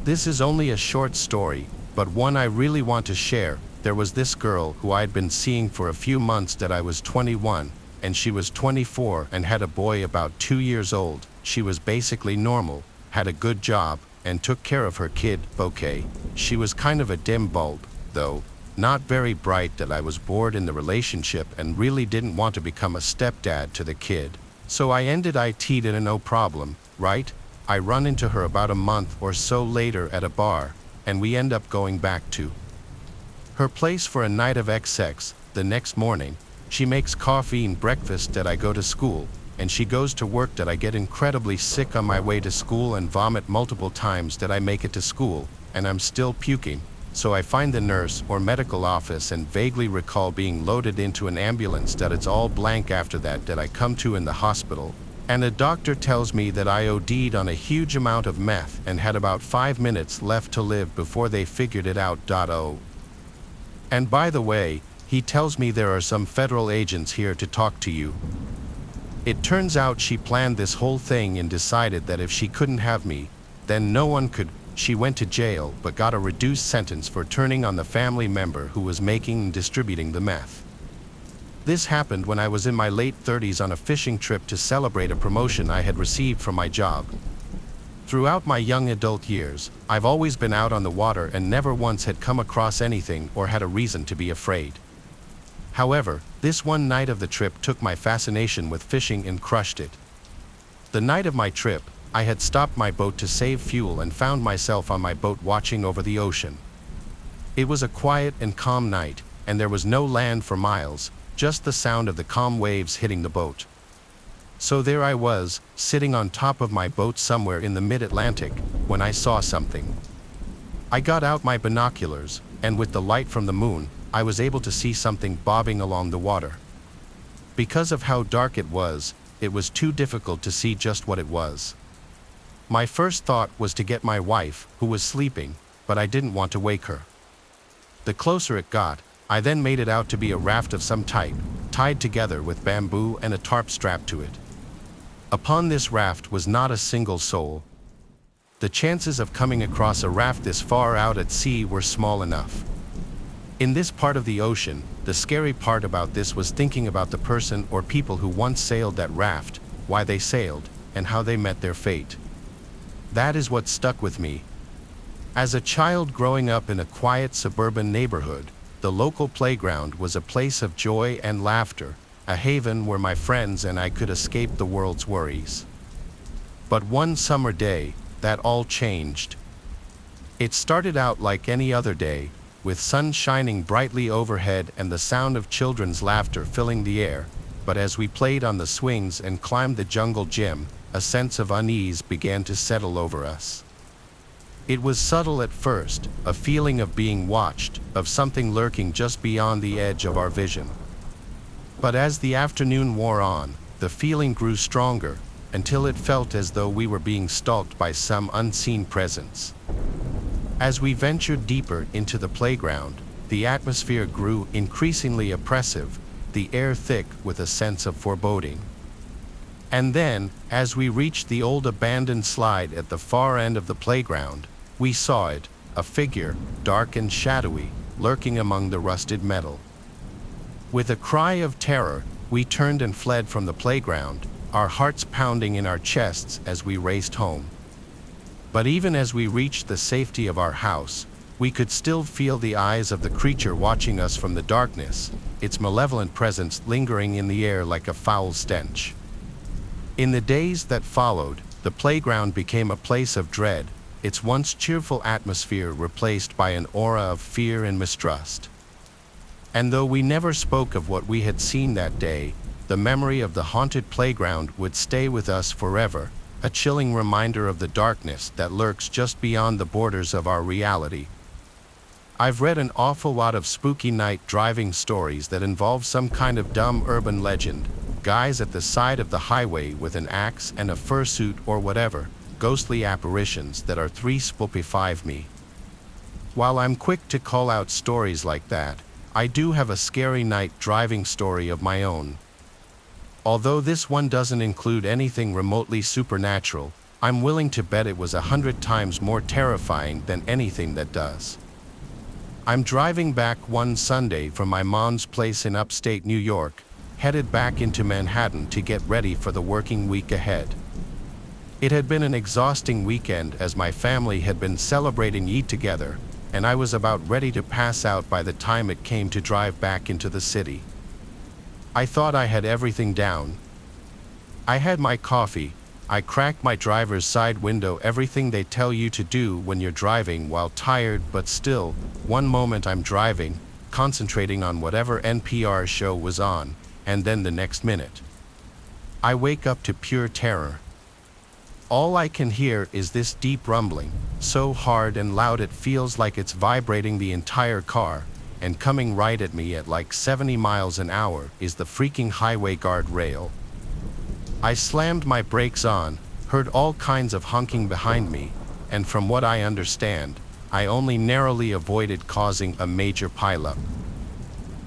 This is only a short story, but one I really want to share. There was this girl who I'd been seeing for a few months that I was 21, and she was 24 and had a boy about 2 years old. She was basically normal, had a good job, and took care of her kid, okay. She was kind of a dim bulb, though, not very bright, that I was bored in the relationship and really didn't want to become a stepdad to the kid. So I ended it in a no problem, right? I run into her about a month or so later at a bar, and we end up going back to her place for a night of XX. The next morning, she makes coffee and breakfast that I go to school, and she goes to work that I get incredibly sick on my way to school and vomit multiple times that I make it to school, and I'm still puking. So I find the nurse or medical office and vaguely recall being loaded into an ambulance that it's all blank after that I come to in the hospital. And the doctor tells me that I OD'd on a huge amount of meth and had about 5 minutes left to live before they figured it out. Oh. And by the way, he tells me there are some federal agents here to talk to you. It turns out she planned this whole thing and decided that if she couldn't have me, then no one could. She went to jail but got a reduced sentence for turning on the family member who was making and distributing the meth. This happened when I was in my late 30s on a fishing trip to celebrate a promotion I had received from my job. Throughout my young adult years, I've always been out on the water and never once had come across anything or had a reason to be afraid. However, this one night of the trip took my fascination with fishing and crushed it. The night of my trip, I had stopped my boat to save fuel and found myself on my boat watching over the ocean. It was a quiet and calm night, and there was no land for miles, just the sound of the calm waves hitting the boat. So there I was, sitting on top of my boat somewhere in the mid-Atlantic, when I saw something. I got out my binoculars, and with the light from the moon, I was able to see something bobbing along the water. Because of how dark it was too difficult to see just what it was. My first thought was to get my wife, who was sleeping, but I didn't want to wake her. The closer it got, I then made it out to be a raft of some type, tied together with bamboo and a tarp strapped to it. Upon this raft was not a single soul. The chances of coming across a raft this far out at sea were small enough. In this part of the ocean, the scary part about this was thinking about the person or people who once sailed that raft, why they sailed, and how they met their fate. That is what stuck with me. As a child growing up in a quiet suburban neighborhood, the local playground was a place of joy and laughter, a haven where my friends and I could escape the world's worries. But one summer day, that all changed. It started out like any other day, with sun shining brightly overhead and the sound of children's laughter filling the air, but as we played on the swings and climbed the jungle gym, a sense of unease began to settle over us. It was subtle at first, a feeling of being watched, of something lurking just beyond the edge of our vision. But as the afternoon wore on, the feeling grew stronger, until it felt as though we were being stalked by some unseen presence. As we ventured deeper into the playground, the atmosphere grew increasingly oppressive, the air thick with a sense of foreboding. And then, as we reached the old abandoned slide at the far end of the playground, we saw it, a figure, dark and shadowy, lurking among the rusted metal. With a cry of terror, we turned and fled from the playground, our hearts pounding in our chests as we raced home. But even as we reached the safety of our house, we could still feel the eyes of the creature watching us from the darkness, its malevolent presence lingering in the air like a foul stench. In the days that followed, the playground became a place of dread, its once cheerful atmosphere replaced by an aura of fear and mistrust. And though we never spoke of what we had seen that day, the memory of the haunted playground would stay with us forever, a chilling reminder of the darkness that lurks just beyond the borders of our reality. I've read an awful lot of spooky night driving stories that involve some kind of dumb urban legend, guys at the side of the highway with an axe and a fursuit or whatever, ghostly apparitions that are 3-5 me. While I'm quick to call out stories like that, I do have a scary night driving story of my own. Although this one doesn't include anything remotely supernatural, I'm willing to bet it was 100 times more terrifying than anything that does. I'm driving back one Sunday from my mom's place in upstate New York, headed back into Manhattan to get ready for the working week ahead. It had been an exhausting weekend as my family had been celebrating Eid together, and I was about ready to pass out by the time it came to drive back into the city. I thought I had everything down. I had my coffee, I cracked my driver's side window, everything they tell you to do when you're driving while tired, but still, one moment I'm driving, concentrating on whatever NPR show was on, and then the next minute, I wake up to pure terror. All I can hear is this deep rumbling, so hard and loud it feels like it's vibrating the entire car, and coming right at me at like 70 miles an hour is the freaking highway guard rail. I slammed my brakes on, heard all kinds of honking behind me, and from what I understand, I only narrowly avoided causing a major pileup.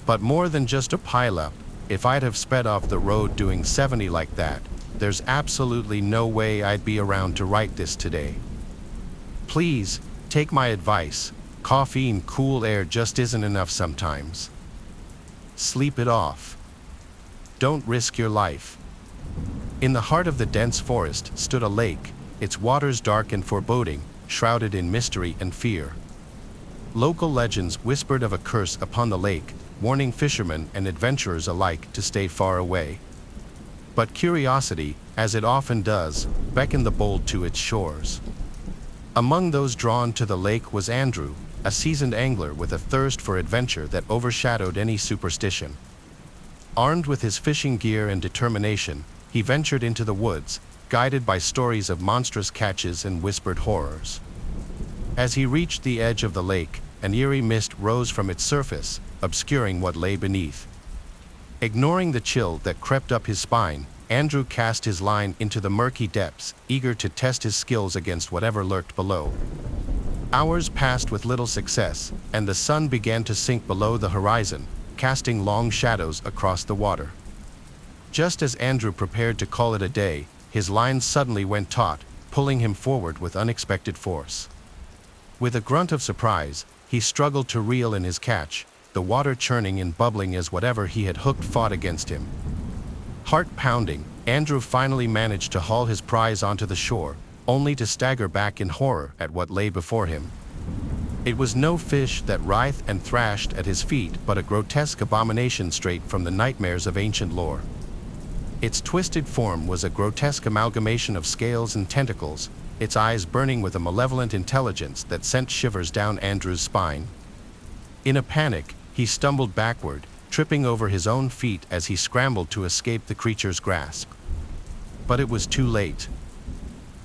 But more than just a pileup, if I'd have sped off the road doing 70 like that, there's absolutely no way I'd be around to write this today. Please, take my advice. Coffee and cool air just isn't enough sometimes. Sleep it off. Don't risk your life. In the heart of the dense forest stood a lake, its waters dark and foreboding, shrouded in mystery and fear. Local legends whispered of a curse upon the lake, warning fishermen and adventurers alike to stay far away. But curiosity, as it often does, beckoned the bold to its shores. Among those drawn to the lake was Andrew, a seasoned angler with a thirst for adventure that overshadowed any superstition. Armed with his fishing gear and determination, he ventured into the woods, guided by stories of monstrous catches and whispered horrors. As he reached the edge of the lake, an eerie mist rose from its surface, obscuring what lay beneath. Ignoring the chill that crept up his spine, Andrew cast his line into the murky depths, eager to test his skills against whatever lurked below. Hours passed with little success, and the sun began to sink below the horizon, casting long shadows across the water. Just as Andrew prepared to call it a day, his line suddenly went taut, pulling him forward with unexpected force. With a grunt of surprise, he struggled to reel in his catch, the water churning and bubbling as whatever he had hooked fought against him. Heart pounding, Andrew finally managed to haul his prize onto the shore, only to stagger back in horror at what lay before him. It was no fish that writhed and thrashed at his feet, but a grotesque abomination straight from the nightmares of ancient lore. Its twisted form was a grotesque amalgamation of scales and tentacles, its eyes burning with a malevolent intelligence that sent shivers down Andrew's spine. In a panic, he stumbled backward, tripping over his own feet as he scrambled to escape the creature's grasp. But it was too late.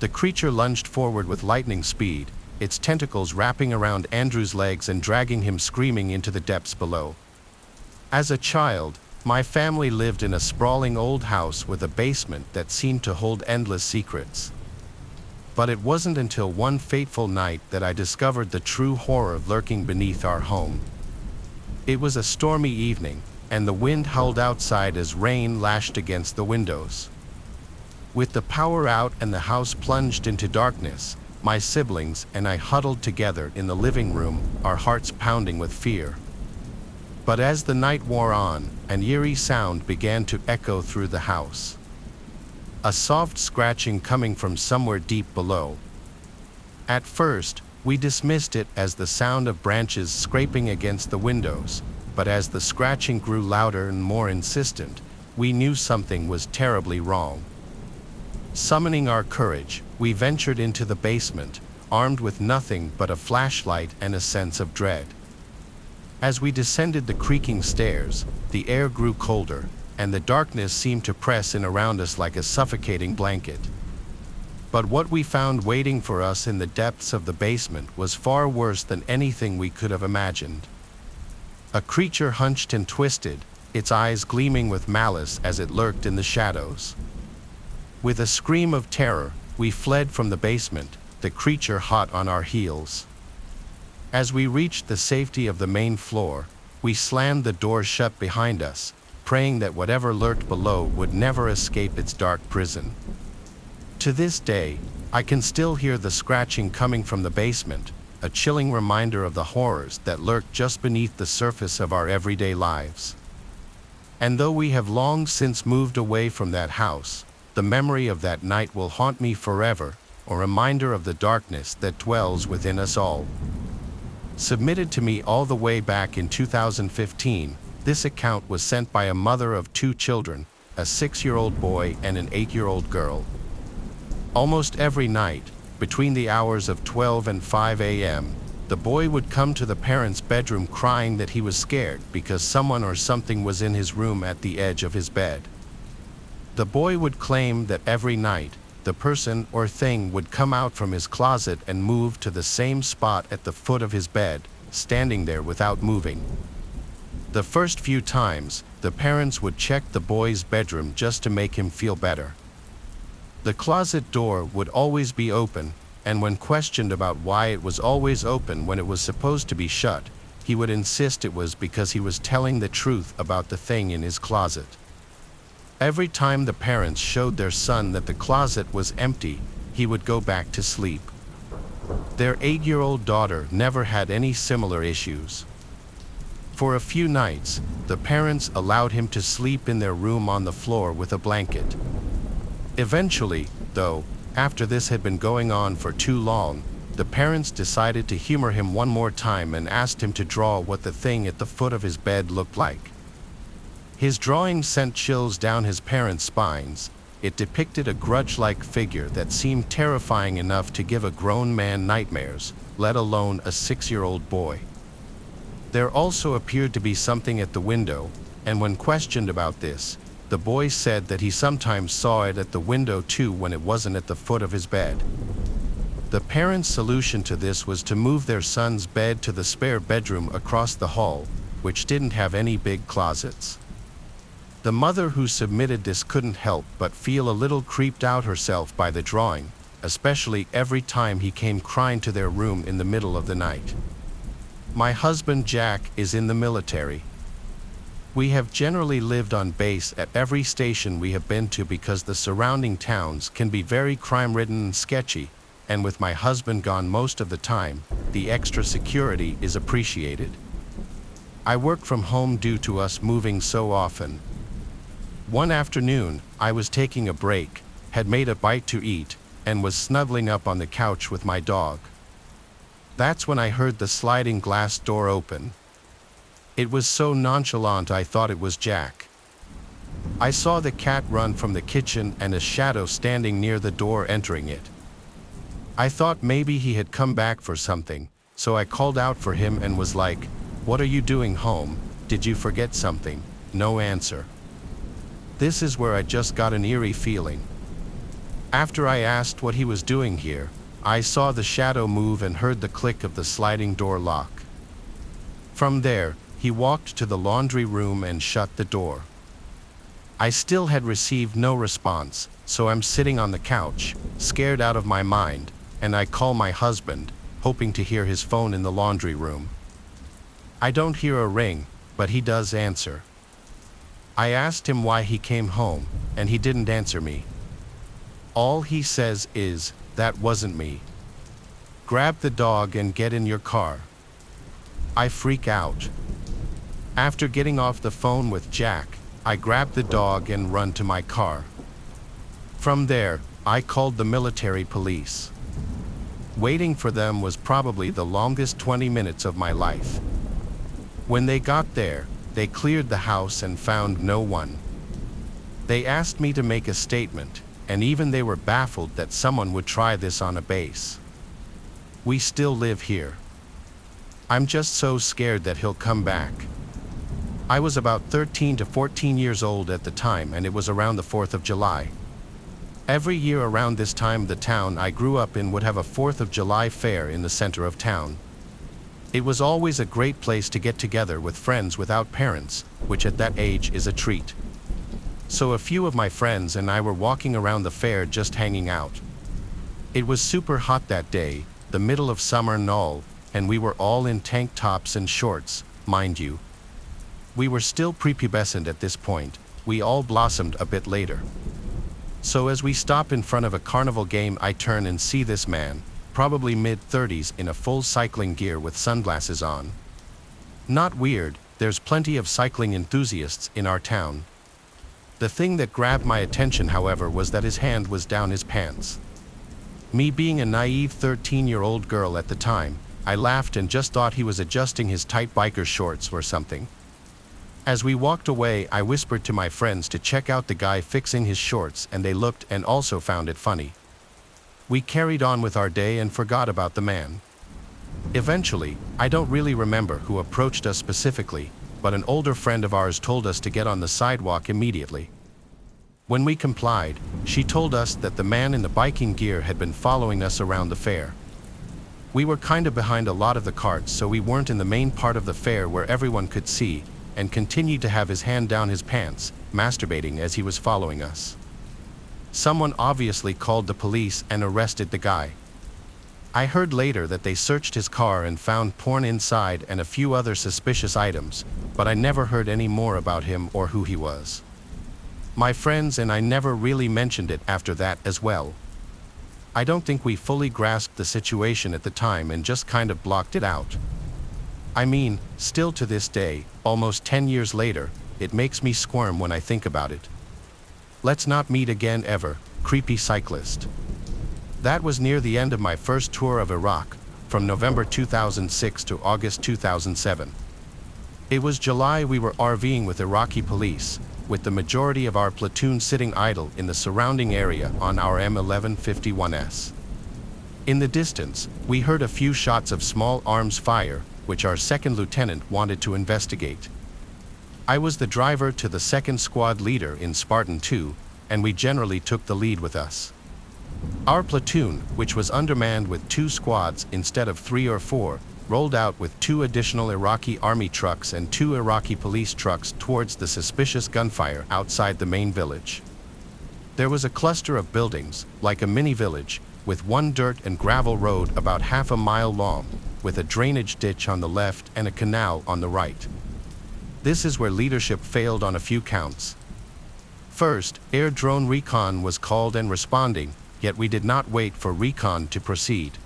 The creature lunged forward with lightning speed, its tentacles wrapping around Andrew's legs and dragging him screaming into the depths below. As a child, my family lived in a sprawling old house with a basement that seemed to hold endless secrets. But it wasn't until one fateful night that I discovered the true horror lurking beneath our home. It was a stormy evening, and the wind howled outside as rain lashed against the windows. With the power out and the house plunged into darkness, my siblings and I huddled together in the living room, our hearts pounding with fear. But as the night wore on, an eerie sound began to echo through the house. A soft scratching coming from somewhere deep below. At first, we dismissed it as the sound of branches scraping against the windows, but as the scratching grew louder and more insistent, we knew something was terribly wrong. Summoning our courage, we ventured into the basement, armed with nothing but a flashlight and a sense of dread. As we descended the creaking stairs, the air grew colder, and the darkness seemed to press in around us like a suffocating blanket. But what we found waiting for us in the depths of the basement was far worse than anything we could have imagined. A creature hunched and twisted, its eyes gleaming with malice as it lurked in the shadows. With a scream of terror, we fled from the basement, the creature hot on our heels. As we reached the safety of the main floor, we slammed the door shut behind us, praying that whatever lurked below would never escape its dark prison. To this day, I can still hear the scratching coming from the basement, a chilling reminder of the horrors that lurk just beneath the surface of our everyday lives. And though we have long since moved away from that house, the memory of that night will haunt me forever, a reminder of the darkness that dwells within us all. Submitted to me all the way back in 2015, this account was sent by a mother of 2 children, a 6-year-old boy and an 8-year-old girl. Almost every night, between the hours of 12 and 5 a.m., the boy would come to the parents' bedroom crying that he was scared because someone or something was in his room at the edge of his bed. The boy would claim that every night, the person or thing would come out from his closet and move to the same spot at the foot of his bed, standing there without moving. The first few times, the parents would check the boy's bedroom just to make him feel better. The closet door would always be open, and when questioned about why it was always open when it was supposed to be shut, he would insist it was because he was telling the truth about the thing in his closet. Every time the parents showed their son that the closet was empty, he would go back to sleep. Their 8-year-old daughter never had any similar issues. For a few nights, the parents allowed him to sleep in their room on the floor with a blanket. Eventually, though, after this had been going on for too long, the parents decided to humor him one more time and asked him to draw what the thing at the foot of his bed looked like. His drawing sent chills down his parents' spines. It depicted a grudge-like figure that seemed terrifying enough to give a grown man nightmares, let alone a 6-year-old boy. There also appeared to be something at the window, and when questioned about this, the boy said that he sometimes saw it at the window too when it wasn't at the foot of his bed. The parents' solution to this was to move their son's bed to the spare bedroom across the hall, which didn't have any big closets. The mother who submitted this couldn't help but feel a little creeped out herself by the drawing, especially every time he came crying to their room in the middle of the night. My husband Jack is in the military. We have generally lived on base at every station we have been to because the surrounding towns can be very crime-ridden and sketchy, and with my husband gone most of the time, the extra security is appreciated. I work from home due to us moving so often. One afternoon, I was taking a break, had made a bite to eat, and was snuggling up on the couch with my dog. That's when I heard the sliding glass door open. It was so nonchalant I thought it was Jack. I saw the cat run from the kitchen and a shadow standing near the door entering it. I thought maybe he had come back for something, so I called out for him and was like, "What are you doing home? Did you forget something?" No answer. This is where I just got an eerie feeling. After I asked what he was doing here, I saw the shadow move and heard the click of the sliding door lock. From there, he walked to the laundry room and shut the door. I still had received no response, so I'm sitting on the couch, scared out of my mind, and I call my husband, hoping to hear his phone in the laundry room. I don't hear a ring, but he does answer. I asked him why he came home, and he didn't answer me. All he says is, "That wasn't me. Grab the dog and get in your car." I freak out. After getting off the phone with Jack, I grab the dog and run to my car. From there, I called the military police. Waiting for them was probably the longest 20 minutes of my life. When they got there, they cleared the house and found no one. They asked me to make a statement, and even they were baffled that someone would try this on a base. We still live here. I'm just so scared that he'll come back. I was about 13 to 14 years old at the time, and it was around the 4th of July. Every year around this time, the town I grew up in would have a 4th of July fair in the center of town. It was always a great place to get together with friends without parents, which at that age is a treat. So a few of my friends and I were walking around the fair just hanging out. It was super hot that day, the middle of summer and all, and we were all in tank tops and shorts, mind you. We were still prepubescent at this point. We all blossomed a bit later. So as we stop in front of a carnival game, I turn and see this man, probably mid-30s, in a full cycling gear with sunglasses on. Not weird, there's plenty of cycling enthusiasts in our town. The thing that grabbed my attention, however, was that his hand was down his pants. Me being a naive 13-year-old girl at the time, I laughed and just thought he was adjusting his tight biker shorts or something. As we walked away, I whispered to my friends to check out the guy fixing his shorts, and they looked and also found it funny. We carried on with our day and forgot about the man. Eventually, I don't really remember who approached us specifically, but an older friend of ours told us to get on the sidewalk immediately. When we complied, she told us that the man in the biking gear had been following us around the fair. We were kind of behind a lot of the carts, so we weren't in the main part of the fair where everyone could see, and continued to have his hand down his pants, masturbating as he was following us. Someone obviously called the police and arrested the guy. I heard later that they searched his car and found porn inside and a few other suspicious items, but I never heard any more about him or who he was. My friends and I never really mentioned it after that as well. I don't think we fully grasped the situation at the time and just kind of blocked it out. I mean, still to this day, almost 10 years later, it makes me squirm when I think about it. Let's not meet again ever, creepy cyclist. That was near the end of my first tour of Iraq, from November 2006 to August 2007. It was July. We were RVing with Iraqi police, with the majority of our platoon sitting idle in the surrounding area on our M1151S. In the distance, we heard a few shots of small arms fire, which our second lieutenant wanted to investigate. I was the driver to the second squad leader in Spartan 2, and we generally took the lead with us. Our platoon, which was undermanned with 2 squads instead of 3 or 4, rolled out with 2 additional Iraqi army trucks and 2 Iraqi police trucks towards the suspicious gunfire outside the main village. There was a cluster of buildings, like a mini village, with one dirt and gravel road about half a mile long, with a drainage ditch on the left and a canal on the right. This is where leadership failed on a few counts. First, air drone recon was called and responding, yet we did not wait for recon to proceed.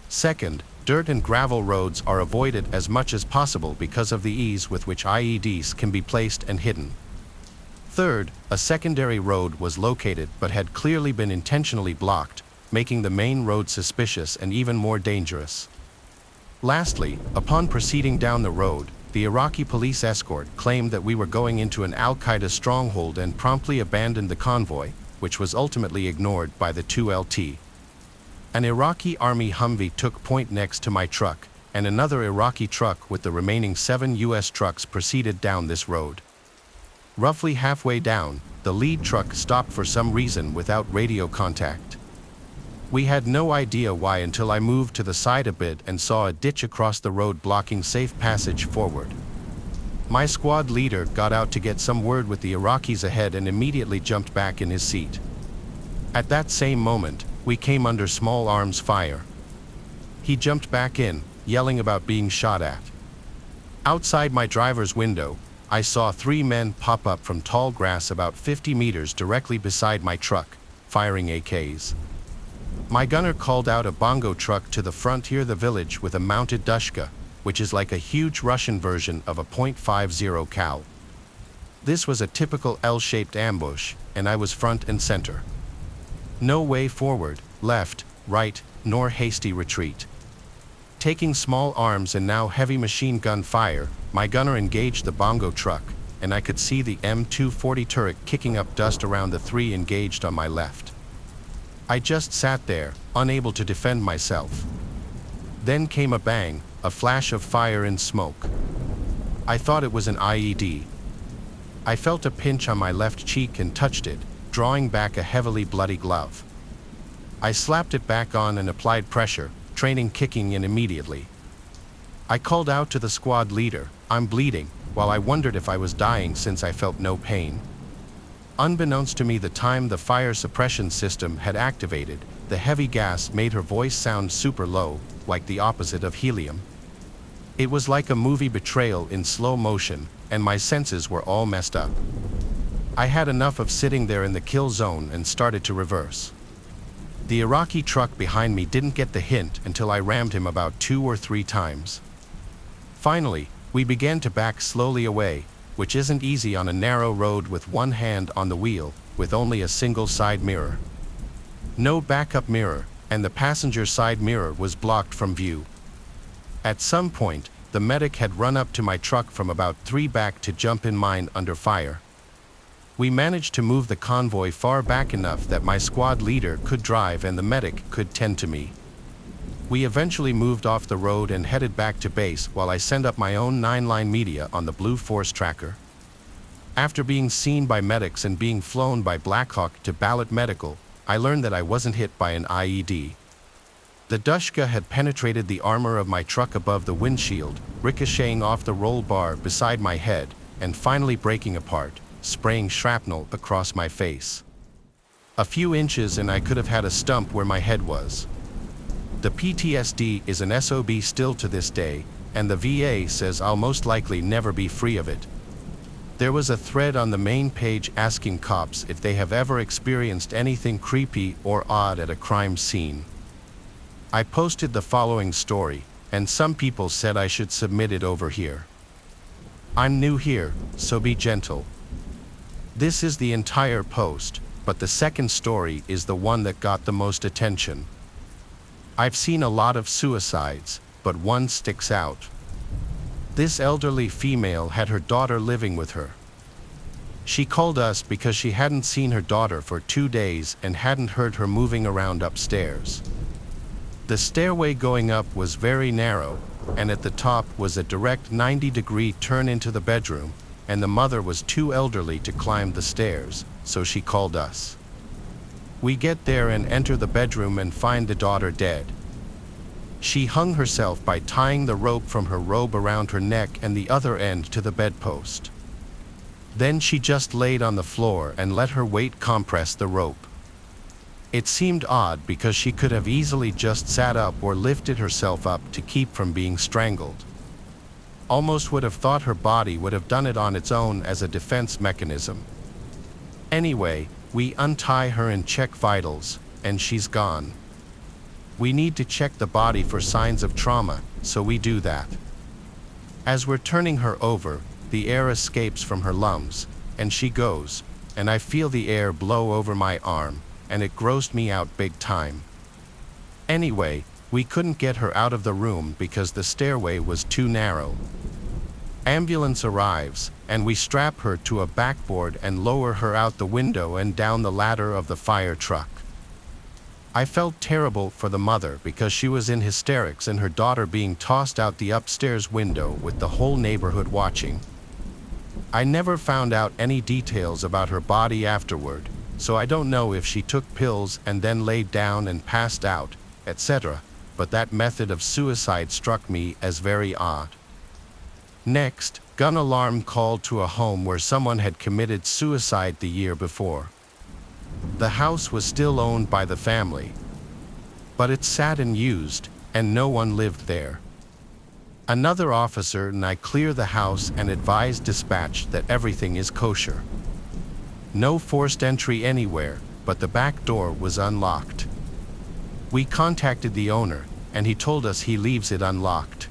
Second, dirt and gravel roads are avoided as much as possible because of the ease with which IEDs can be placed and hidden. Third, a secondary road was located but had clearly been intentionally blocked, making the main road suspicious and even more dangerous. Lastly, upon proceeding down the road, the Iraqi police escort claimed that we were going into an Al-Qaeda stronghold and promptly abandoned the convoy, which was ultimately ignored by the 2LT. An Iraqi army Humvee took point next to my truck, and another Iraqi truck with the remaining 7 U.S. trucks proceeded down this road. Roughly halfway down, the lead truck stopped for some reason without radio contact. We had no idea why until I moved to the side a bit and saw a ditch across the road blocking safe passage forward. My squad leader got out to get some word with the Iraqis ahead and immediately jumped back in his seat. At that same moment, we came under small arms fire. He jumped back in, yelling about being shot at. Outside my driver's window, I saw 3 men pop up from tall grass about 50 meters directly beside my truck, firing AKs. My gunner called out a bongo truck to the frontier of the village with a mounted dushka, which is like a huge Russian version of a .50 cal. This was a typical L-shaped ambush, and I was front and center. No way forward, left, right, nor hasty retreat. Taking small arms and now heavy machine gun fire, my gunner engaged the bongo truck, and I could see the M240 turret kicking up dust around the 3 engaged on my left. I just sat there, unable to defend myself. Then came a bang, a flash of fire and smoke. I thought it was an IED. I felt a pinch on my left cheek and touched it, drawing back a heavily bloody glove. I slapped it back on and applied pressure, training kicking in immediately. I called out to the squad leader, "I'm bleeding," while I wondered if I was dying since I felt no pain. Unbeknownst to me, the time the fire suppression system had activated, the heavy gas made her voice sound super low, like the opposite of helium. It was like a movie betrayal in slow motion, and my senses were all messed up. I had enough of sitting there in the kill zone and started to reverse. The Iraqi truck behind me didn't get the hint until I rammed him about 2 or 3 times. Finally, we began to back slowly away, which isn't easy on a narrow road with one hand on the wheel, with only a single side mirror. No backup mirror, and the passenger side mirror was blocked from view. At some point, the medic had run up to my truck from about 3 back to jump in mine under fire. We managed to move the convoy far back enough that my squad leader could drive and the medic could tend to me. We eventually moved off the road and headed back to base while I sent up my own 9-line media on the Blue Force tracker. After being seen by medics and being flown by Blackhawk to Ballot Medical, I learned that I wasn't hit by an IED. The Dushka had penetrated the armor of my truck above the windshield, ricocheting off the roll bar beside my head, and finally breaking apart, spraying shrapnel across my face. A few inches and I could have had a stump where my head was. The PTSD is an SOB still to this day, and the VA says I'll most likely never be free of it. There was a thread on the main page asking cops if they have ever experienced anything creepy or odd at a crime scene. I posted the following story, and some people said I should submit it over here. I'm new here, so be gentle. This is the entire post, but the second story is the one that got the most attention. I've seen a lot of suicides, but one sticks out. This elderly female had her daughter living with her. She called us because she hadn't seen her daughter for 2 days and hadn't heard her moving around upstairs. The stairway going up was very narrow, and at the top was a direct 90-degree turn into the bedroom, and the mother was too elderly to climb the stairs, so she called us. We get there and enter the bedroom and find the daughter dead. She hung herself by tying the rope from her robe around her neck and the other end to the bedpost. Then she just laid on the floor and let her weight compress the rope. It seemed odd because she could have easily just sat up or lifted herself up to keep from being strangled. Almost would have thought her body would have done it on its own as a defense mechanism. Anyway, we untie her and check vitals, and she's gone. We need to check the body for signs of trauma, so we do that. As we're turning her over, the air escapes from her lungs, and she goes, and I feel the air blow over my arm, and it grossed me out big time. Anyway, we couldn't get her out of the room because the stairway was too narrow. Ambulance arrives, and we strap her to a backboard and lower her out the window and down the ladder of the fire truck. I felt terrible for the mother because she was in hysterics and her daughter being tossed out the upstairs window with the whole neighborhood watching. I never found out any details about her body afterward, so I don't know if she took pills and then laid down and passed out, etc., but that method of suicide struck me as very odd. Next, gun alarm called to a home where someone had committed suicide the year before. The house was still owned by the family, but it sat unused, and no one lived there. Another officer and I clear the house and advise dispatch that everything is kosher. No forced entry anywhere, but the back door was unlocked. We contacted the owner, and he told us he leaves it unlocked.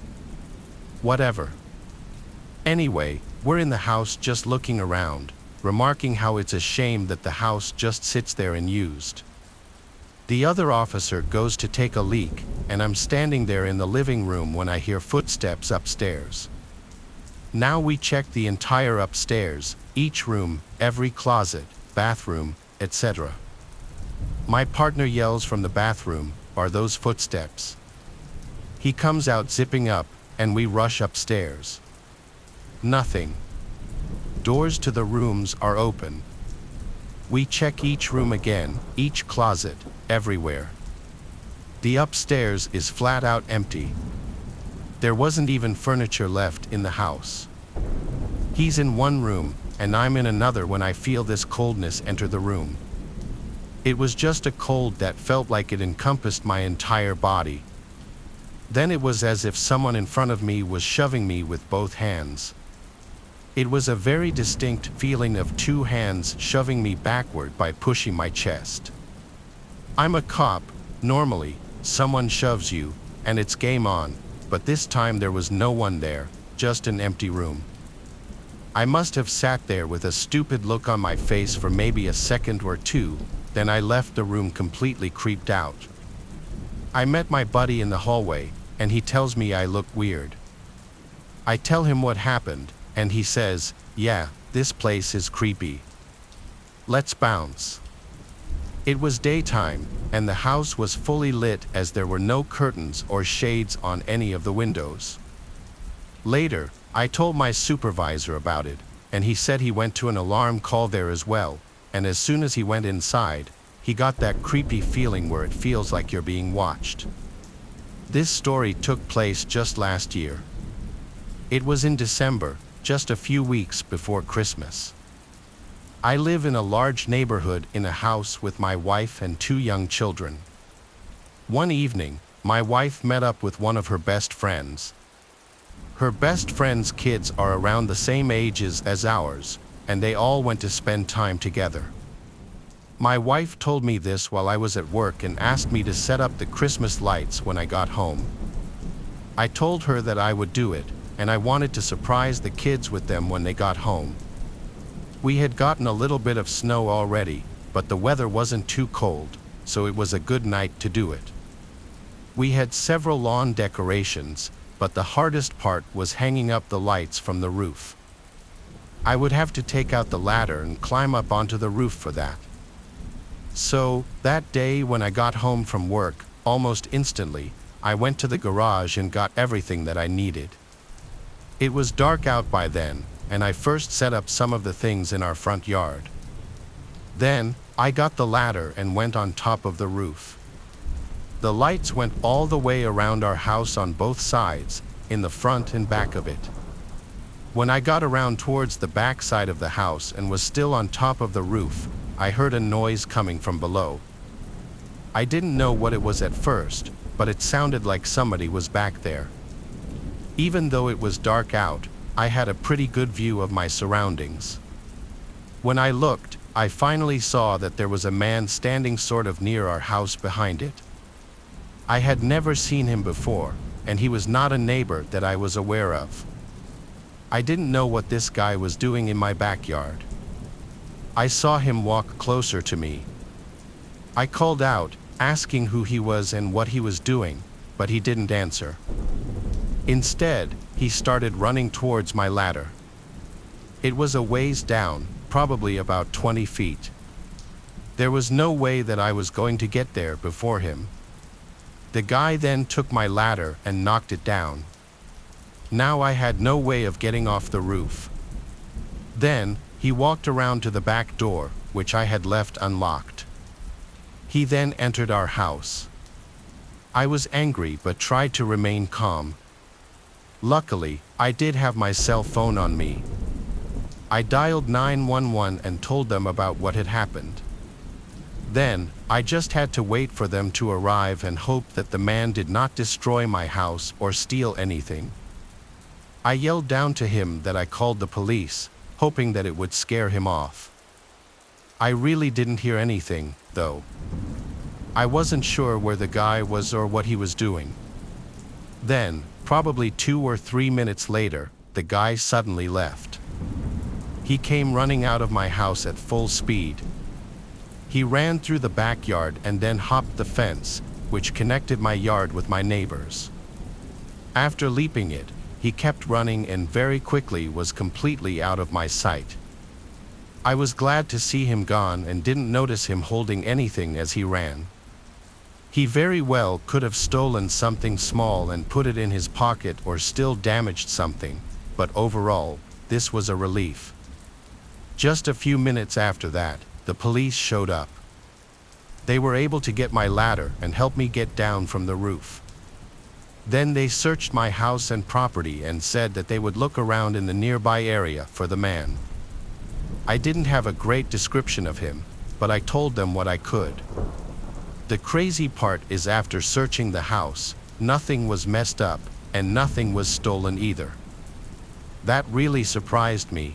Whatever. Anyway, we're in the house just looking around, remarking how it's a shame that the house just sits there unused. The other officer goes to take a leak, and I'm standing there in the living room when I hear footsteps upstairs. Now we check the entire upstairs, each room, every closet, bathroom, etc. My partner yells from the bathroom, "Are those footsteps?" He comes out zipping up, and we rush upstairs. Nothing. Doors to the rooms are open. We check each room again, each closet, everywhere. The upstairs is flat out empty. There wasn't even furniture left in the house. He's in one room, and I'm in another when I feel this coldness enter the room. It was just a cold that felt like it encompassed my entire body. Then it was as if someone in front of me was shoving me with both hands. It was a very distinct feeling of two hands shoving me backward by pushing my chest. I'm a cop. Normally, someone shoves you, and it's game on, but this time there was no one there, just an empty room. I must have sat there with a stupid look on my face for maybe a second or two, then I left the room completely creeped out. I met my buddy in the hallway, and he tells me I look weird. I tell him what happened, and he says, "Yeah, this place is creepy. Let's bounce." It was daytime, and the house was fully lit as there were no curtains or shades on any of the windows. Later, I told my supervisor about it, and he said he went to an alarm call there as well, and as soon as he went inside, he got that creepy feeling where it feels like you're being watched. This story took place just last year. It was in December, just a few weeks before Christmas. I live in a large neighborhood in a house with my wife and two young children. One evening, my wife met up with one of her best friends. Her best friend's kids are around the same ages as ours, and they all went to spend time together. My wife told me this while I was at work and asked me to set up the Christmas lights when I got home. I told her that I would do it, and I wanted to surprise the kids with them when they got home. We had gotten a little bit of snow already, but the weather wasn't too cold, so it was a good night to do it. We had several lawn decorations, but the hardest part was hanging up the lights from the roof. I would have to take out the ladder and climb up onto the roof for that. So, that day when I got home from work, almost instantly, I went to the garage and got everything that I needed. It was dark out by then, and I first set up some of the things in our front yard. Then, I got the ladder and went on top of the roof. The lights went all the way around our house on both sides, in the front and back of it. When I got around towards the back side of the house and was still on top of the roof, I heard a noise coming from below. I didn't know what it was at first, but it sounded like somebody was back there. Even though it was dark out, I had a pretty good view of my surroundings. When I looked, I finally saw that there was a man standing sort of near our house behind it. I had never seen him before, and he was not a neighbor that I was aware of. I didn't know what this guy was doing in my backyard. I saw him walk closer to me. I called out, asking who he was and what he was doing, but he didn't answer. Instead, he started running towards my ladder. It was a ways down, probably about 20 feet. There was no way that I was going to get there before him. The guy then took my ladder and knocked it down. Now I had no way of getting off the roof. Then, he walked around to the back door, which I had left unlocked. He then entered our house. I was angry but tried to remain calm. Luckily, I did have my cell phone on me. I dialed 911 and told them about what had happened. Then, I just had to wait for them to arrive and hope that the man did not destroy my house or steal anything. I yelled down to him that I called the police, hoping that it would scare him off. I really didn't hear anything, though. I wasn't sure where the guy was or what he was doing. Then, probably 2 or 3 minutes later, the guy suddenly left. He came running out of my house at full speed. He ran through the backyard and then hopped the fence, which connected my yard with my neighbor's. After leaping it, he kept running and very quickly was completely out of my sight. I was glad to see him gone and didn't notice him holding anything as he ran. He very well could have stolen something small and put it in his pocket or still damaged something, but overall, this was a relief. Just a few minutes after that, the police showed up. They were able to get my ladder and help me get down from the roof. Then they searched my house and property and said that they would look around in the nearby area for the man. I didn't have a great description of him, but I told them what I could. The crazy part is after searching the house, nothing was messed up, and nothing was stolen either. That really surprised me.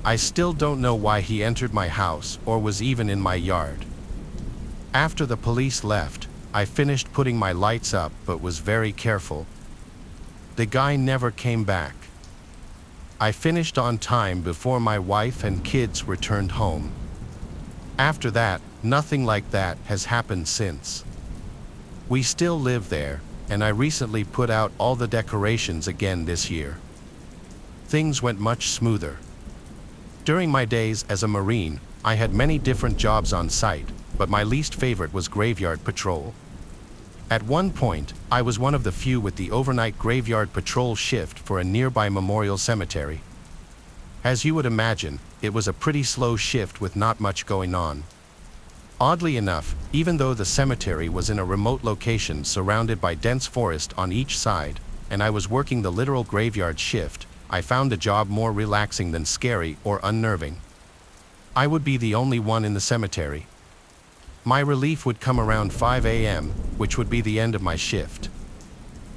I still don't know why he entered my house or was even in my yard. After the police left, I finished putting my lights up but was very careful. The guy never came back. I finished on time before my wife and kids returned home. After that, nothing like that has happened since. We still live there, and I recently put out all the decorations again this year. Things went much smoother. During my days as a Marine, I had many different jobs on site, but my least favorite was graveyard patrol. At one point, I was one of the few with the overnight graveyard patrol shift for a nearby memorial cemetery. As you would imagine, it was a pretty slow shift with not much going on. Oddly enough, even though the cemetery was in a remote location surrounded by dense forest on each side, and I was working the literal graveyard shift, I found the job more relaxing than scary or unnerving. I would be the only one in the cemetery. My relief would come around 5 a.m., which would be the end of my shift.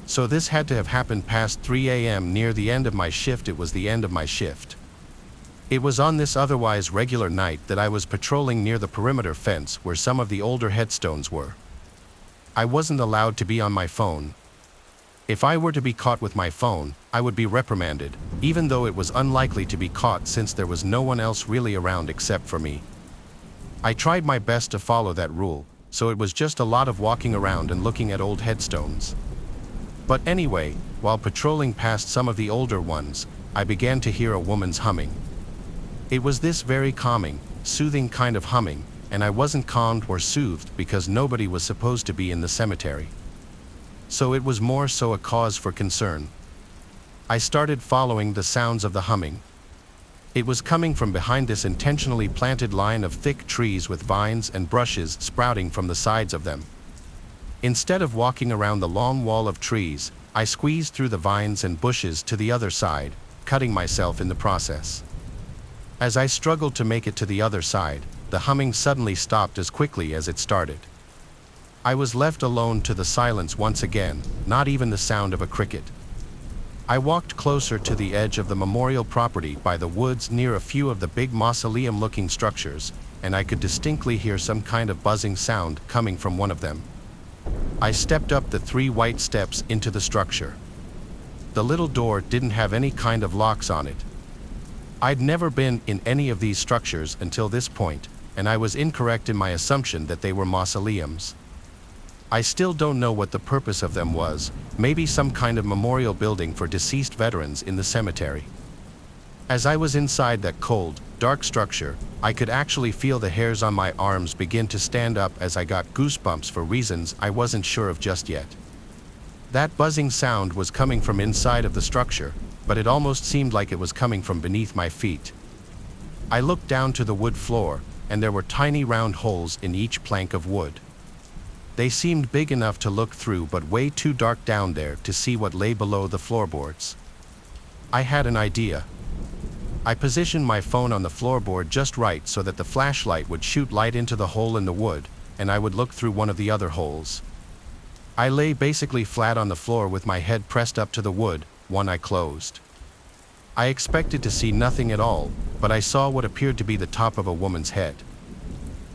So this had to have happened past 3 a.m. near the end of my shift. It was the end of my shift. It was on this otherwise regular night that I was patrolling near the perimeter fence where some of the older headstones were. I wasn't allowed to be on my phone. If I were to be caught with my phone, I would be reprimanded, even though it was unlikely to be caught since there was no one else really around except for me. I tried my best to follow that rule, so it was just a lot of walking around and looking at old headstones. But anyway, while patrolling past some of the older ones, I began to hear a woman's humming. It was this very calming, soothing kind of humming, and I wasn't calmed or soothed because nobody was supposed to be in the cemetery. So it was more so a cause for concern. I started following the sounds of the humming. It was coming from behind this intentionally planted line of thick trees with vines and brushes sprouting from the sides of them. Instead of walking around the long wall of trees, I squeezed through the vines and bushes to the other side, cutting myself in the process. As I struggled to make it to the other side, the humming suddenly stopped as quickly as it started. I was left alone to the silence once again, not even the sound of a cricket. I walked closer to the edge of the memorial property by the woods near a few of the big mausoleum-looking structures, and I could distinctly hear some kind of buzzing sound coming from one of them. I stepped up the 3 white steps into the structure. The little door didn't have any kind of locks on it. I'd never been in any of these structures until this point, and I was incorrect in my assumption that they were mausoleums. I still don't know what the purpose of them was, maybe some kind of memorial building for deceased veterans in the cemetery. As I was inside that cold, dark structure, I could actually feel the hairs on my arms begin to stand up as I got goosebumps for reasons I wasn't sure of just yet. That buzzing sound was coming from inside of the structure, but it almost seemed like it was coming from beneath my feet. I looked down to the wood floor, and there were tiny round holes in each plank of wood. They seemed big enough to look through but way too dark down there to see what lay below the floorboards. I had an idea. I positioned my phone on the floorboard just right so that the flashlight would shoot light into the hole in the wood, and I would look through one of the other holes. I lay basically flat on the floor with my head pressed up to the wood, one eye closed. I expected to see nothing at all, but I saw what appeared to be the top of a woman's head.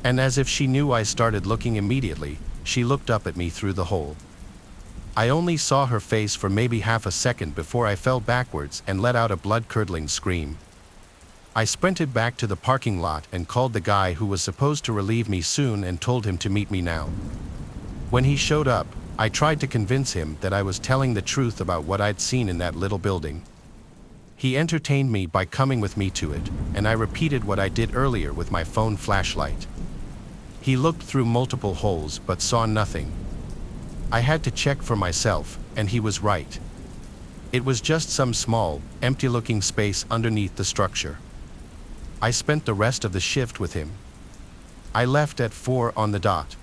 And as if she knew I started looking immediately, she looked up at me through the hole. I only saw her face for maybe half a second before I fell backwards and let out a blood-curdling scream. I sprinted back to the parking lot and called the guy who was supposed to relieve me soon and told him to meet me now. When he showed up, I tried to convince him that I was telling the truth about what I'd seen in that little building. He entertained me by coming with me to it, and I repeated what I did earlier with my phone flashlight. He looked through multiple holes but saw nothing. I had to check for myself, and he was right. It was just some small, empty-looking space underneath the structure. I spent the rest of the shift with him. I left at 4 on the dot.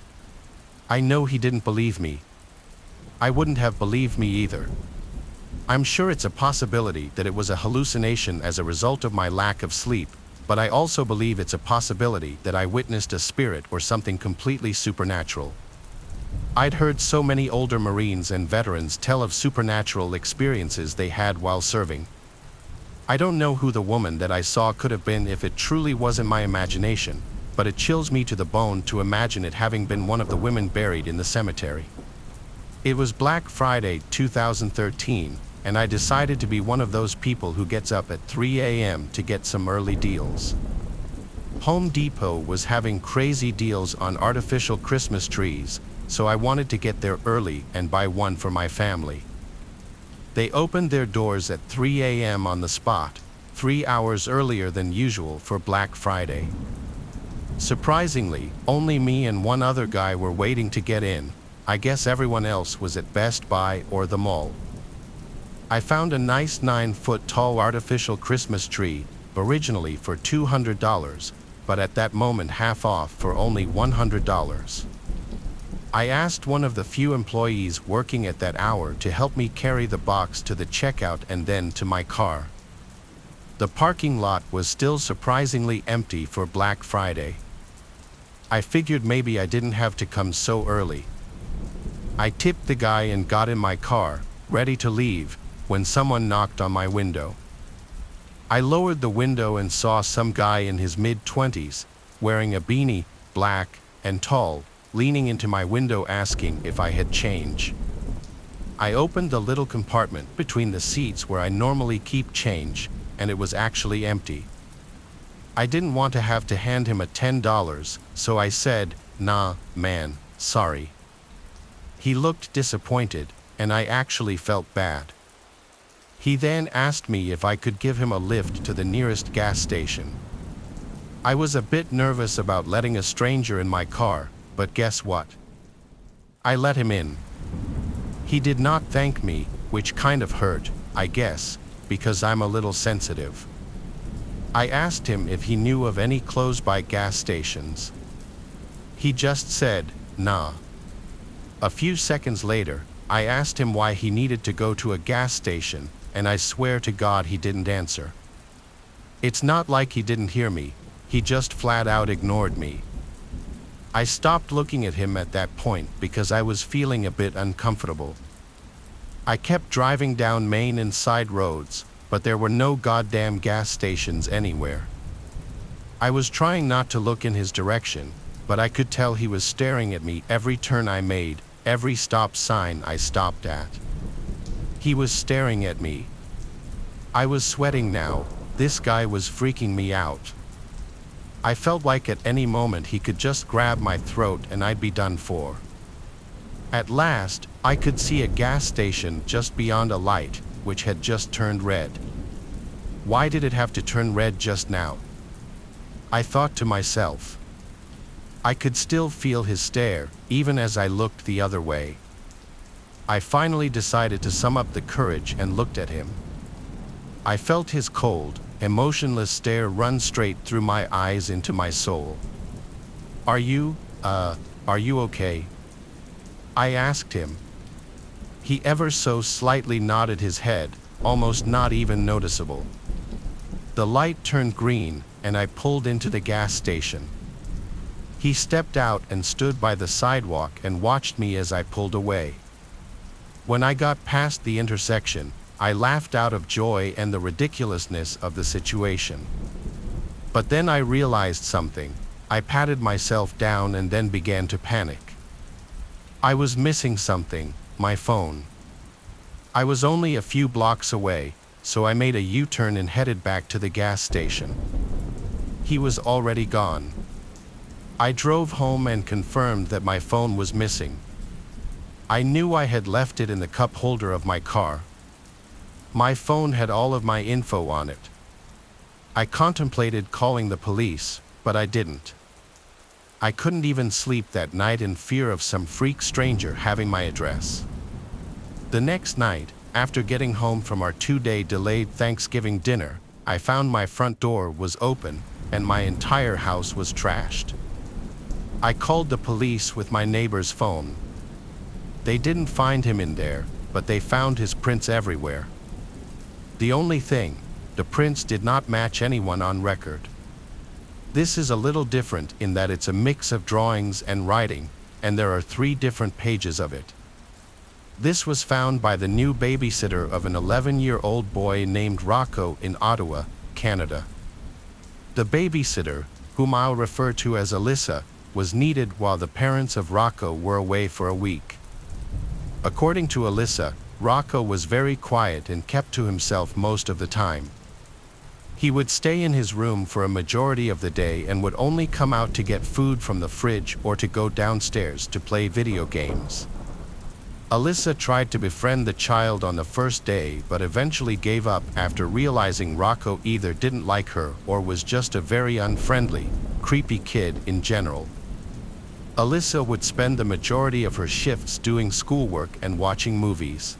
I know he didn't believe me. I wouldn't have believed me either. I'm sure it's a possibility that it was a hallucination as a result of my lack of sleep, but I also believe it's a possibility that I witnessed a spirit or something completely supernatural. I'd heard so many older Marines and veterans tell of supernatural experiences they had while serving. I don't know who the woman that I saw could have been if it truly wasn't my imagination, but it chills me to the bone to imagine it having been one of the women buried in the cemetery. It was Black Friday 2013, and I decided to be one of those people who gets up at 3 a.m. to get some early deals. Home Depot was having crazy deals on artificial Christmas trees, so I wanted to get there early and buy one for my family. They opened their doors at 3 a.m. on the spot, 3 hours earlier than usual for Black Friday. Surprisingly, only me and one other guy were waiting to get in. I guess everyone else was at Best Buy or the mall. I found a nice 9-foot tall artificial Christmas tree, originally for $200, but at that moment half off for only $100. I asked one of the few employees working at that hour to help me carry the box to the checkout and then to my car. The parking lot was still surprisingly empty for Black Friday. I figured maybe I didn't have to come so early. I tipped the guy and got in my car, ready to leave, when someone knocked on my window. I lowered the window and saw some guy in his mid-20s, wearing a beanie, black and tall, leaning into my window asking if I had change. I opened the little compartment between the seats where I normally keep change, and it was actually empty. I didn't want to have to hand him a $10, so I said, "Nah, man, sorry." He looked disappointed, and I actually felt bad. He then asked me if I could give him a lift to the nearest gas station. I was a bit nervous about letting a stranger in my car, but guess what? I let him in. He did not thank me, which kind of hurt, I guess, because I'm a little sensitive. I asked him if he knew of any close-by gas stations. He just said, "Nah." A few seconds later, I asked him why he needed to go to a gas station, and I swear to God he didn't answer. It's not like he didn't hear me, he just flat out ignored me. I stopped looking at him at that point because I was feeling a bit uncomfortable. I kept driving down main and side roads, but there were no goddamn gas stations anywhere. I was trying not to look in his direction, but I could tell he was staring at me every turn I made, every stop sign I stopped at. He was staring at me. I was sweating now. This guy was freaking me out. I felt like at any moment he could just grab my throat and I'd be done for. At last, I could see a gas station just beyond a light, which had just turned red. Why did it have to turn red just now? I thought to myself. I could still feel his stare, even as I looked the other way. I finally decided to sum up the courage and looked at him. I felt his cold, emotionless stare run straight through my eyes into my soul. Are you okay?" I asked him. He ever so slightly nodded his head, almost not even noticeable. The light turned green, and I pulled into the gas station. He stepped out and stood by the sidewalk and watched me as I pulled away. When I got past the intersection, I laughed out of joy and the ridiculousness of the situation. But then I realized something. I patted myself down and then began to panic. I was missing something, my phone. I was only a few blocks away, so I made a U-turn and headed back to the gas station. He was already gone. I drove home and confirmed that my phone was missing. I knew I had left it in the cup holder of my car. My phone had all of my info on it. I contemplated calling the police, but I didn't. I couldn't even sleep that night in fear of some freak stranger having my address. The next night, after getting home from our 2-day delayed Thanksgiving dinner, I found my front door was open and my entire house was trashed. I called the police with my neighbor's phone. They didn't find him in there, but they found his prints everywhere. The only thing, the prints did not match anyone on record. This is a little different in that it's a mix of drawings and writing, and there are 3 different pages of it. This was found by the new babysitter of an 11-year-old boy named Rocco in Ottawa, Canada. The babysitter, whom I'll refer to as Alyssa, was needed while the parents of Rocco were away for a week. According to Alyssa, Rocco was very quiet and kept to himself most of the time. He would stay in his room for a majority of the day and would only come out to get food from the fridge or to go downstairs to play video games. Alyssa tried to befriend the child on the first day but eventually gave up after realizing Rocco either didn't like her or was just a very unfriendly, creepy kid in general. Alyssa would spend the majority of her shifts doing schoolwork and watching movies.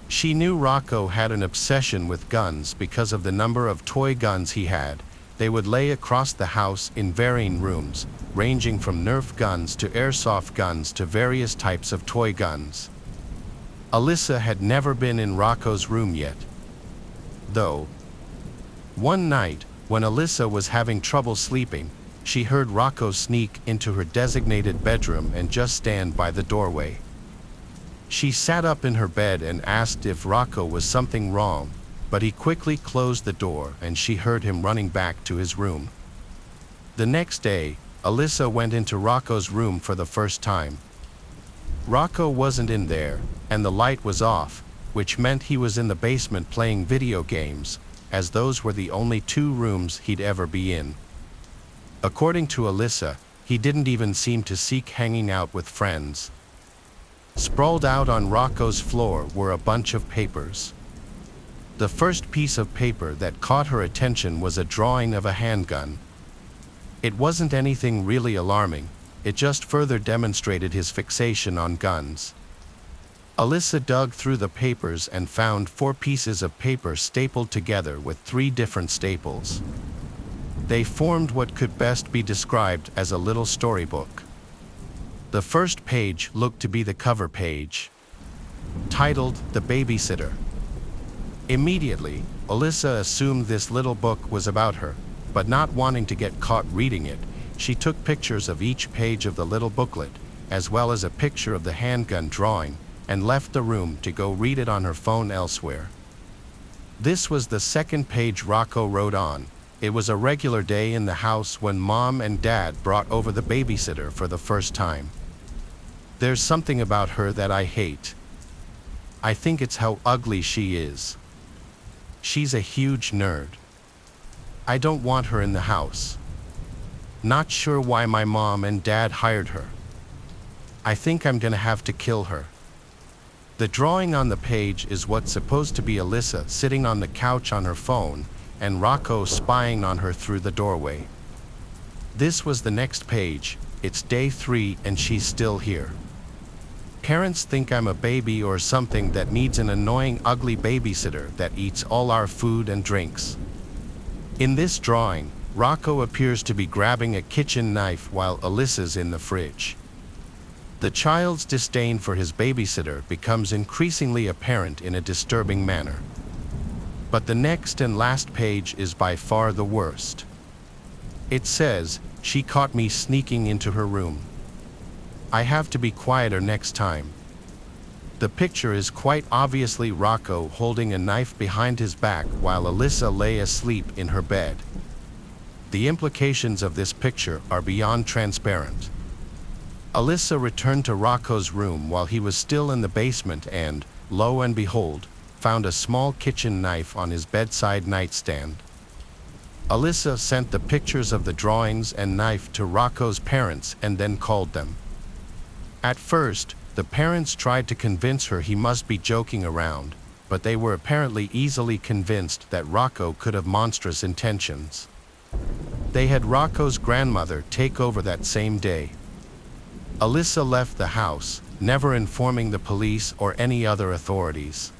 She knew Rocco had an obsession with guns because of the number of toy guns he had. They would lay across the house in varying rooms, ranging from Nerf guns to airsoft guns to various types of toy guns. Alyssa had never been in Rocco's room yet, though. One night, when Alyssa was having trouble sleeping, she heard Rocco sneak into her designated bedroom and just stand by the doorway. She sat up in her bed and asked if Rocco was something wrong, but he quickly closed the door and she heard him running back to his room. The next day, Alyssa went into Rocco's room for the first time. Rocco wasn't in there, and the light was off, which meant he was in the basement playing video games, as those were the only 2 rooms he'd ever be in. According to Alyssa, he didn't even seem to seek hanging out with friends. Sprawled out on Rocco's floor were a bunch of papers. The first piece of paper that caught her attention was a drawing of a handgun. It wasn't anything really alarming, it just further demonstrated his fixation on guns. Alyssa dug through the papers and found 4 pieces of paper stapled together with 3 different staples. They formed what could best be described as a little storybook. The first page looked to be the cover page, titled The Babysitter. Immediately, Alyssa assumed this little book was about her, but not wanting to get caught reading it, she took pictures of each page of the little booklet, as well as a picture of the handgun drawing, and left the room to go read it on her phone elsewhere. This was the second page Rocco wrote on. It was a regular day in the house when Mom and Dad brought over the babysitter for the first time. There's something about her that I hate. I think it's how ugly she is. She's a huge nerd. I don't want her in the house. Not sure why my mom and dad hired her. I think I'm gonna have to kill her. The drawing on the page is what's supposed to be Alyssa sitting on the couch on her phone, and Rocco spying on her through the doorway. This was the next page. It's day 3 and she's still here. Parents think I'm a baby or something that needs an annoying, ugly babysitter that eats all our food and drinks. In this drawing, Rocco appears to be grabbing a kitchen knife while Alyssa's in the fridge. The child's disdain for his babysitter becomes increasingly apparent in a disturbing manner. But the next and last page is by far the worst. It says, "She caught me sneaking into her room. I have to be quieter next time." The picture is quite obviously Rocco holding a knife behind his back while Alyssa lay asleep in her bed. The implications of this picture are beyond transparent. Alyssa returned to Rocco's room while he was still in the basement and, lo and behold, found a small kitchen knife on his bedside nightstand. Alyssa sent the pictures of the drawings and knife to Rocco's parents and then called them. At first, the parents tried to convince her he must be joking around, but they were apparently easily convinced that Rocco could have monstrous intentions. They had Rocco's grandmother take over that same day. Alyssa left the house, never informing the police or any other authorities.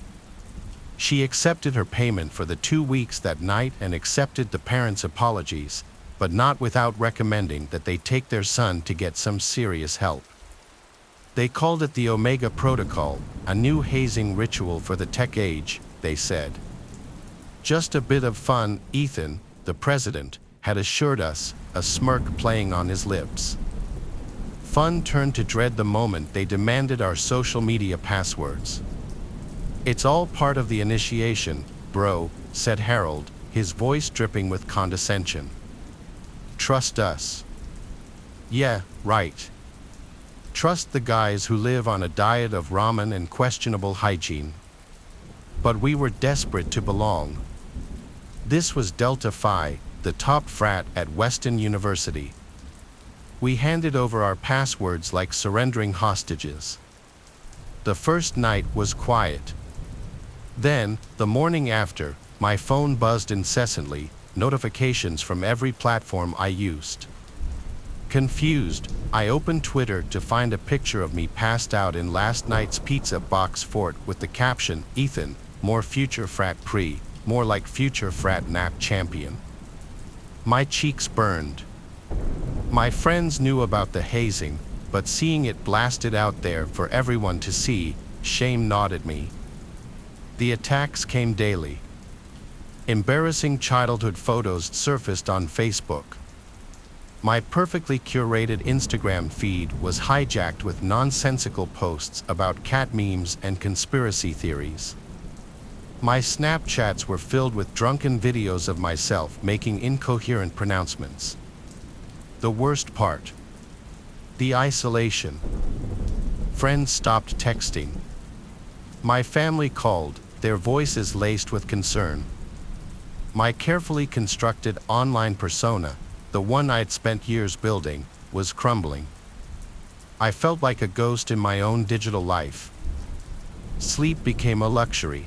She accepted her payment for the 2 weeks that night and accepted the parents' apologies, but not without recommending that they take their son to get some serious help. They called it the Omega Protocol, a new hazing ritual for the tech age, they said. Just a bit of fun, Ethan, the president, had assured us, a smirk playing on his lips. Fun turned to dread the moment they demanded our social media passwords. "It's all part of the initiation, bro," said Harold, his voice dripping with condescension. "Trust us." "Yeah, right. Trust the guys who live on a diet of ramen and questionable hygiene." But we were desperate to belong. This was Delta Phi, the top frat at Western University. We handed over our passwords like surrendering hostages. The first night was quiet. Then, the morning after, my phone buzzed incessantly, notifications from every platform I used. Confused, I opened Twitter to find a picture of me passed out in last night's pizza box fort with the caption, "Ethan, more future frat pre, more like future frat nap champion." My cheeks burned. My friends knew about the hazing, but seeing it blasted out there for everyone to see, shame gnawed at me. The attacks came daily. Embarrassing childhood photos surfaced on Facebook. My perfectly curated Instagram feed was hijacked with nonsensical posts about cat memes and conspiracy theories. My Snapchats were filled with drunken videos of myself making incoherent pronouncements. The worst part: the isolation. Friends stopped texting. My family called, their voices laced with concern. My carefully constructed online persona, the one I'd spent years building, was crumbling. I felt like a ghost in my own digital life. Sleep became a luxury.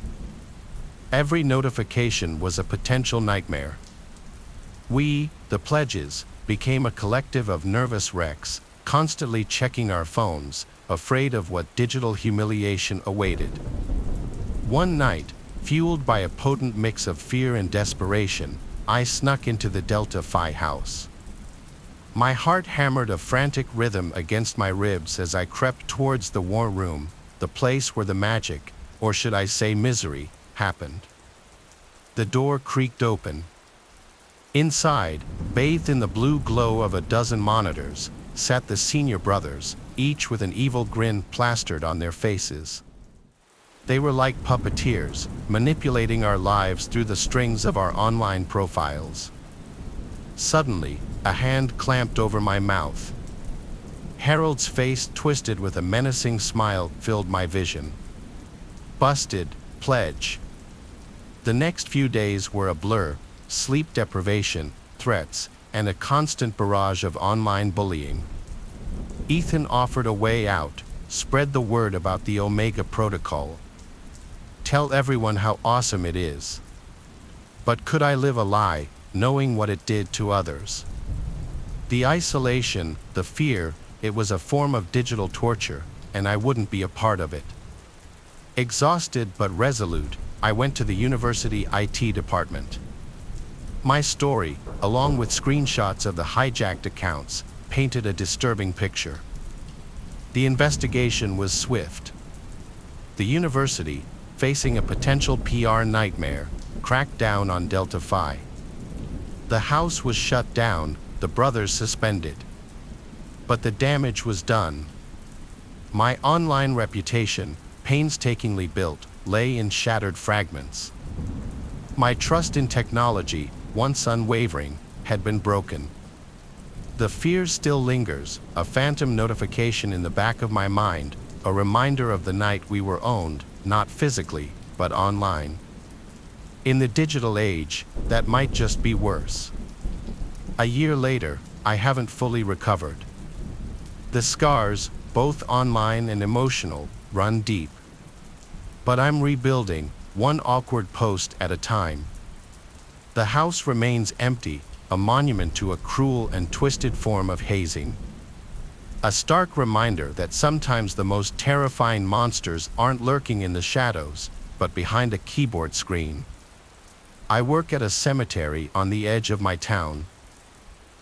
Every notification was a potential nightmare. We, the pledges, became a collective of nervous wrecks, constantly checking our phones, afraid of what digital humiliation awaited. One night, fueled by a potent mix of fear and desperation, I snuck into the Delta Phi house. My heart hammered a frantic rhythm against my ribs as I crept towards the war room, the place where the magic, or should I say misery, happened. The door creaked open. Inside, bathed in the blue glow of a dozen monitors, sat the senior brothers, each with an evil grin plastered on their faces. They were like puppeteers, manipulating our lives through the strings of our online profiles. Suddenly, a hand clamped over my mouth. Harold's face, twisted with a menacing smile, filled my vision. Busted, pledge. The next few days were a blur: sleep deprivation, threats, and a constant barrage of online bullying. Ethan offered a way out: spread the word about the Omega Protocol. Tell everyone how awesome it is. But could I live a lie, knowing what it did to others? The isolation, the fear, it was a form of digital torture, and I wouldn't be a part of it. Exhausted but resolute, I went to the university IT department. My story, along with screenshots of the hijacked accounts, painted a disturbing picture. The investigation was swift. The university, facing a potential PR nightmare, cracked down on Delta Phi. The house was shut down, the brothers suspended. But the damage was done. My online reputation, painstakingly built, lay in shattered fragments. My trust in technology, once unwavering, had been broken. The fear still lingers, a phantom notification in the back of my mind, a reminder of the night we were owned, not physically, but online. In the digital age, that might just be worse. A year later, I haven't fully recovered. The scars, both online and emotional, run deep. But I'm rebuilding, one awkward post at a time. The house remains empty, a monument to a cruel and twisted form of hazing. A stark reminder that sometimes the most terrifying monsters aren't lurking in the shadows, but behind a keyboard screen. I work at a cemetery on the edge of my town.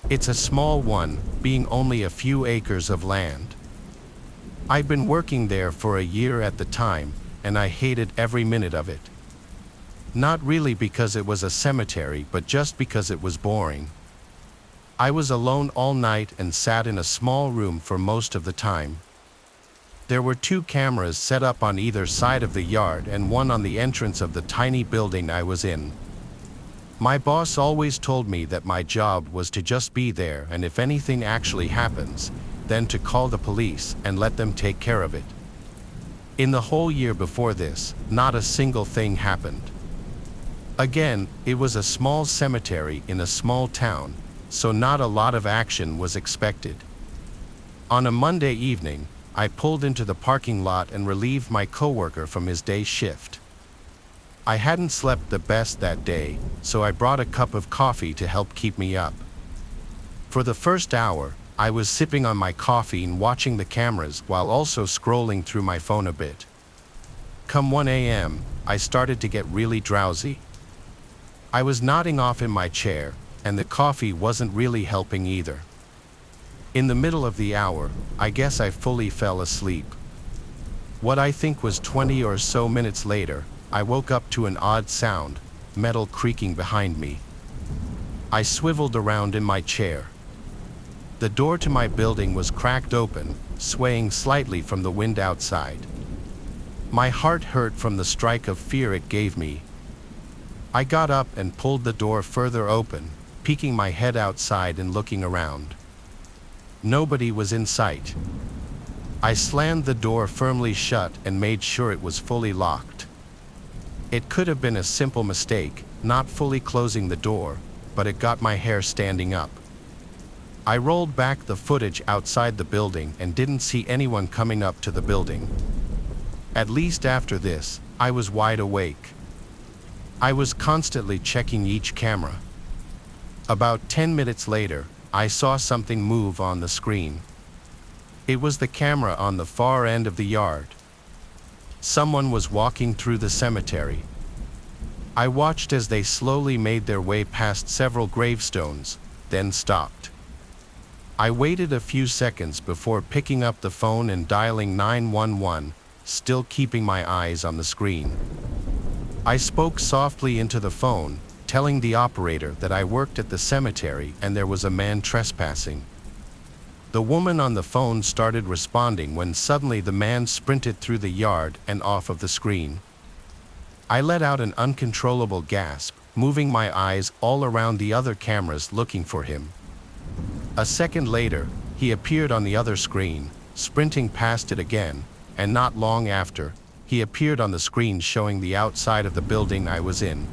It's a small one, being only a few acres of land. I'd been working there for a year at the time, and I hated every minute of it. Not really because it was a cemetery, but just because it was boring. I was alone all night and sat in a small room for most of the time. There were 2 cameras set up on either side of the yard and one on the entrance of the tiny building I was in. My boss always told me that my job was to just be there, and if anything actually happens, then to call the police and let them take care of it. In the whole year before this, not a single thing happened. Again, it was a small cemetery in a small town, so not a lot of action was expected. On a Monday evening, I pulled into the parking lot and relieved my coworker from his day shift. I hadn't slept the best that day, so I brought a cup of coffee to help keep me up. For the first hour, I was sipping on my coffee and watching the cameras while also scrolling through my phone a bit. Come 1 a.m., I started to get really drowsy. I was nodding off in my chair, and the coffee wasn't really helping either. In the middle of the hour, I guess I fully fell asleep. What I think was 20 or so minutes later, I woke up to an odd sound, metal creaking behind me. I swiveled around in my chair. The door to my building was cracked open, swaying slightly from the wind outside. My heart hurt from the strike of fear it gave me. I got up and pulled the door further open, peeking my head outside and looking around. Nobody was in sight. I slammed the door firmly shut and made sure it was fully locked. It could have been a simple mistake, not fully closing the door, but it got my hair standing up. I rolled back the footage outside the building and didn't see anyone coming up to the building. At least after this, I was wide awake. I was constantly checking each camera. About 10 minutes later, I saw something move on the screen. It was the camera on the far end of the yard. Someone was walking through the cemetery. I watched as they slowly made their way past several gravestones, then stopped. I waited a few seconds before picking up the phone and dialing 911, still keeping my eyes on the screen. I spoke softly into the phone, telling the operator that I worked at the cemetery and there was a man trespassing. The woman on the phone started responding when suddenly the man sprinted through the yard and off of the screen. I let out an uncontrollable gasp, moving my eyes all around the other cameras looking for him. A second later, he appeared on the other screen, sprinting past it again, and not long after, he appeared on the screen showing the outside of the building I was in.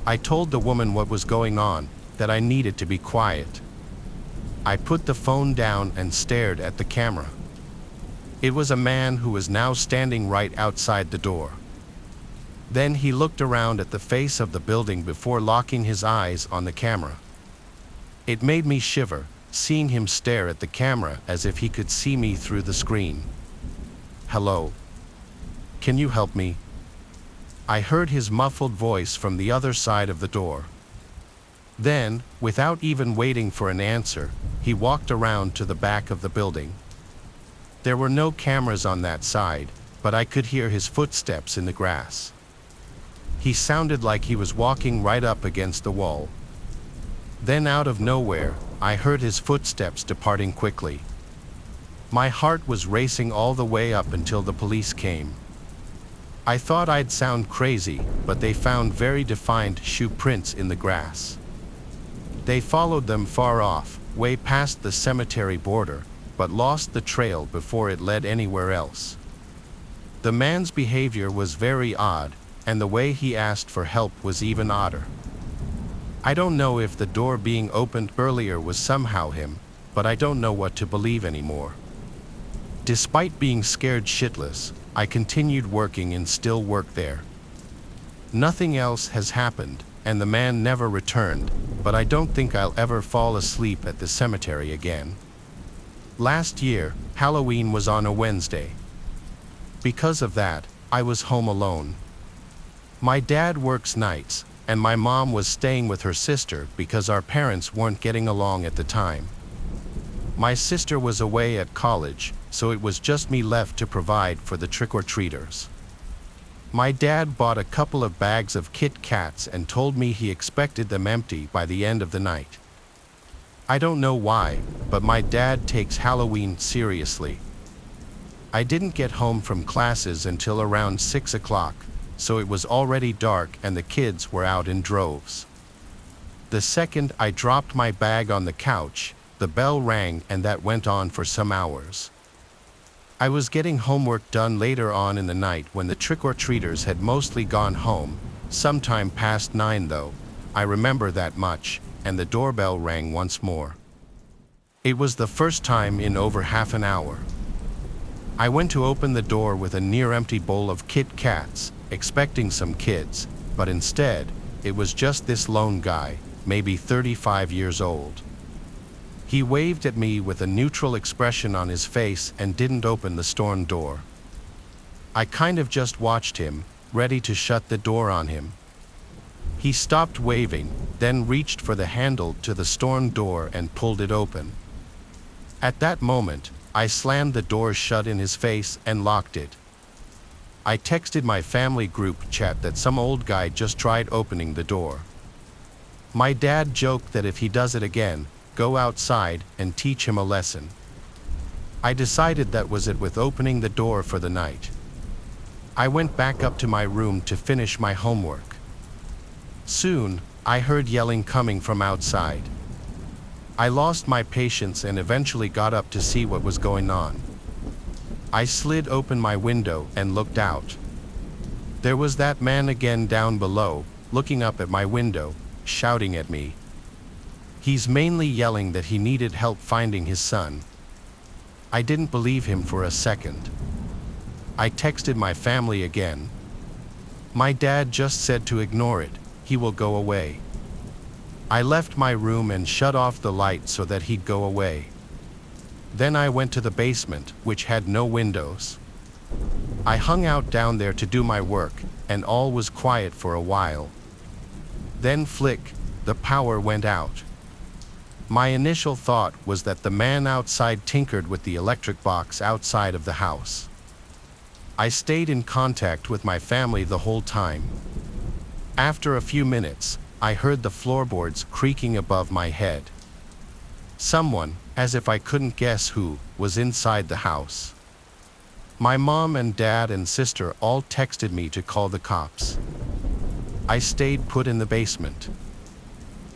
I told the woman what was going on, that I needed to be quiet. I put the phone down and stared at the camera. It was a man who was now standing right outside the door. Then he looked around at the face of the building before locking his eyes on the camera. It made me shiver, seeing him stare at the camera as if he could see me through the screen. "Hello. Can you help me?" I heard his muffled voice from the other side of the door. Then, without even waiting for an answer, he walked around to the back of the building. There were no cameras on that side, but I could hear his footsteps in the grass. He sounded like he was walking right up against the wall. Then out of nowhere, I heard his footsteps departing quickly. My heart was racing all the way up until the police came. I thought I'd sound crazy, but they found very defined shoe prints in the grass. They followed them far off, way past the cemetery border, but lost the trail before it led anywhere else. The man's behavior was very odd, and the way he asked for help was even odder. I don't know if the door being opened earlier was somehow him, but I don't know what to believe anymore. Despite being scared shitless, I continued working and still work there. Nothing else has happened, and the man never returned, but I don't think I'll ever fall asleep at the cemetery again. Last year, Halloween was on a Wednesday. Because of that, I was home alone. My dad works nights, and my mom was staying with her sister because our parents weren't getting along at the time. My sister was away at college, so it was just me left to provide for the trick-or-treaters. My dad bought a couple of bags of Kit Kats and told me he expected them empty by the end of the night. I don't know why, but my dad takes Halloween seriously. I didn't get home from classes until around 6 o'clock, so it was already dark and the kids were out in droves. The second I dropped my bag on the couch, the bell rang and that went on for some hours. I was getting homework done later on in the night when the trick-or-treaters had mostly gone home, sometime past 9 though. I remember that much, and the doorbell rang once more. It was the first time in over half an hour. I went to open the door with a near-empty bowl of Kit Kats, expecting some kids, but instead, it was just this lone guy, maybe 35 years old. He waved at me with a neutral expression on his face and didn't open the storm door. I kind of just watched him, ready to shut the door on him. He stopped waving, then reached for the handle to the storm door and pulled it open. At that moment, I slammed the door shut in his face and locked it. I texted my family group chat that some old guy just tried opening the door. My dad joked that if he does it again, go outside and teach him a lesson. I decided that was it with opening the door for the night. I went back up to my room to finish my homework. Soon, I heard yelling coming from outside. I lost my patience and eventually got up to see what was going on. I slid open my window and looked out. There was that man again down below, looking up at my window, shouting at me. He's mainly yelling that he needed help finding his son. I didn't believe him for a second. I texted my family again. My dad just said to ignore it, he will go away. I left my room and shut off the light so that he'd go away. Then I went to the basement, which had no windows. I hung out down there to do my work, and all was quiet for a while. Then flick, the power went out. My initial thought was that the man outside tinkered with the electric box outside of the house. I stayed in contact with my family the whole time. After a few minutes, I heard the floorboards creaking above my head. Someone, as if I couldn't guess who, was inside the house. My mom and dad and sister all texted me to call the cops. I stayed put in the basement.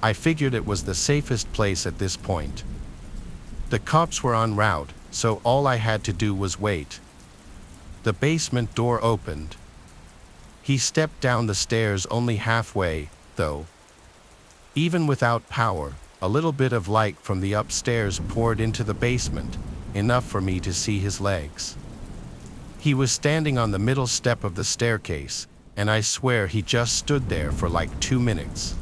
I figured it was the safest place at this point. The cops were en route, so all I had to do was wait. The basement door opened. He stepped down the stairs only halfway, though. Even without power, a little bit of light from the upstairs poured into the basement, enough for me to see his legs. He was standing on the middle step of the staircase, and I swear he just stood there for like 2 minutes.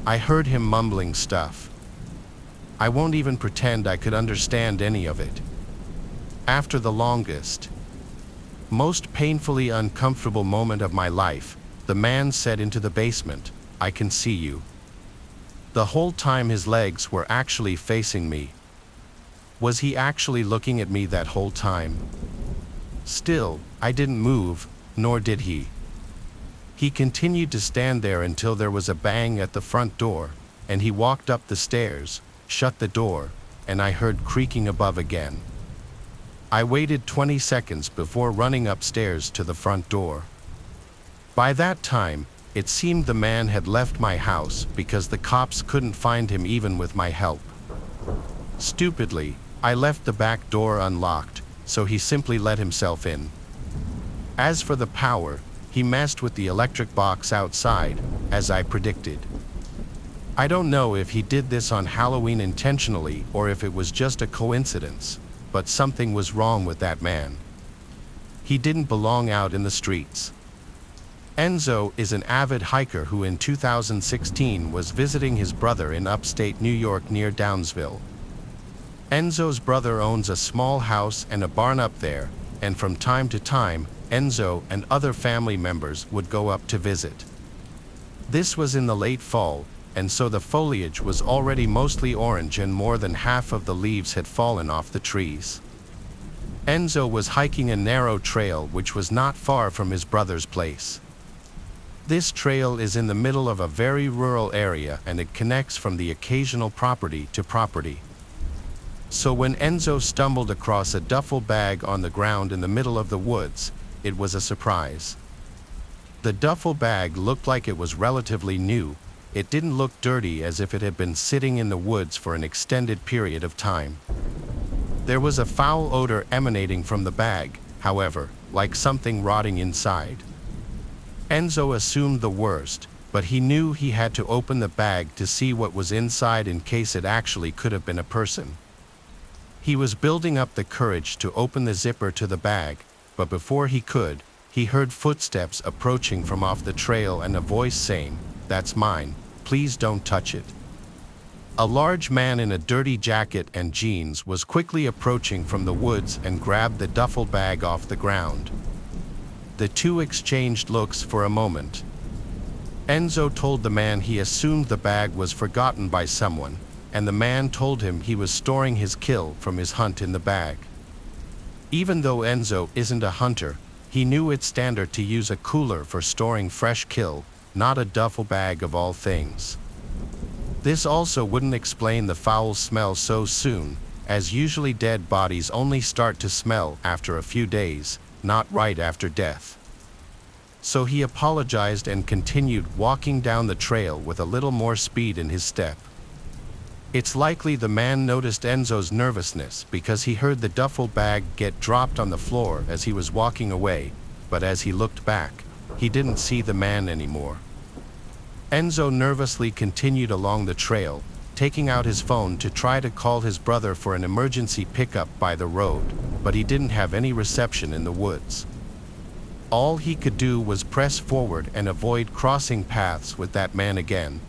I heard him mumbling stuff. I won't even pretend I could understand any of it. After the longest, most painfully uncomfortable moment of my life, the man said into the basement, "I can see you." The whole time his legs were actually facing me. Was he actually looking at me that whole time? Still, I didn't move, nor did he. He continued to stand there until there was a bang at the front door, and he walked up the stairs, shut the door, and I heard creaking above again. I waited 20 seconds before running upstairs to the front door. By that time, it seemed the man had left my house because the cops couldn't find him even with my help. Stupidly, I left the back door unlocked, so he simply let himself in. As for the power, he messed with the electric box outside, as I predicted. I don't know if he did this on Halloween intentionally or if it was just a coincidence, but something was wrong with that man. He didn't belong out in the streets. Enzo is an avid hiker who in 2016 was visiting his brother in upstate New York near Downsville. Enzo's brother owns a small house and a barn up there, and from time to time, Enzo and other family members would go up to visit. This was in the late fall, and so the foliage was already mostly orange and more than half of the leaves had fallen off the trees. Enzo was hiking a narrow trail which was not far from his brother's place. This trail is in the middle of a very rural area and it connects from the occasional property to property. So when Enzo stumbled across a duffel bag on the ground in the middle of the woods, it was a surprise. The duffel bag looked like it was relatively new. It didn't look dirty, as if it had been sitting in the woods for an extended period of time. There was a foul odor emanating from the bag, however, like something rotting inside. Enzo assumed the worst, but he knew he had to open the bag to see what was inside in case it actually could have been a person. He was building up the courage to open the zipper to the bag, but before he could, he heard footsteps approaching from off the trail and a voice saying, "That's mine, please don't touch it." A large man in a dirty jacket and jeans was quickly approaching from the woods and grabbed the duffel bag off the ground. The two exchanged looks for a moment. Enzo told the man he assumed the bag was forgotten by someone, and the man told him he was storing his kill from his hunt in the bag. Even though Enzo isn't a hunter, he knew it's standard to use a cooler for storing fresh kill, not a duffel bag of all things. This also wouldn't explain the foul smell so soon, as usually dead bodies only start to smell after a few days, not right after death. So he apologized and continued walking down the trail with a little more speed in his step. It's likely the man noticed Enzo's nervousness because he heard the duffel bag get dropped on the floor as he was walking away, but as he looked back, he didn't see the man anymore. Enzo nervously continued along the trail, taking out his phone to try to call his brother for an emergency pickup by the road, but he didn't have any reception in the woods. All he could do was press forward and avoid crossing paths with that man again.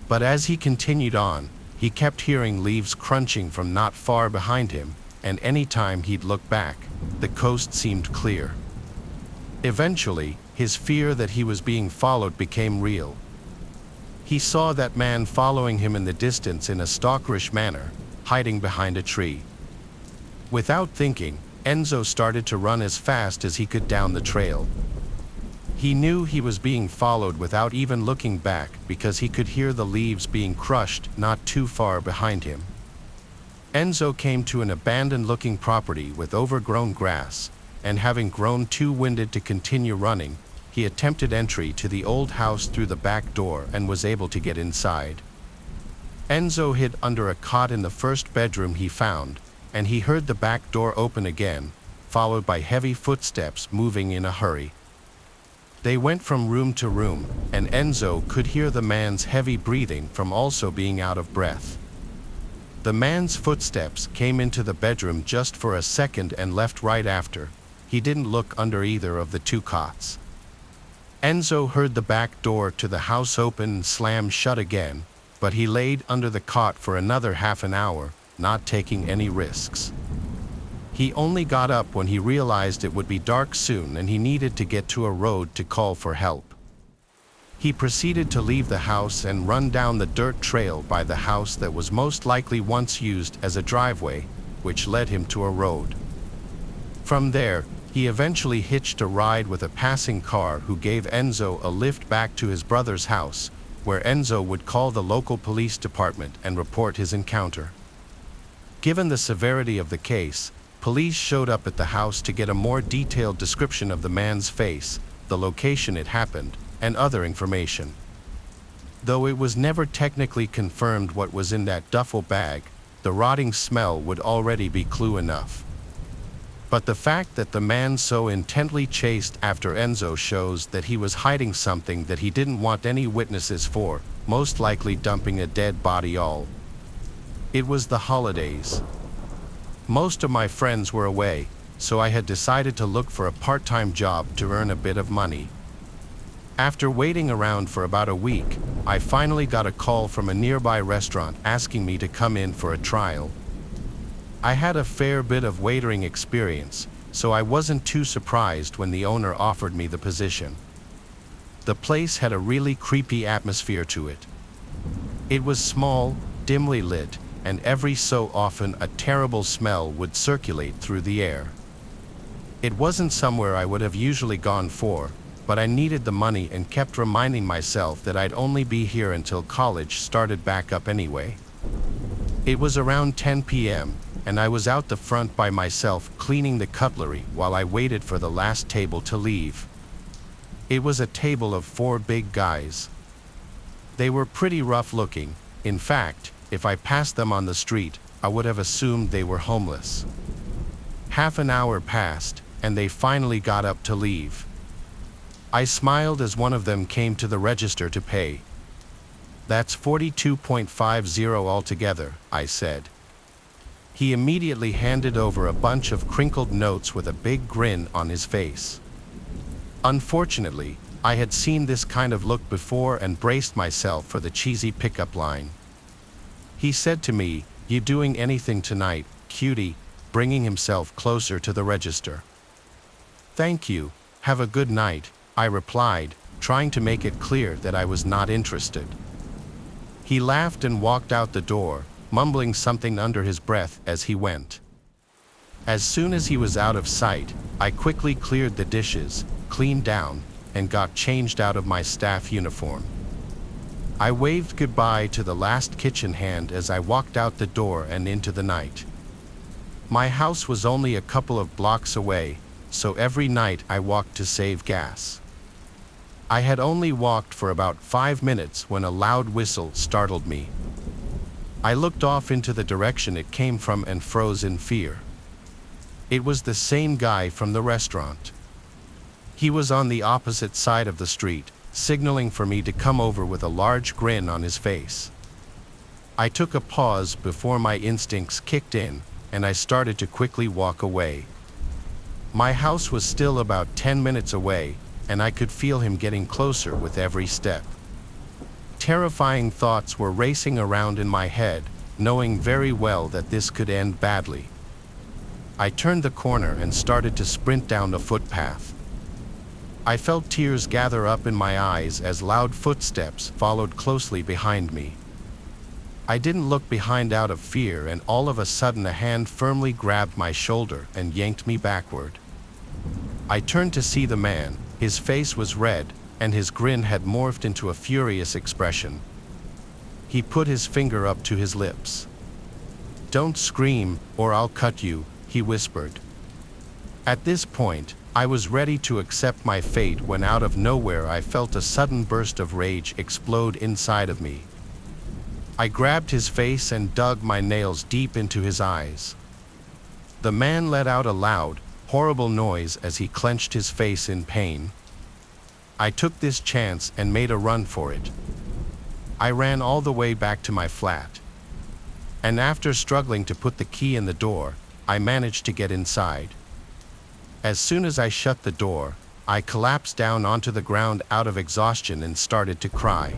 But as he continued on, he kept hearing leaves crunching from not far behind him, and any time he'd look back, the coast seemed clear. Eventually, his fear that he was being followed became real. He saw that man following him in the distance in a stalkerish manner, hiding behind a tree. Without thinking, Enzo started to run as fast as he could down the trail. He knew he was being followed without even looking back because he could hear the leaves being crushed not too far behind him. Enzo came to an abandoned-looking property with overgrown grass, and having grown too winded to continue running, he attempted entry to the old house through the back door and was able to get inside. Enzo hid under a cot in the first bedroom he found, and he heard the back door open again, followed by heavy footsteps moving in a hurry. They went from room to room, and Enzo could hear the man's heavy breathing from also being out of breath. The man's footsteps came into the bedroom just for a second and left right after. He didn't look under either of the two cots. Enzo heard the back door to the house open and slam shut again, but he laid under the cot for another half an hour, not taking any risks. He only got up when he realized it would be dark soon and he needed to get to a road to call for help. He proceeded to leave the house and run down the dirt trail by the house that was most likely once used as a driveway, which led him to a road. From there, he eventually hitched a ride with a passing car who gave Enzo a lift back to his brother's house, where Enzo would call the local police department and report his encounter. Given the severity of the case, police showed up at the house to get a more detailed description of the man's face, the location it happened, and other information. Though it was never technically confirmed what was in that duffel bag, the rotting smell would already be clue enough. But the fact that the man so intently chased after Enzo shows that he was hiding something that he didn't want any witnesses for, most likely dumping a dead body all. It was the holidays. Most of my friends were away, so I had decided to look for a part-time job to earn a bit of money. After waiting around for about a week, I finally got a call from a nearby restaurant asking me to come in for a trial. I had a fair bit of waitering experience, so I wasn't too surprised when the owner offered me the position. The place had a really creepy atmosphere to it. It was small, dimly lit, and every so often a terrible smell would circulate through the air. It wasn't somewhere I would have usually gone for, but I needed the money and kept reminding myself that I'd only be here until college started back up anyway. It was around 10 p.m., and I was out the front by myself cleaning the cutlery while I waited for the last table to leave. It was a table of 4 big guys. They were pretty rough looking. In fact, if I passed them on the street, I would have assumed they were homeless. Half an hour passed, and they finally got up to leave. I smiled as one of them came to the register to pay. "That's 42.50 altogether," I said. He immediately handed over a bunch of crinkled notes with a big grin on his face. Unfortunately, I had seen this kind of look before and braced myself for the cheesy pickup line. He said to me, "You doing anything tonight, cutie?" bringing himself closer to the register. "Thank you, have a good night," I replied, trying to make it clear that I was not interested. He laughed and walked out the door, mumbling something under his breath as he went. As soon as he was out of sight, I quickly cleared the dishes, cleaned down, and got changed out of my staff uniform. I waved goodbye to the last kitchen hand as I walked out the door and into the night. My house was only a couple of blocks away, so every night I walked to save gas. I had only walked for about 5 minutes when a loud whistle startled me. I looked off into the direction it came from and froze in fear. It was the same guy from the restaurant. He was on the opposite side of the street, signaling for me to come over with a large grin on his face. I took a pause before my instincts kicked in, and I started to quickly walk away. My house was still about 10 minutes away, and I could feel him getting closer with every step. Terrifying thoughts were racing around in my head, knowing very well that this could end badly. I turned the corner and started to sprint down the footpath. I felt tears gather up in my eyes as loud footsteps followed closely behind me. I didn't look behind out of fear, and all of a sudden a hand firmly grabbed my shoulder and yanked me backward. I turned to see the man. His face was red, and his grin had morphed into a furious expression. He put his finger up to his lips. "Don't scream, or I'll cut you," he whispered. At this point, I was ready to accept my fate when out of nowhere I felt a sudden burst of rage explode inside of me. I grabbed his face and dug my nails deep into his eyes. The man let out a loud, horrible noise as he clenched his face in pain. I took this chance and made a run for it. I ran all the way back to my flat. And after struggling to put the key in the door, I managed to get inside. As soon as I shut the door, I collapsed down onto the ground out of exhaustion and started to cry.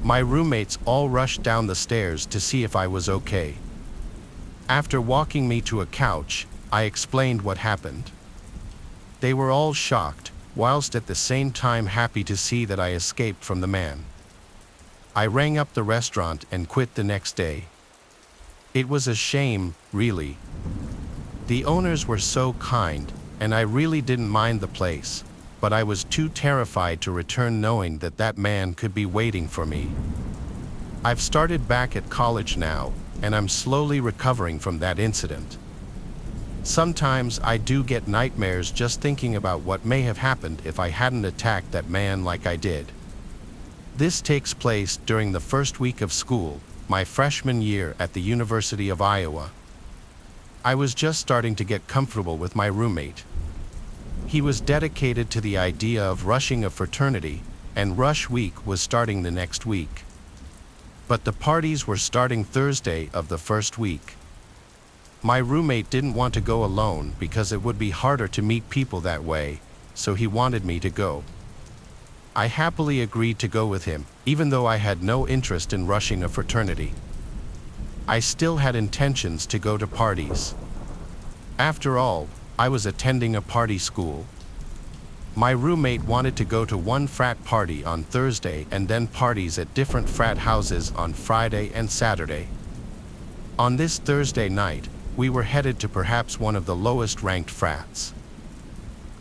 My roommates all rushed down the stairs to see if I was okay. After walking me to a couch, I explained what happened. They were all shocked, whilst at the same time happy to see that I escaped from the man. I rang up the restaurant and quit the next day. It was a shame, really. The owners were so kind, and I really didn't mind the place, but I was too terrified to return knowing that that man could be waiting for me. I've started back at college now, and I'm slowly recovering from that incident. Sometimes I do get nightmares just thinking about what may have happened if I hadn't attacked that man like I did. This takes place during the first week of school, my freshman year at the University of Iowa. I was just starting to get comfortable with my roommate. He was dedicated to the idea of rushing a fraternity, and rush week was starting the next week. But the parties were starting Thursday of the first week. My roommate didn't want to go alone because it would be harder to meet people that way, so he wanted me to go. I happily agreed to go with him, even though I had no interest in rushing a fraternity. I still had intentions to go to parties. After all, I was attending a party school. My roommate wanted to go to one frat party on Thursday and then parties at different frat houses on Friday and Saturday. On this Thursday night, we were headed to perhaps one of the lowest ranked frats.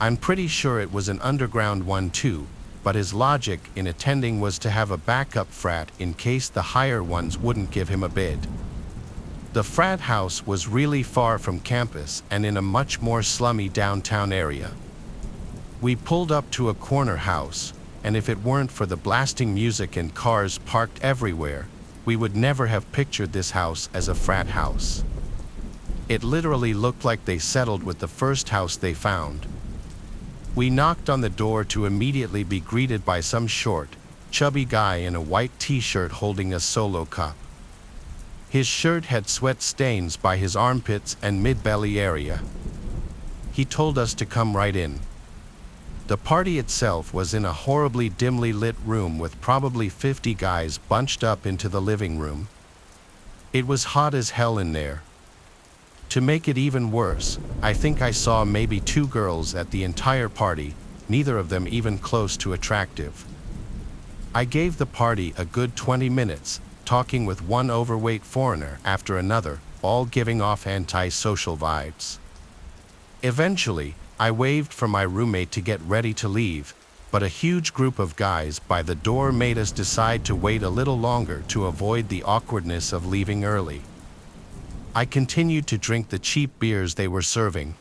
I'm pretty sure it was an underground one too, but his logic in attending was to have a backup frat in case the higher ones wouldn't give him a bid. The frat house was really far from campus and in a much more slummy downtown area. We pulled up to a corner house, and if it weren't for the blasting music and cars parked everywhere, we would never have pictured this house as a frat house. It literally looked like they settled with the first house they found. We knocked on the door to immediately be greeted by some short, chubby guy in a white t-shirt holding a solo cup. His shirt had sweat stains by his armpits and mid-belly area. He told us to come right in. The party itself was in a horribly dimly lit room with probably 50 guys bunched up into the living room. It was hot as hell in there. To make it even worse, I think I saw maybe 2 girls at the entire party, neither of them even close to attractive. I gave the party a good 20 minutes, talking with one overweight foreigner after another, all giving off anti-social vibes. Eventually, I waved for my roommate to get ready to leave, but a huge group of guys by the door made us decide to wait a little longer to avoid the awkwardness of leaving early. I continued to drink the cheap beers they were serving.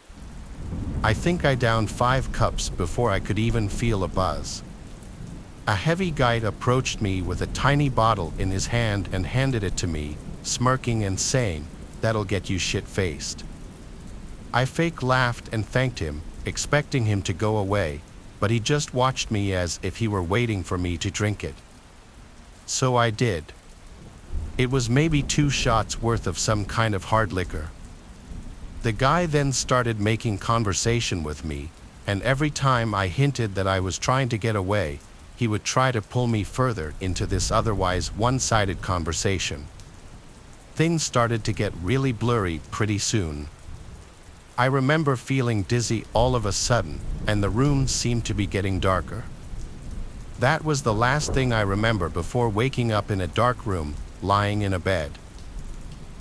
I think I downed 5 cups before I could even feel a buzz. A heavy guide approached me with a tiny bottle in his hand and handed it to me, smirking and saying, "That'll get you shit-faced." I fake laughed and thanked him, expecting him to go away, but he just watched me as if he were waiting for me to drink it. So I did. It was maybe 2 shots worth of some kind of hard liquor. The guy then started making conversation with me, and every time I hinted that I was trying to get away, he would try to pull me further into this otherwise one-sided conversation. Things started to get really blurry pretty soon. I remember feeling dizzy all of a sudden, and the room seemed to be getting darker. That was the last thing I remember before waking up in a dark room, lying in a bed.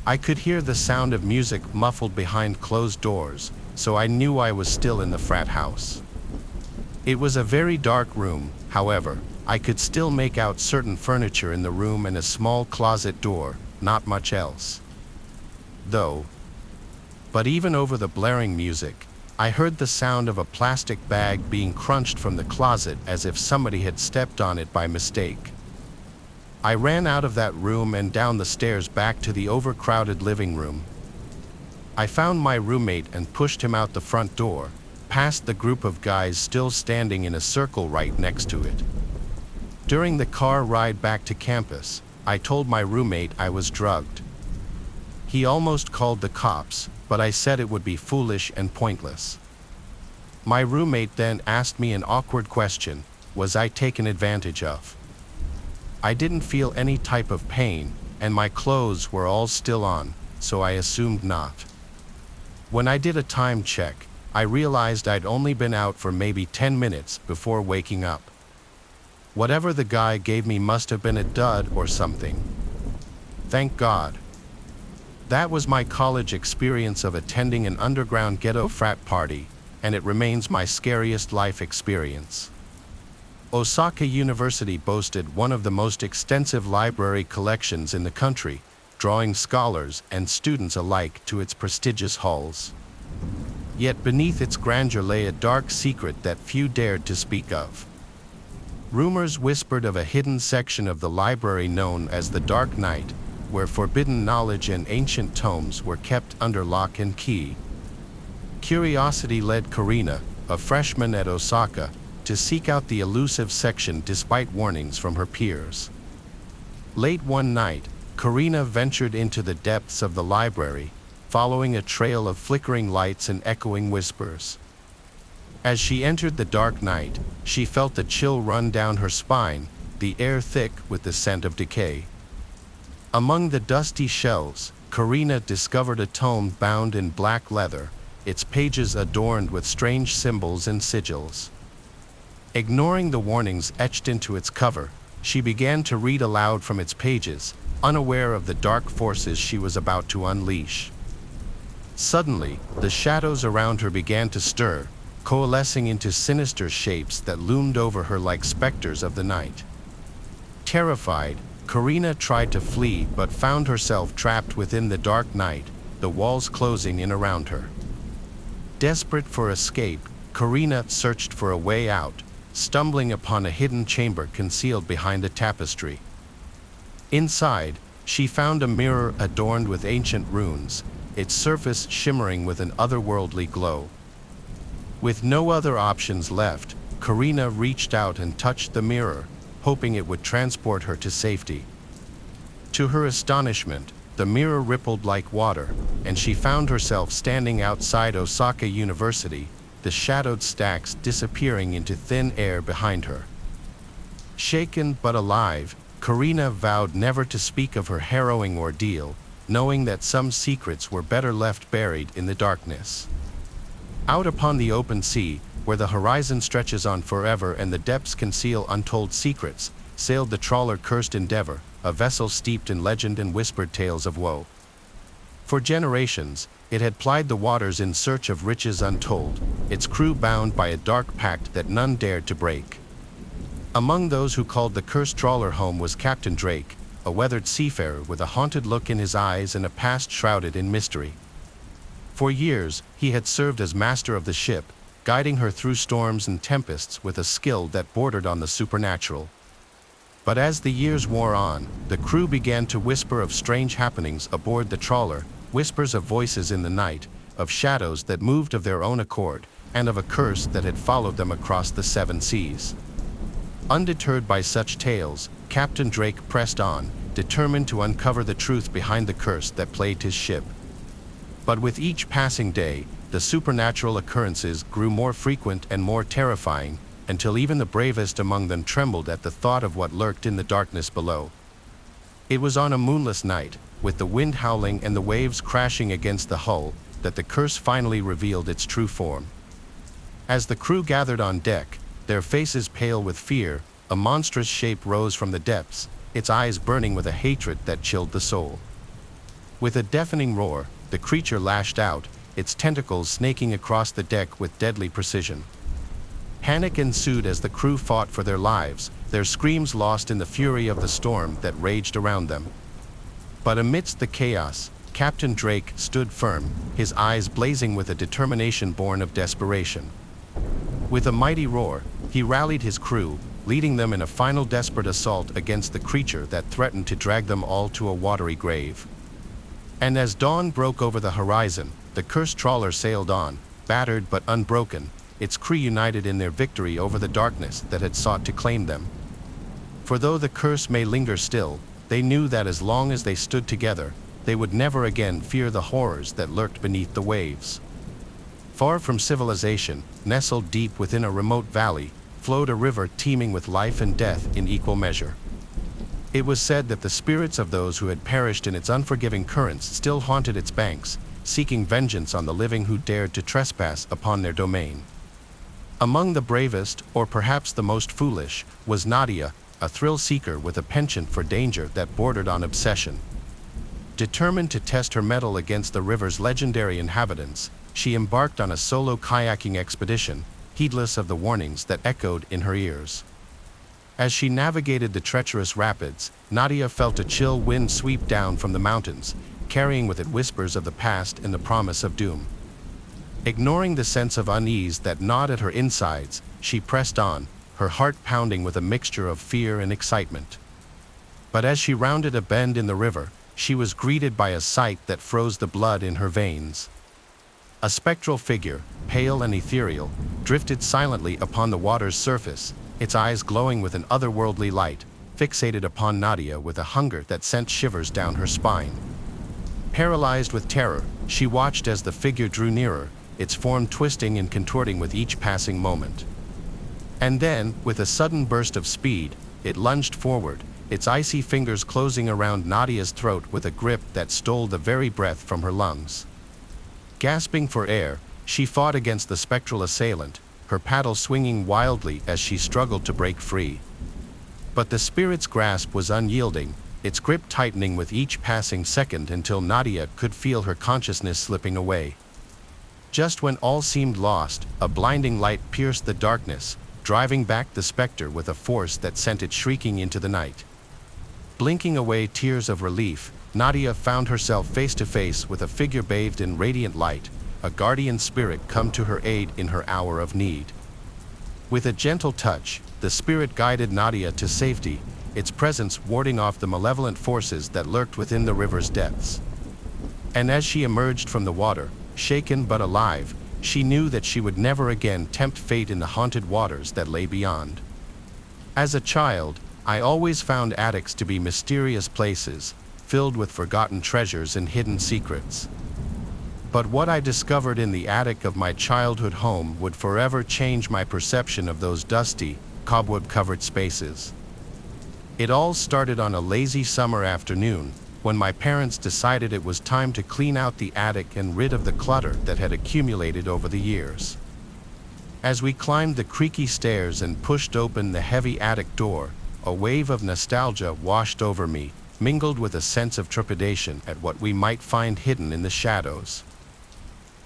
I could hear the sound of music muffled behind closed doors, so I knew I was still in the frat house. It was a very dark room, however. I could still make out certain furniture in the room and a small closet door, not much else. But even over the blaring music, I heard the sound of a plastic bag being crunched from the closet as if somebody had stepped on it by mistake. I ran out of that room and down the stairs back to the overcrowded living room. I found my roommate and pushed him out the front door, past the group of guys still standing in a circle right next to it. During the car ride back to campus, I told my roommate I was drugged. He almost called the cops, but I said it would be foolish and pointless. My roommate then asked me an awkward question: was I taken advantage of? I didn't feel any type of pain, and my clothes were all still on, so I assumed not. When I did a time check, I realized I'd only been out for maybe 10 minutes before waking up. Whatever the guy gave me must have been a dud or something. Thank God. That was my college experience of attending an underground ghetto frat party, and it remains my scariest life experience. Osaka University boasted one of the most extensive library collections in the country, drawing scholars and students alike to its prestigious halls. Yet beneath its grandeur lay a dark secret that few dared to speak of. Rumors whispered of a hidden section of the library known as the Dark Night, where forbidden knowledge and ancient tomes were kept under lock and key. Curiosity led Karina, a freshman at Osaka, to seek out the elusive section despite warnings from her peers. Late one night, Karina ventured into the depths of the library, following a trail of flickering lights and echoing whispers. As she entered the dark night, she felt a chill run down her spine, the air thick with the scent of decay. Among the dusty shelves, Karina discovered a tome bound in black leather, its pages adorned with strange symbols and sigils. Ignoring the warnings etched into its cover, she began to read aloud from its pages, unaware of the dark forces she was about to unleash. Suddenly, the shadows around her began to stir, coalescing into sinister shapes that loomed over her like specters of the night. Terrified, Karina tried to flee but found herself trapped within the dark night, the walls closing in around her. Desperate for escape, Karina searched for a way out, stumbling upon a hidden chamber concealed behind a tapestry. Inside, she found a mirror adorned with ancient runes, its surface shimmering with an otherworldly glow. With no other options left, Karina reached out and touched the mirror, hoping it would transport her to safety. To her astonishment, the mirror rippled like water, and she found herself standing outside Osaka University, the shadowed stacks disappearing into thin air behind her. Shaken but alive, Karina vowed never to speak of her harrowing ordeal, knowing that some secrets were better left buried in the darkness. Out upon the open sea, where the horizon stretches on forever and the depths conceal untold secrets, sailed the trawler Cursed Endeavor, a vessel steeped in legend and whispered tales of woe. For generations, it had plied the waters in search of riches untold, its crew bound by a dark pact that none dared to break. Among those who called the cursed trawler home was Captain Drake, a weathered seafarer with a haunted look in his eyes and a past shrouded in mystery. For years, he had served as master of the ship, guiding her through storms and tempests with a skill that bordered on the supernatural. But as the years wore on, the crew began to whisper of strange happenings aboard the trawler, whispers of voices in the night, of shadows that moved of their own accord, and of a curse that had followed them across the seven seas. Undeterred by such tales, Captain Drake pressed on, determined to uncover the truth behind the curse that plagued his ship. But with each passing day, the supernatural occurrences grew more frequent and more terrifying, until even the bravest among them trembled at the thought of what lurked in the darkness below. It was on a moonless night, with the wind howling and the waves crashing against the hull, that the curse finally revealed its true form. As the crew gathered on deck, their faces pale with fear, a monstrous shape rose from the depths, its eyes burning with a hatred that chilled the soul. With a deafening roar, the creature lashed out, its tentacles snaking across the deck with deadly precision. Panic ensued as the crew fought for their lives, their screams lost in the fury of the storm that raged around them. But amidst the chaos, Captain Drake stood firm, his eyes blazing with a determination born of desperation. With a mighty roar, he rallied his crew, leading them in a final desperate assault against the creature that threatened to drag them all to a watery grave. And as dawn broke over the horizon, the cursed trawler sailed on, battered but unbroken, its crew united in their victory over the darkness that had sought to claim them. For though the curse may linger still, they knew that as long as they stood together, they would never again fear the horrors that lurked beneath the waves. Far from civilization, nestled deep within a remote valley, flowed a river teeming with life and death in equal measure. It was said that the spirits of those who had perished in its unforgiving currents still haunted its banks, seeking vengeance on the living who dared to trespass upon their domain. Among the bravest, or perhaps the most foolish, was Nadia, a thrill-seeker with a penchant for danger that bordered on obsession. Determined to test her mettle against the river's legendary inhabitants, she embarked on a solo kayaking expedition, heedless of the warnings that echoed in her ears. As she navigated the treacherous rapids, Nadia felt a chill wind sweep down from the mountains, carrying with it whispers of the past and the promise of doom. Ignoring the sense of unease that gnawed at her insides, she pressed on, her heart pounding with a mixture of fear and excitement. But as she rounded a bend in the river, she was greeted by a sight that froze the blood in her veins. A spectral figure, pale and ethereal, drifted silently upon the water's surface, its eyes glowing with an otherworldly light, fixated upon Nadia with a hunger that sent shivers down her spine. Paralyzed with terror, she watched as the figure drew nearer, its form twisting and contorting with each passing moment. And then, with a sudden burst of speed, it lunged forward, its icy fingers closing around Nadia's throat with a grip that stole the very breath from her lungs. Gasping for air, she fought against the spectral assailant, her paddle swinging wildly as she struggled to break free. But the spirit's grasp was unyielding, its grip tightening with each passing second until Nadia could feel her consciousness slipping away. Just when all seemed lost, a blinding light pierced the darkness, driving back the specter with a force that sent it shrieking into the night. Blinking away tears of relief, Nadia found herself face to face with a figure bathed in radiant light, a guardian spirit come to her aid in her hour of need. With a gentle touch, the spirit guided Nadia to safety, its presence warding off the malevolent forces that lurked within the river's depths. And as she emerged from the water, shaken but alive, she knew that she would never again tempt fate in the haunted waters that lay beyond. As a child, I always found attics to be mysterious places, filled with forgotten treasures and hidden secrets. But what I discovered in the attic of my childhood home would forever change my perception of those dusty, cobweb-covered spaces. It all started on a lazy summer afternoon, when my parents decided it was time to clean out the attic and rid of the clutter that had accumulated over the years. As we climbed the creaky stairs and pushed open the heavy attic door, a wave of nostalgia washed over me, mingled with a sense of trepidation at what we might find hidden in the shadows.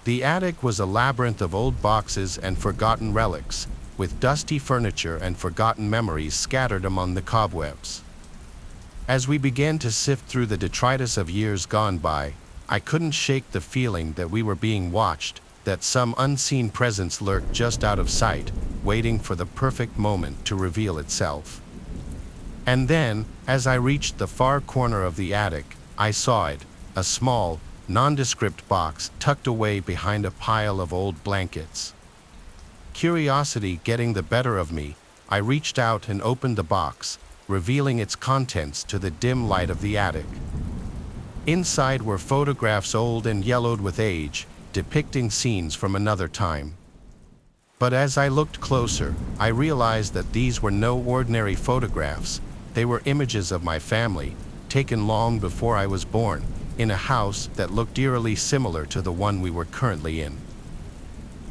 The attic was a labyrinth of old boxes and forgotten relics, with dusty furniture and forgotten memories scattered among the cobwebs. As we began to sift through the detritus of years gone by, I couldn't shake the feeling that we were being watched, that some unseen presence lurked just out of sight, waiting for the perfect moment to reveal itself. And then, as I reached the far corner of the attic, I saw it, a small, nondescript box tucked away behind a pile of old blankets. Curiosity getting the better of me, I reached out and opened the box, revealing its contents to the dim light of the attic. Inside were photographs old and yellowed with age, depicting scenes from another time. But as I looked closer, I realized that these were no ordinary photographs. They were images of my family, taken long before I was born, in a house that looked eerily similar to the one we were currently in.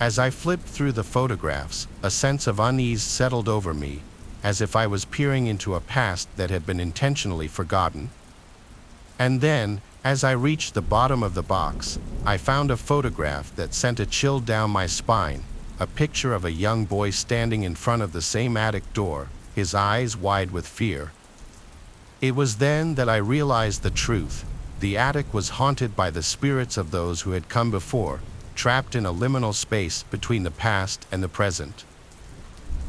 As I flipped through the photographs, a sense of unease settled over me, as if I was peering into a past that had been intentionally forgotten. And then, as I reached the bottom of the box, I found a photograph that sent a chill down my spine, a picture of a young boy standing in front of the same attic door, his eyes wide with fear. It was then that I realized the truth. The attic was haunted by the spirits of those who had come before, trapped in a liminal space between the past and the present.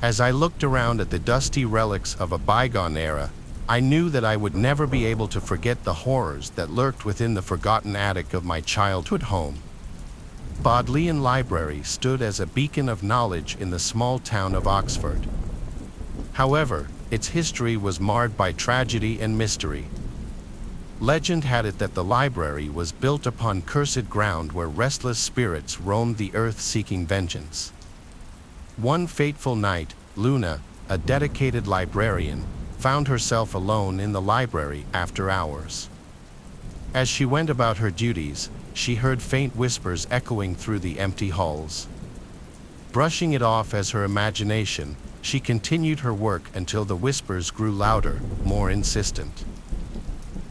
As I looked around at the dusty relics of a bygone era, I knew that I would never be able to forget the horrors that lurked within the forgotten attic of my childhood home. Bodleian Library stood as a beacon of knowledge in the small town of Oxford. However, its history was marred by tragedy and mystery. Legend had it that the library was built upon cursed ground where restless spirits roamed the earth seeking vengeance. One fateful night, Luna, a dedicated librarian, found herself alone in the library after hours. As she went about her duties, she heard faint whispers echoing through the empty halls. Brushing it off as her imagination, she continued her work until the whispers grew louder, more insistent.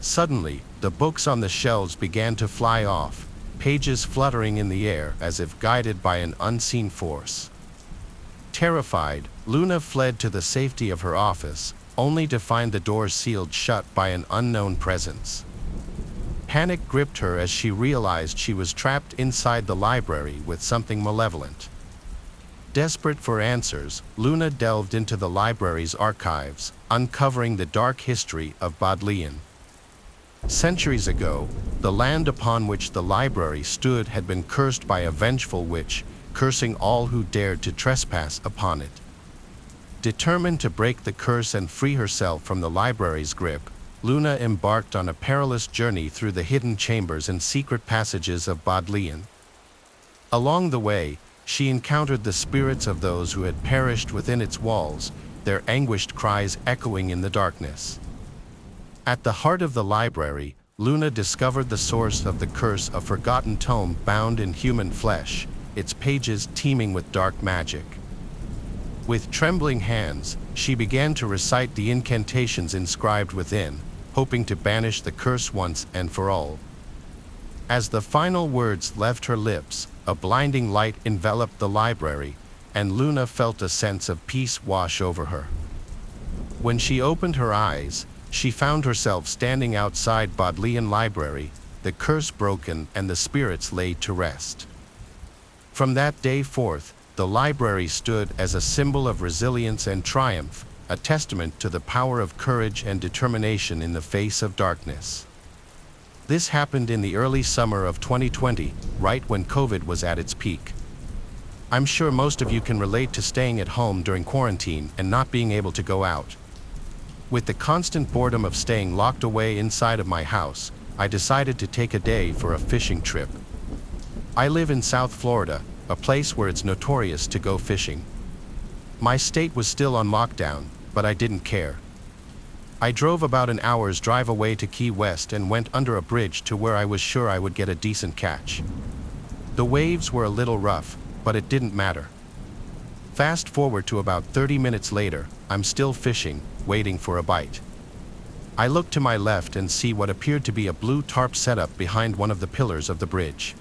Suddenly, the books on the shelves began to fly off, pages fluttering in the air as if guided by an unseen force. Terrified, Luna fled to the safety of her office, only to find the door sealed shut by an unknown presence. Panic gripped her as she realized she was trapped inside the library with something malevolent. Desperate for answers, Luna delved into the library's archives, uncovering the dark history of Bodleian. Centuries ago, the land upon which the library stood had been cursed by a vengeful witch, cursing all who dared to trespass upon it. Determined to break the curse and free herself from the library's grip, Luna embarked on a perilous journey through the hidden chambers and secret passages of Bodleian. Along the way, she encountered the spirits of those who had perished within its walls, their anguished cries echoing in the darkness. At the heart of the library, Luna discovered the source of the curse, a forgotten tome bound in human flesh, its pages teeming with dark magic. With trembling hands, she began to recite the incantations inscribed within, hoping to banish the curse once and for all. As the final words left her lips, a blinding light enveloped the library, and Luna felt a sense of peace wash over her. When she opened her eyes, she found herself standing outside Bodleian Library, the curse broken and the spirits laid to rest. From that day forth, the library stood as a symbol of resilience and triumph, a testament to the power of courage and determination in the face of darkness. This happened in the early summer of 2020, right when COVID was at its peak. I'm sure most of you can relate to staying at home during quarantine and not being able to go out. With the constant boredom of staying locked away inside of my house, I decided to take a day for a fishing trip. I live in South Florida, a place where it's notorious to go fishing. My state was still on lockdown, but I didn't care. I drove about an hour's drive away to Key West and went under a bridge to where I was sure I would get a decent catch. The waves were a little rough, but it didn't matter. Fast forward to about 30 minutes later, I'm still fishing, waiting for a bite. I look to my left and see what appeared to be a blue tarp setup behind one of the pillars of the bridge.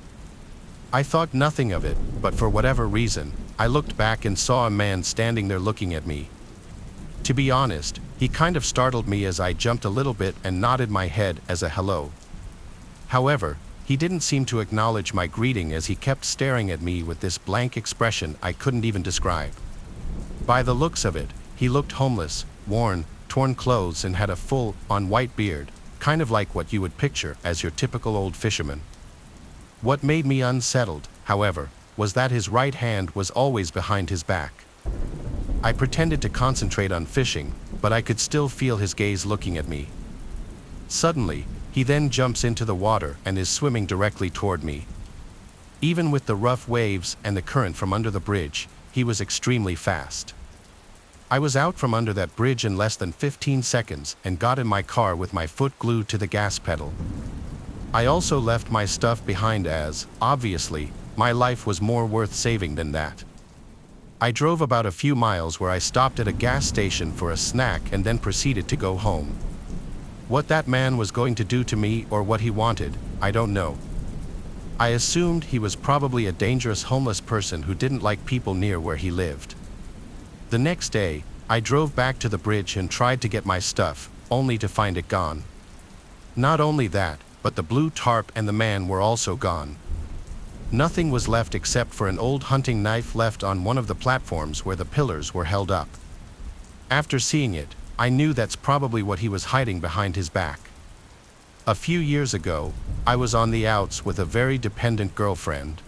I thought nothing of it, but for whatever reason, I looked back and saw a man standing there looking at me. To be honest, he kind of startled me as I jumped a little bit and nodded my head as a hello. However, he didn't seem to acknowledge my greeting as he kept staring at me with this blank expression I couldn't even describe. By the looks of it, he looked homeless, worn, torn clothes and had a full-on white beard, kind of like what you would picture as your typical old fisherman. What made me unsettled, however, was that his right hand was always behind his back. I pretended to concentrate on fishing, but I could still feel his gaze looking at me. Suddenly, he then jumps into the water and is swimming directly toward me. Even with the rough waves and the current from under the bridge, he was extremely fast. I was out from under that bridge in less than 15 seconds and got in my car with my foot glued to the gas pedal. I also left my stuff behind as, obviously, my life was more worth saving than that. I drove about a few miles where I stopped at a gas station for a snack and then proceeded to go home. What that man was going to do to me or what he wanted, I don't know. I assumed he was probably a dangerous homeless person who didn't like people near where he lived. The next day, I drove back to the bridge and tried to get my stuff, only to find it gone. Not only that, but the blue tarp and the man were also gone. Nothing was left except for an old hunting knife left on one of the platforms where the pillars were held up. After seeing it, I knew that's probably what he was hiding behind his back. A few years ago, I was on the outs with a very dependent girlfriend.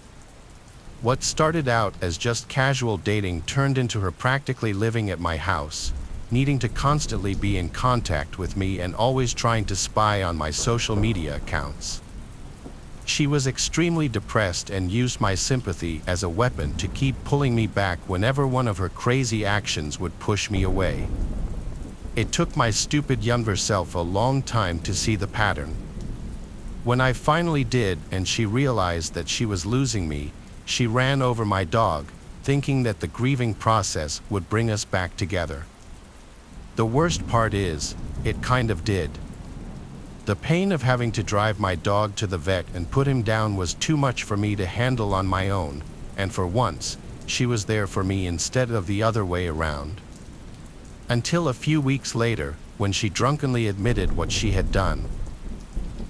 What started out as just casual dating turned into her practically living at my house, needing to constantly be in contact with me and always trying to spy on my social media accounts. She was extremely depressed and used my sympathy as a weapon to keep pulling me back whenever one of her crazy actions would push me away. It took my stupid younger self a long time to see the pattern. When I finally did and she realized that she was losing me, she ran over my dog, thinking that the grieving process would bring us back together. The worst part is, it kind of did. The pain of having to drive my dog to the vet and put him down was too much for me to handle on my own, and for once, she was there for me instead of the other way around. Until a few weeks later, when she drunkenly admitted what she had done.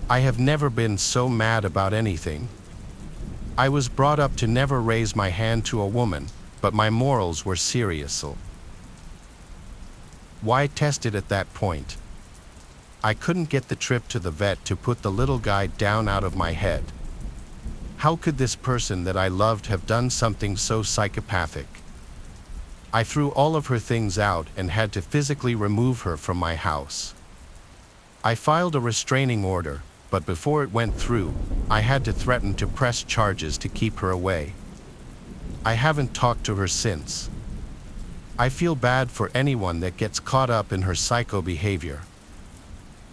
I have never been so mad about anything. I was brought up to never raise my hand to a woman, but my morals were serious. Why test it at that point? I couldn't get the trip to the vet to put the little guy down out of my head. How could this person that I loved have done something so psychopathic? I threw all of her things out and had to physically remove her from my house. I filed a restraining order, but before it went through, I had to threaten to press charges to keep her away. I haven't talked to her since. I feel bad for anyone that gets caught up in her psycho behavior.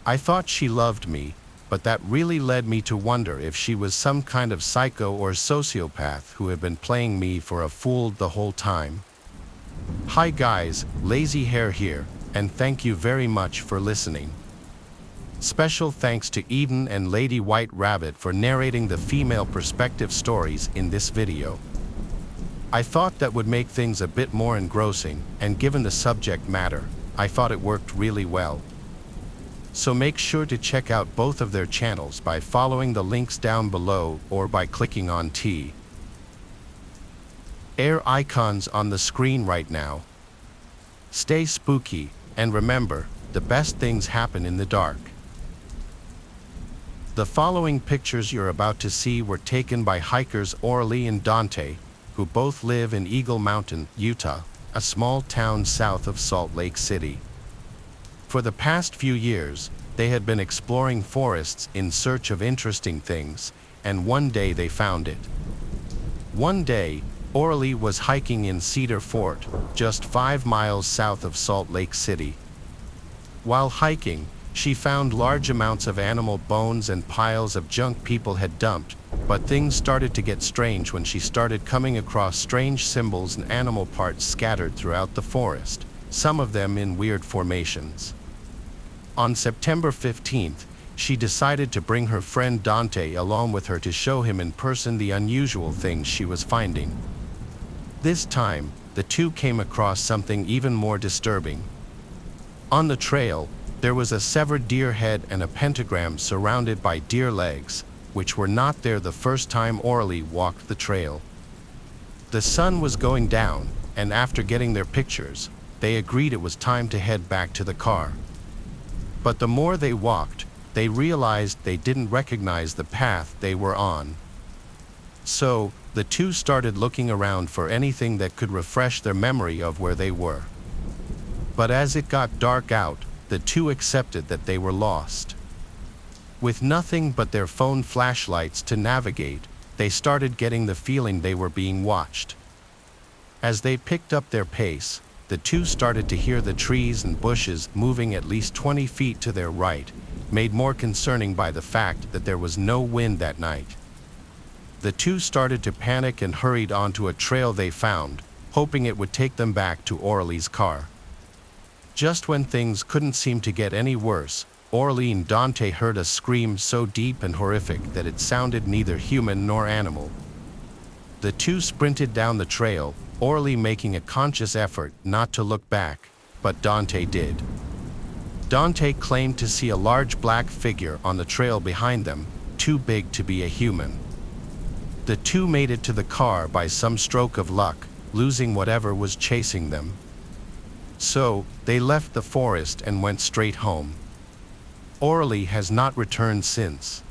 I thought she loved me, but that really led me to wonder if she was some kind of psycho or sociopath who had been playing me for a fool the whole time. Hi guys, Lazy Hair here, and thank you very much for listening. Special thanks to Eden and Lady White Rabbit for narrating the female perspective stories in this video. I thought that would make things a bit more engrossing, and given the subject matter, I thought it worked really well. So make sure to check out both of their channels by following the links down below or by clicking on air icons on the screen right now. Stay spooky, and remember, the best things happen in the dark. The following pictures you're about to see were taken by hikers Orly and Dante, who both live in Eagle Mountain, Utah, a small town south of Salt Lake City. For the past few years, they had been exploring forests in search of interesting things, and one day they found it. One day, Orly was hiking in Cedar Fort, just 5 miles south of Salt Lake City. While hiking, she found large amounts of animal bones and piles of junk people had dumped, but things started to get strange when she started coming across strange symbols and animal parts scattered throughout the forest, some of them in weird formations. On September 15th, she decided to bring her friend Dante along with her to show him in person the unusual things she was finding. This time, the two came across something even more disturbing. On the trail, there was a severed deer head and a pentagram surrounded by deer legs, which were not there the first time Orly walked the trail. The sun was going down, and after getting their pictures, they agreed it was time to head back to the car. But the more they walked, they realized they didn't recognize the path they were on. So, the two started looking around for anything that could refresh their memory of where they were. But as it got dark out, the two accepted that they were lost. With nothing but their phone flashlights to navigate, they started getting the feeling they were being watched. As they picked up their pace, the two started to hear the trees and bushes moving at least 20 feet to their right, made more concerning by the fact that there was no wind that night. The two started to panic and hurried onto a trail they found, hoping it would take them back to Orly's car. Just when things couldn't seem to get any worse, Orly and Dante heard a scream so deep and horrific that it sounded neither human nor animal. The two sprinted down the trail, Orly making a conscious effort not to look back, but Dante did. Dante claimed to see a large black figure on the trail behind them, too big to be a human. The two made it to the car by some stroke of luck, losing whatever was chasing them. So, they left the forest and went straight home. Orly has not returned since.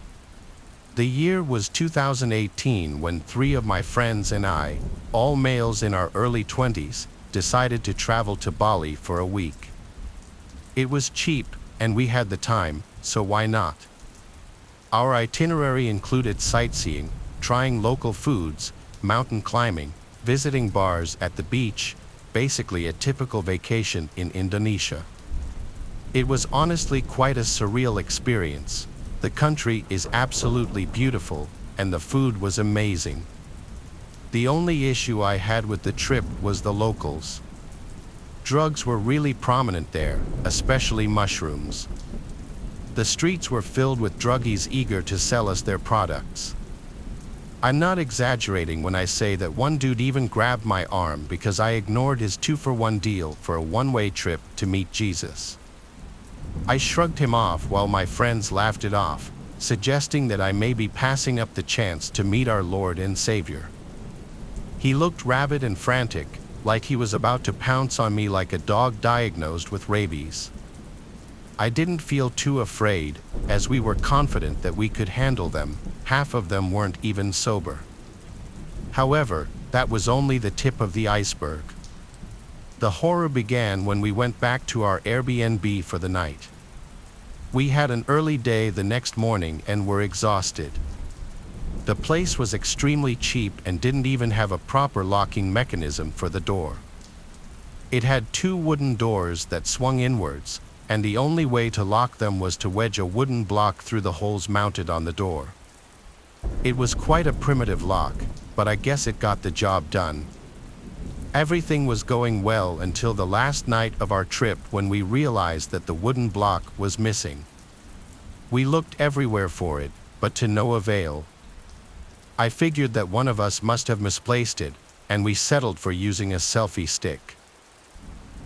The year was 2018 when 3 of my friends and I, all males in our early 20s, decided to travel to Bali for a week. It was cheap, and we had the time, so why not? Our itinerary included sightseeing, trying local foods, mountain climbing, visiting bars at the beach, basically a typical vacation in Indonesia. It was honestly quite a surreal experience. The country is absolutely beautiful, and the food was amazing. The only issue I had with the trip was the locals. Drugs were really prominent there, especially mushrooms. The streets were filled with druggies eager to sell us their products. I'm not exaggerating when I say that one dude even grabbed my arm because I ignored his 2-for-1 deal for a one-way trip to meet Jesus. I shrugged him off while my friends laughed it off, suggesting that I may be passing up the chance to meet our Lord and Savior. He looked rabid and frantic, like he was about to pounce on me like a dog diagnosed with rabies. I didn't feel too afraid, as we were confident that we could handle them. Half of them weren't even sober. However, that was only the tip of the iceberg. The horror began when we went back to our Airbnb for the night. We had an early day the next morning and were exhausted. The place was extremely cheap and didn't even have a proper locking mechanism for the door. It had 2 wooden doors that swung inwards, and the only way to lock them was to wedge a wooden block through the holes mounted on the door. It was quite a primitive lock, but I guess it got the job done. Everything was going well until the last night of our trip when we realized that the wooden block was missing. We looked everywhere for it, but to no avail. I figured that one of us must have misplaced it, and we settled for using a selfie stick.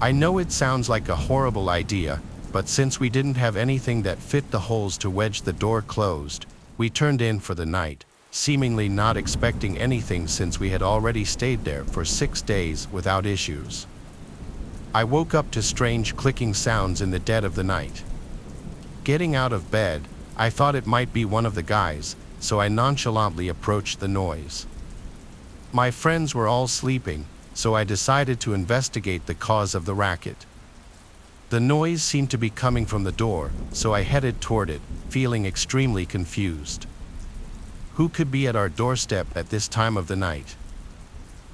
I know it sounds like a horrible idea, but since we didn't have anything that fit the holes to wedge the door closed, we turned in for the night, seemingly not expecting anything since we had already stayed there for 6 days without issues. I woke up to strange clicking sounds in the dead of the night. Getting out of bed, I thought it might be one of the guys, so I nonchalantly approached the noise. My friends were all sleeping, so I decided to investigate the cause of the racket. The noise seemed to be coming from the door, so I headed toward it, feeling extremely confused. Who could be at our doorstep at this time of the night?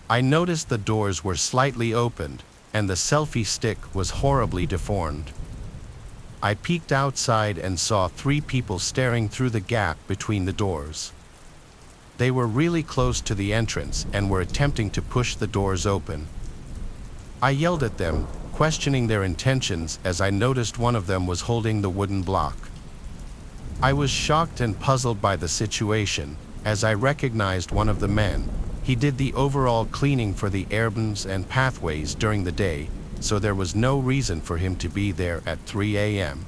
I noticed the doors were slightly opened, and the selfie stick was horribly deformed. I peeked outside and saw 3 people staring through the gap between the doors. They were really close to the entrance and were attempting to push the doors open. I yelled at them, questioning their intentions as I noticed one of them was holding the wooden block. I was shocked and puzzled by the situation, as I recognized one of the men. He did the overall cleaning for the airbands and pathways during the day, so there was no reason for him to be there at 3 a.m.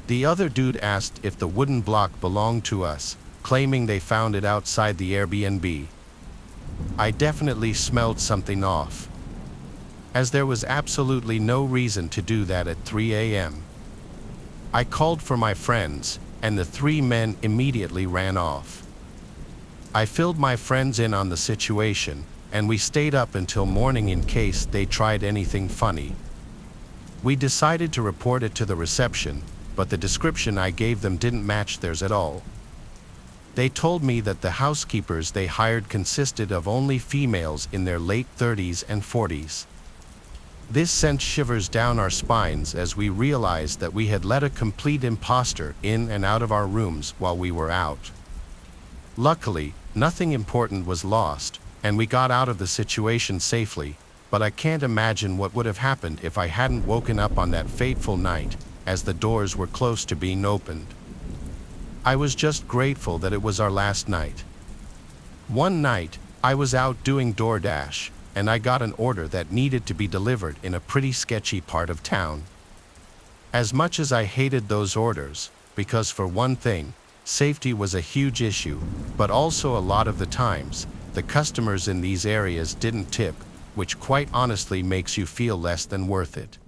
The other dude asked if the wooden block belonged to us, claiming they found it outside the Airbnb. I definitely smelled something off, as there was absolutely no reason to do that at 3 a.m. I called for my friends, and the 3 men immediately ran off. I filled my friends in on the situation, and we stayed up until morning in case they tried anything funny. We decided to report it to the reception, but the description I gave them didn't match theirs at all. They told me that the housekeepers they hired consisted of only females in their late 30s and 40s. This sent shivers down our spines as we realized that we had let a complete imposter in and out of our rooms while we were out. Luckily, nothing important was lost, and we got out of the situation safely, but I can't imagine what would have happened if I hadn't woken up on that fateful night, as the doors were close to being opened. I was just grateful that it was our last night. One night, I was out doing DoorDash, and I got an order that needed to be delivered in a pretty sketchy part of town. As much as I hated those orders, because for one thing, safety was a huge issue, but also a lot of the times, the customers in these areas didn't tip, which quite honestly makes you feel less than worth it.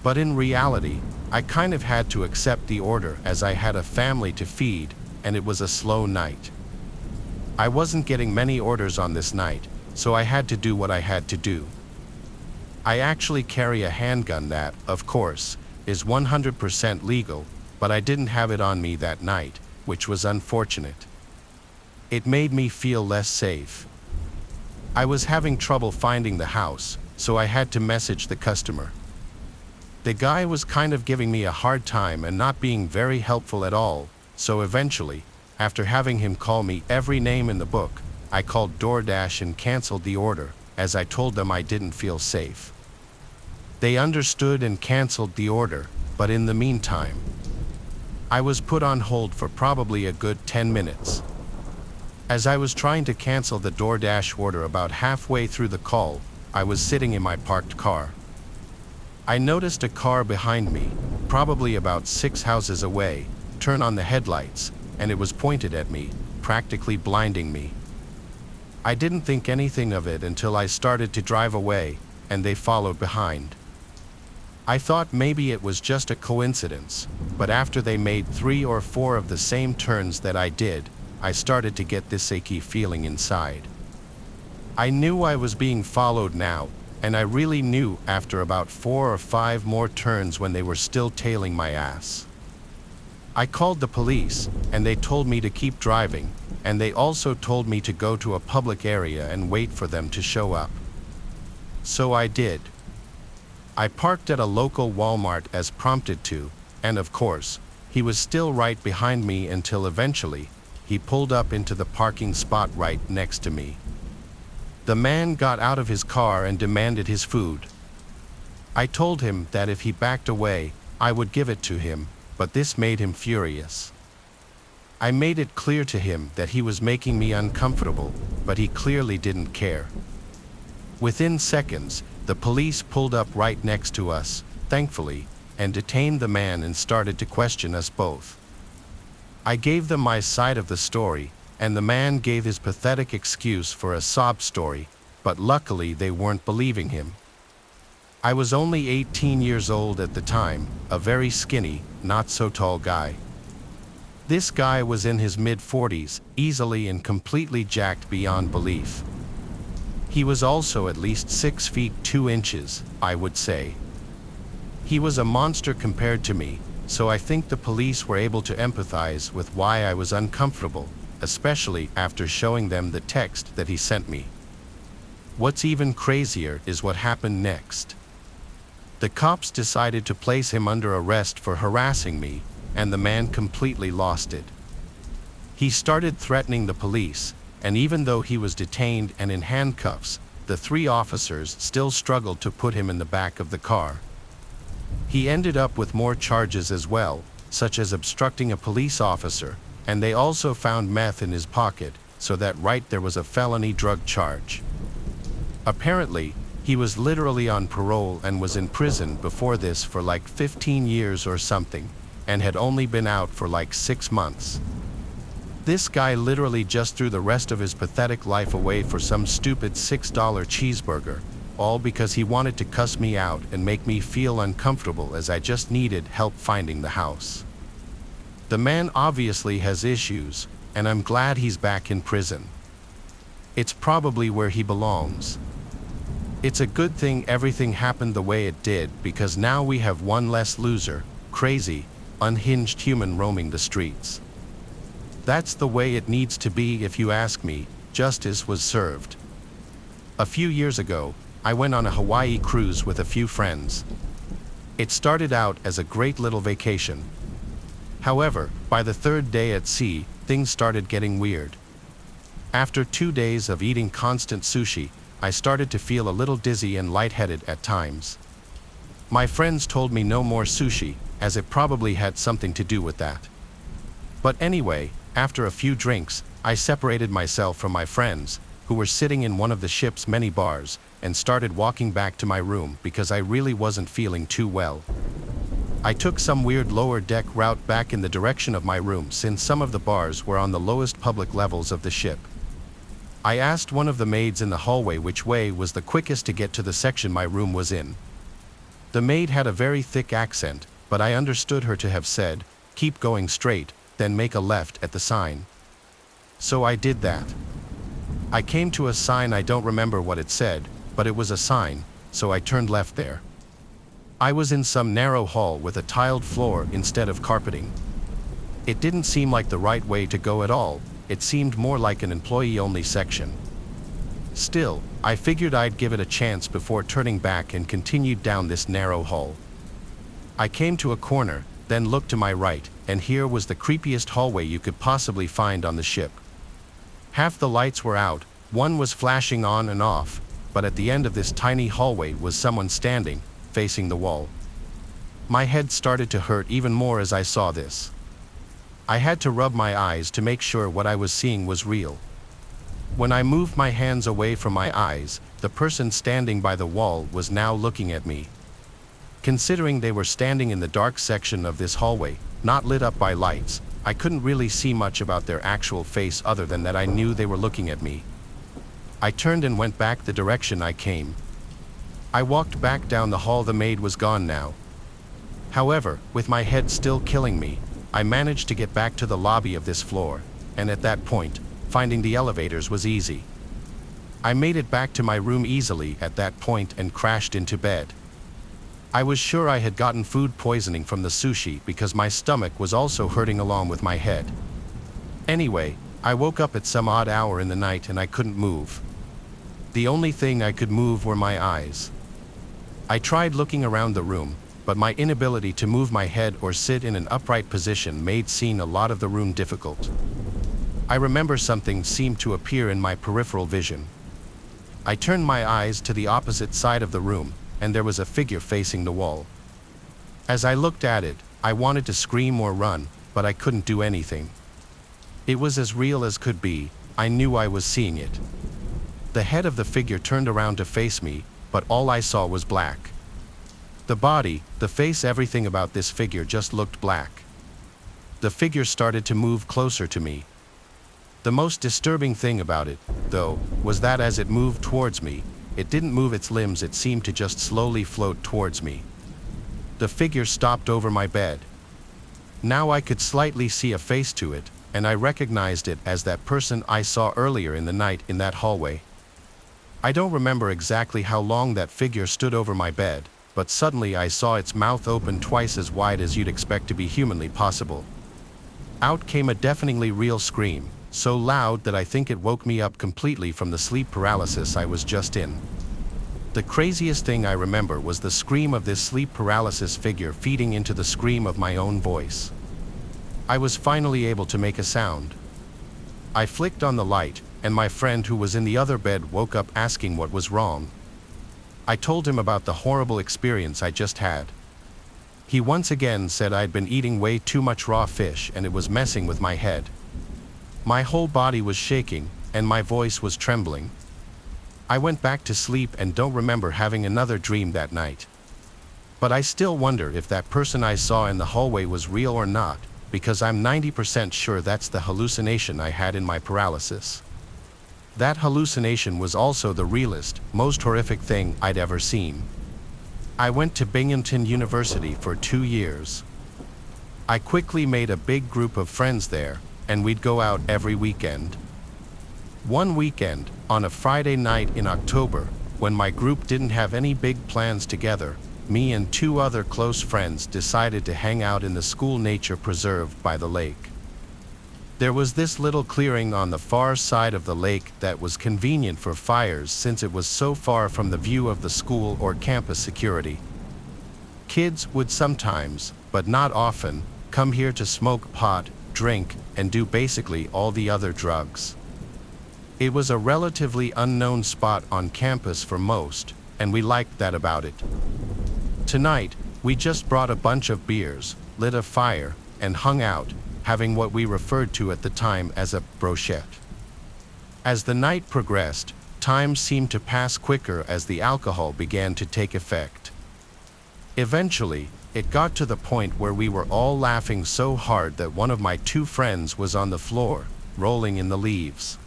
But in reality, I kind of had to accept the order as I had a family to feed, and it was a slow night. I wasn't getting many orders on this night, so I had to do what I had to do. I actually carry a handgun that, of course, is 100% legal, but I didn't have it on me that night, which was unfortunate. It made me feel less safe. I was having trouble finding the house, so I had to message the customer. The guy was kind of giving me a hard time and not being very helpful at all, so eventually, after having him call me every name in the book, I called DoorDash and canceled the order, as I told them I didn't feel safe. They understood and canceled the order, but in the meantime, I was put on hold for probably a good 10 minutes. As I was trying to cancel the DoorDash order about halfway through the call, I was sitting in my parked car. I noticed a car behind me, probably about 6 houses away, turn on the headlights, and it was pointed at me, practically blinding me. I didn't think anything of it until I started to drive away, and they followed behind. I thought maybe it was just a coincidence, but after they made 3 or 4 of the same turns that I did, I started to get this achy feeling inside. I knew I was being followed now, and I really knew after about 4 or 5 more turns when they were still tailing my ass. I called the police, and they told me to keep driving, and they also told me to go to a public area and wait for them to show up. So I did. I parked at a local Walmart as prompted to, and of course, he was still right behind me until eventually, he pulled up into the parking spot right next to me. The man got out of his car and demanded his food. I told him that if he backed away, I would give it to him, but this made him furious. I made it clear to him that he was making me uncomfortable, but he clearly didn't care. Within seconds, the police pulled up right next to us, thankfully, and detained the man and started to question us both. I gave them my side of the story, and the man gave his pathetic excuse for a sob story, but luckily they weren't believing him. I was only 18 years old at the time, a very skinny, not so tall guy. This guy was in his mid-40s, easily and completely jacked beyond belief. He was also at least 6 feet 2 inches, I would say. He was a monster compared to me, so I think the police were able to empathize with why I was uncomfortable, especially after showing them the text that he sent me. What's even crazier is what happened next. The cops decided to place him under arrest for harassing me, and the man completely lost it. He started threatening the police, and even though he was detained and in handcuffs, the 3 officers still struggled to put him in the back of the car. He ended up with more charges as well, such as obstructing a police officer, and they also found meth in his pocket, so that right there was a felony drug charge. Apparently, he was literally on parole and was in prison before this for like 15 years or something, and had only been out for like 6 months. This guy literally just threw the rest of his pathetic life away for some stupid $6 cheeseburger, all because he wanted to cuss me out and make me feel uncomfortable as I just needed help finding the house. The man obviously has issues, and I'm glad he's back in prison. It's probably where he belongs. It's a good thing everything happened the way it did, because now we have one less loser, crazy, unhinged human roaming the streets. That's the way it needs to be if you ask me. Justice was served. A few years ago, I went on a Hawaii cruise with a few friends. It started out as a great little vacation. However, by the 3rd day at sea, things started getting weird. After 2 days of eating constant sushi, I started to feel a little dizzy and lightheaded at times. My friends told me no more sushi, as it probably had something to do with that. But anyway, after a few drinks, I separated myself from my friends, who were sitting in one of the ship's many bars, and started walking back to my room because I really wasn't feeling too well. I took some weird lower deck route back in the direction of my room since some of the bars were on the lowest public levels of the ship. I asked one of the maids in the hallway which way was the quickest to get to the section my room was in. The maid had a very thick accent, but I understood her to have said, "Keep going straight, then make a left at the sign." So I did that. I came to a sign. I don't remember what it said, but it was a sign, so I turned left there. I was in some narrow hall with a tiled floor instead of carpeting. It didn't seem like the right way to go at all. It seemed more like an employee-only section. Still, I figured I'd give it a chance before turning back and continued down this narrow hall. I came to a corner, then looked to my right, and here was the creepiest hallway you could possibly find on the ship. Half the lights were out, one was flashing on and off, but at the end of this tiny hallway was someone standing, facing the wall. My head started to hurt even more as I saw this. I had to rub my eyes to make sure what I was seeing was real. When I moved my hands away from my eyes, the person standing by the wall was now looking at me. Considering they were standing in the dark section of this hallway, not lit up by lights, I couldn't really see much about their actual face other than that I knew they were looking at me. I turned and went back the direction I came. I walked back down the hall. The maid was gone now. However, with my head still killing me, I managed to get back to the lobby of this floor, and at that point, finding the elevators was easy. I made it back to my room easily at that point and crashed into bed. I was sure I had gotten food poisoning from the sushi because my stomach was also hurting along with my head. Anyway, I woke up at some odd hour in the night and I couldn't move. The only thing I could move were my eyes. I tried looking around the room, but my inability to move my head or sit in an upright position made seeing a lot of the room difficult. I remember something seemed to appear in my peripheral vision. I turned my eyes to the opposite side of the room, and there was a figure facing the wall. As I looked at it, I wanted to scream or run, but I couldn't do anything. It was as real as could be. I knew I was seeing it. The head of the figure turned around to face me, but all I saw was black. The body, the face, everything about this figure just looked black. The figure started to move closer to me. The most disturbing thing about it, though, was that as it moved towards me, it didn't move its limbs, it seemed to just slowly float towards me. The figure stopped over my bed. Now I could slightly see a face to it, and I recognized it as that person I saw earlier in the night in that hallway. I don't remember exactly how long that figure stood over my bed, but suddenly I saw its mouth open twice as wide as you'd expect to be humanly possible. Out came a deafeningly real scream, so loud that I think it woke me up completely from the sleep paralysis I was just in. The craziest thing I remember was the scream of this sleep paralysis figure feeding into the scream of my own voice. I was finally able to make a sound. I flicked on the light, and my friend who was in the other bed woke up asking what was wrong. I told him about the horrible experience I just had. He once again said I'd been eating way too much raw fish and it was messing with my head. My whole body was shaking, and my voice was trembling. I went back to sleep and don't remember having another dream that night. But I still wonder if that person I saw in the hallway was real or not, because I'm 90% sure that's the hallucination I had in my paralysis. That hallucination was also the realest, most horrific thing I'd ever seen. I went to Binghamton University for 2 years. I quickly made a big group of friends there, and we'd go out every weekend. One weekend, on a Friday night in October, when my group didn't have any big plans together, me and 2 other close friends decided to hang out in the school nature preserve by the lake. There was this little clearing on the far side of the lake that was convenient for fires since it was so far from the view of the school or campus security. Kids would sometimes, but not often, come here to smoke pot, drink, and do basically all the other drugs. It was a relatively unknown spot on campus for most, and we liked that about it. Tonight, we just brought a bunch of beers, lit a fire, and hung out, having what we referred to at the time as a brochette. As the night progressed, time seemed to pass quicker as the alcohol began to take effect. Eventually, it got to the point where we were all laughing so hard that one of my 2 friends was on the floor, rolling in the leaves.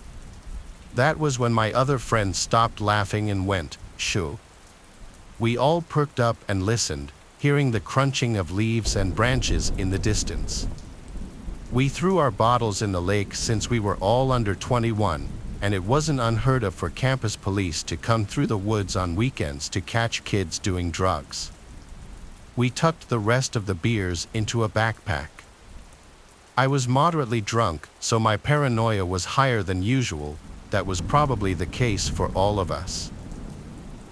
That was when my other friend stopped laughing and went, "Shoo." We all perked up and listened, hearing the crunching of leaves and branches in the distance. We threw our bottles in the lake since we were all under 21, and it wasn't unheard of for campus police to come through the woods on weekends to catch kids doing drugs. We tucked the rest of the beers into a backpack. I was moderately drunk, so my paranoia was higher than usual. That was probably the case for all of us.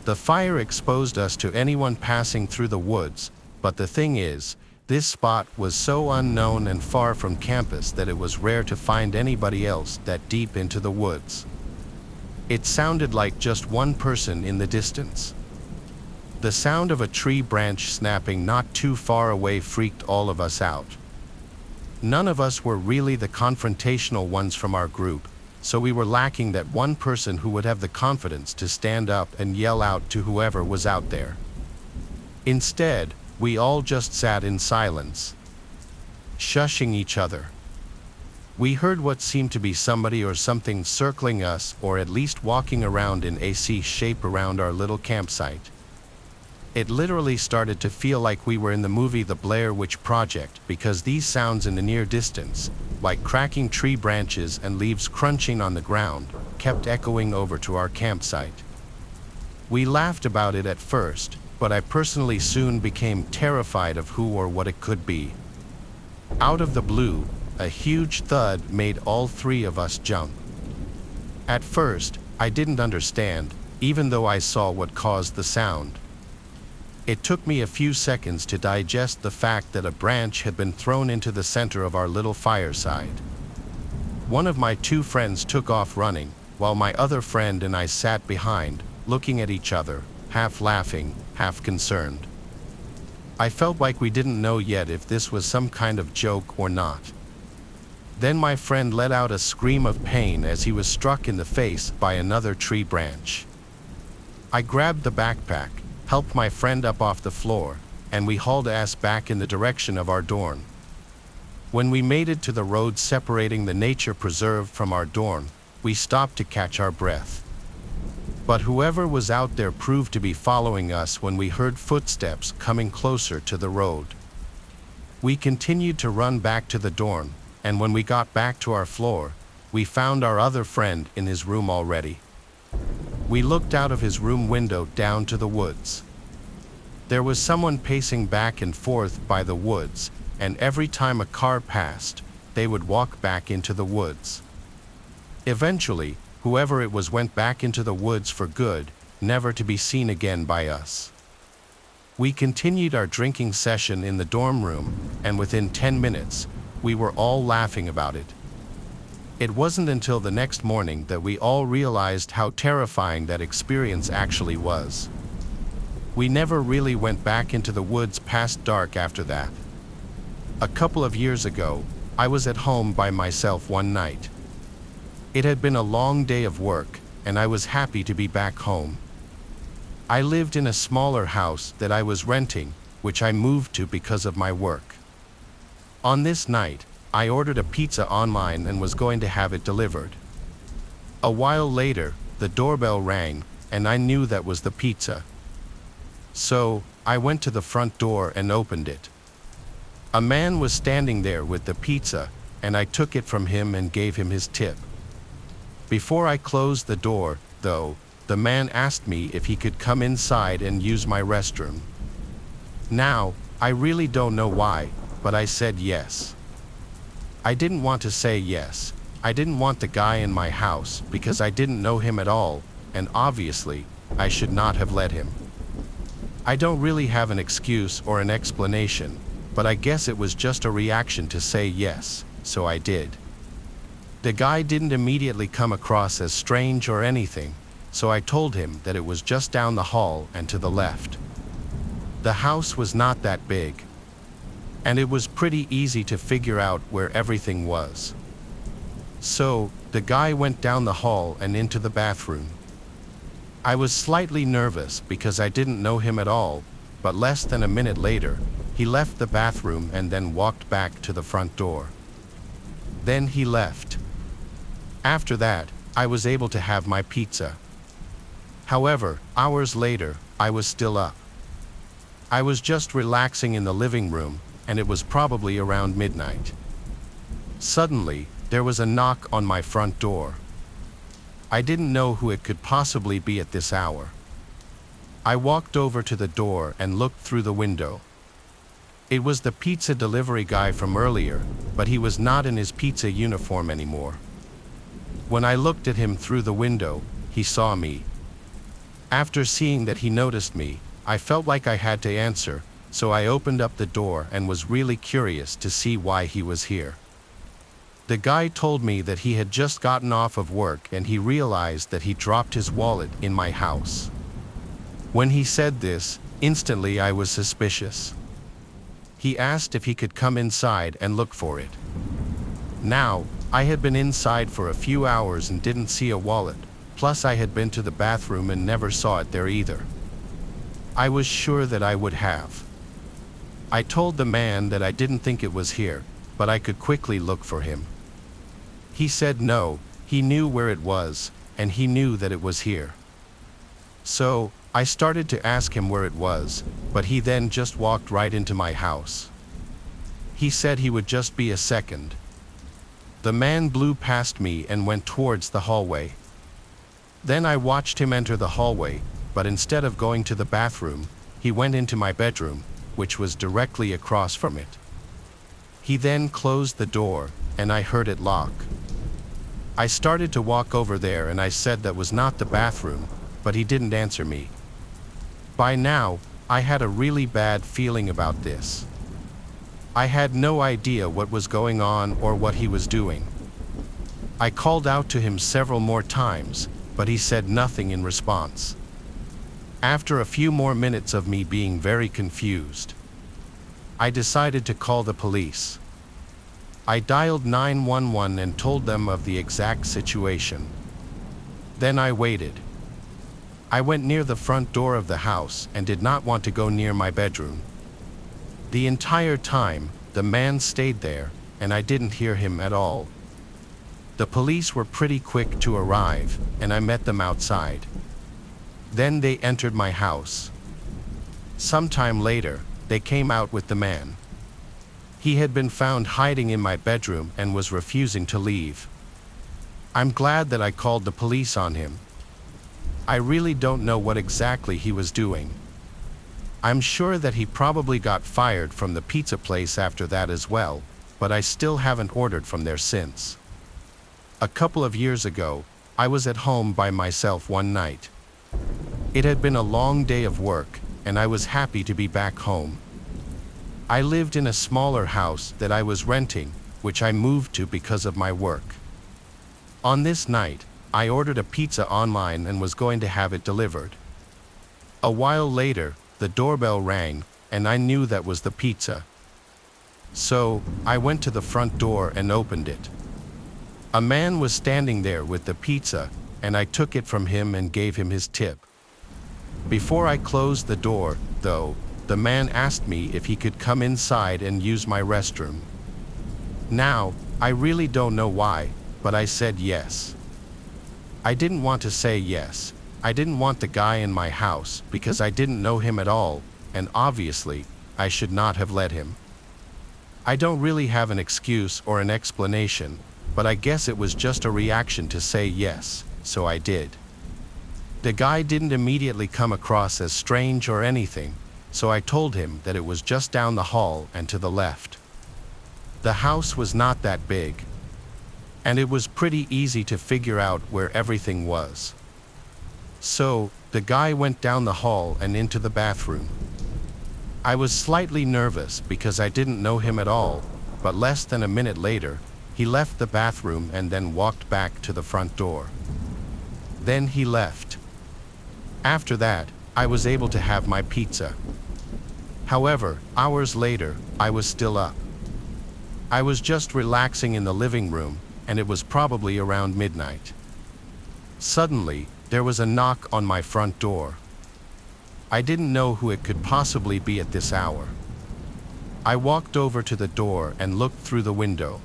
The fire exposed us to anyone passing through the woods, but the thing is, this spot was so unknown and far from campus that it was rare to find anybody else that deep into the woods. It sounded like just one person in the distance. The sound of a tree branch snapping not too far away freaked all of us out. None of us were really the confrontational ones from our group, so we were lacking that one person who would have the confidence to stand up and yell out to whoever was out there. Instead, we all just sat in silence, shushing each other. We heard what seemed to be somebody or something circling us, or at least walking around in a C shape around our little campsite. It literally started to feel like we were in the movie The Blair Witch Project, because these sounds in the near distance, like cracking tree branches and leaves crunching on the ground, kept echoing over to our campsite. We laughed about it at first, but I personally soon became terrified of who or what it could be. Out of the blue, a huge thud made all 3 of us jump. At first, I didn't understand, even though I saw what caused the sound. It took me a few seconds to digest the fact that a branch had been thrown into the center of our little fireside. One of my 2 friends took off running, while my other friend and I sat behind, looking at each other, half laughing, half concerned. I felt like we didn't know yet if this was some kind of joke or not. Then my friend let out a scream of pain as he was struck in the face by another tree branch. I grabbed the backpack, helped my friend up off the floor, and we hauled ass back in the direction of our dorm. When we made it to the road separating the nature preserve from our dorm, we stopped to catch our breath. But whoever was out there proved to be following us when we heard footsteps coming closer to the road. We continued to run back to the dorm, and when we got back to our floor, we found our other friend in his room already. We looked out of his room window down to the woods. There was someone pacing back and forth by the woods, and every time a car passed, they would walk back into the woods. Eventually, whoever it was went back into the woods for good, never to be seen again by us. We continued our drinking session in the dorm room, and within 10 minutes, we were all laughing about it. It wasn't until the next morning that we all realized how terrifying that experience actually was. We never really went back into the woods past dark after that. A couple of years ago, I was at home by myself one night. It had been a long day of work, and I was happy to be back home. I lived in a smaller house that I was renting, which I moved to because of my work. On this night, I ordered a pizza online and was going to have it delivered. A while later, the doorbell rang, and I knew that was the pizza. So, I went to the front door and opened it. A man was standing there with the pizza, and I took it from him and gave him his tip. Before I closed the door, though, the man asked me if he could come inside and use my restroom. Now, I really don't know why, but I said yes. I didn't want to say yes. I didn't want the guy in my house because I didn't know him at all, and obviously, I should not have let him. I don't really have an excuse or an explanation, but I guess it was just a reaction to say yes, so I did. The guy didn't immediately come across as strange or anything, so I told him that it was just down the hall and to the left. The house was not that big, and it was pretty easy to figure out where everything was. So, the guy went down the hall and into the bathroom. I was slightly nervous because I didn't know him at all, but less than a minute later, he left the bathroom and then walked back to the front door. Then he left. After that, I was able to have my pizza. However, hours later, I was still up. I was just relaxing in the living room, and it was probably around midnight. Suddenly, there was a knock on my front door. I didn't know who it could possibly be at this hour. I walked over to the door and looked through the window. It was the pizza delivery guy from earlier, but he was not in his pizza uniform anymore. When I looked at him through the window, he saw me. After seeing that he noticed me, I felt like I had to answer, so I opened up the door and was really curious to see why he was here. The guy told me that he had just gotten off of work and he realized that he dropped his wallet in my house. When he said this, instantly I was suspicious. He asked if he could come inside and look for it. Now, I had been inside for a few hours and didn't see a wallet, plus I had been to the bathroom and never saw it there either. I was sure that I would have. I told the man that I didn't think it was here, but I could quickly look for him. He said no, he knew where it was, and he knew that it was here. So, I started to ask him where it was, but he then just walked right into my house. He said he would just be a second. The man blew past me and went towards the hallway. Then I watched him enter the hallway, but instead of going to the bathroom, he went into my bedroom, which was directly across from it. He then closed the door, and I heard it lock. I started to walk over there and I said that was not the bathroom, but he didn't answer me. By now, I had a really bad feeling about this. I had no idea what was going on or what he was doing. I called out to him several more times, but he said nothing in response. After a few more minutes of me being very confused, I decided to call the police. I dialed 911 and told them of the exact situation. Then I waited. I went near the front door of the house and did not want to go near my bedroom. The entire time, the man stayed there, and I didn't hear him at all. The police were pretty quick to arrive, and I met them outside. Then they entered my house. Sometime later, they came out with the man. He had been found hiding in my bedroom and was refusing to leave. I'm glad that I called the police on him. I really don't know what exactly he was doing. I'm sure that he probably got fired from the pizza place after that as well, but I still haven't ordered from there since. A couple of years ago, I was at home by myself one night. It had been a long day of work, and I was happy to be back home. I lived in a smaller house that I was renting, which I moved to because of my work. On this night, I ordered a pizza online and was going to have it delivered. A while later, the doorbell rang, and I knew that was the pizza. So, I went to the front door and opened it. A man was standing there with the pizza, and I took it from him and gave him his tip. Before I closed the door, though, the man asked me if he could come inside and use my restroom. Now, I really don't know why, but I said yes. I didn't want to say yes. I didn't want the guy in my house because I didn't know him at all, and obviously, I should not have let him. I don't really have an excuse or an explanation, but I guess it was just a reaction to say yes, so I did. The guy didn't immediately come across as strange or anything, so I told him that it was just down the hall and to the left. The house was not that big, and it was pretty easy to figure out where everything was. So, the guy went down the hall and into the bathroom. I was slightly nervous because I didn't know him at all, but less than a minute later, he left the bathroom and then walked back to the front door. Then he left. After that, I was able to have my pizza. However, hours later, I was still up. I was just relaxing in the living room, and it was probably around midnight. Suddenly, there was a knock on my front door. I didn't know who it could possibly be at this hour. I walked over to the door and looked through the window.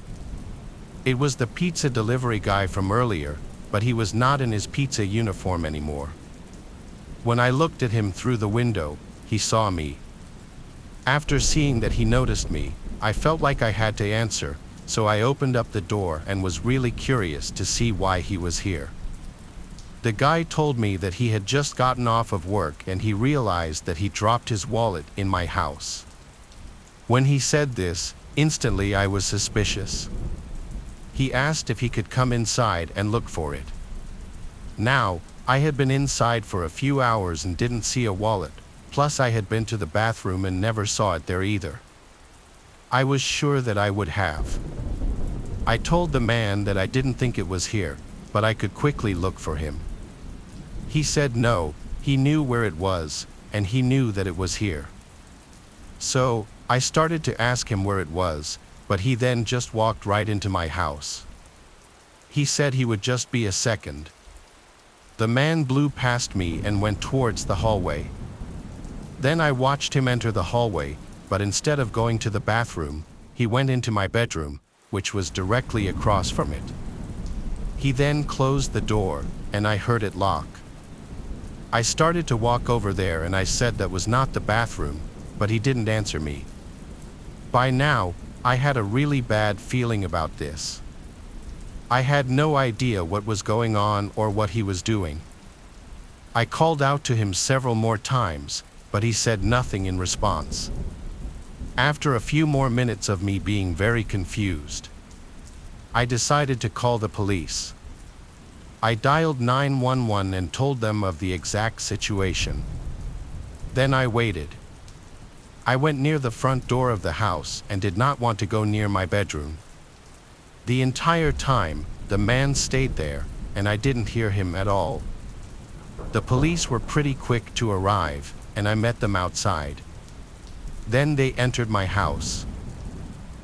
It was the pizza delivery guy from earlier, but he was not in his pizza uniform anymore. When I looked at him through the window, he saw me. After seeing that he noticed me, I felt like I had to answer, so I opened up the door and was really curious to see why he was here. The guy told me that he had just gotten off of work and he realized that he dropped his wallet in my house. When he said this, instantly I was suspicious. He asked if he could come inside and look for it. Now, I had been inside for a few hours and didn't see a wallet, plus I had been to the bathroom and never saw it there either. I was sure that I would have. I told the man that I didn't think it was here, but I could quickly look for him. He said no, he knew where it was, and he knew that it was here. So, I started to ask him where it was, but he then just walked right into my house. He said he would just be a second. The man blew past me and went towards the hallway. Then I watched him enter the hallway, but instead of going to the bathroom, he went into my bedroom, which was directly across from it. He then closed the door, and I heard it lock. I started to walk over there and I said that was not the bathroom, but he didn't answer me. By now, I had a really bad feeling about this. I had no idea what was going on or what he was doing. I called out to him several more times, but he said nothing in response. After a few more minutes of me being very confused, I decided to call the police. I dialed 911 and told them of the exact situation. Then I waited. I went near the front door of the house and did not want to go near my bedroom. The entire time, the man stayed there, and I didn't hear him at all. The police were pretty quick to arrive, and I met them outside. Then they entered my house.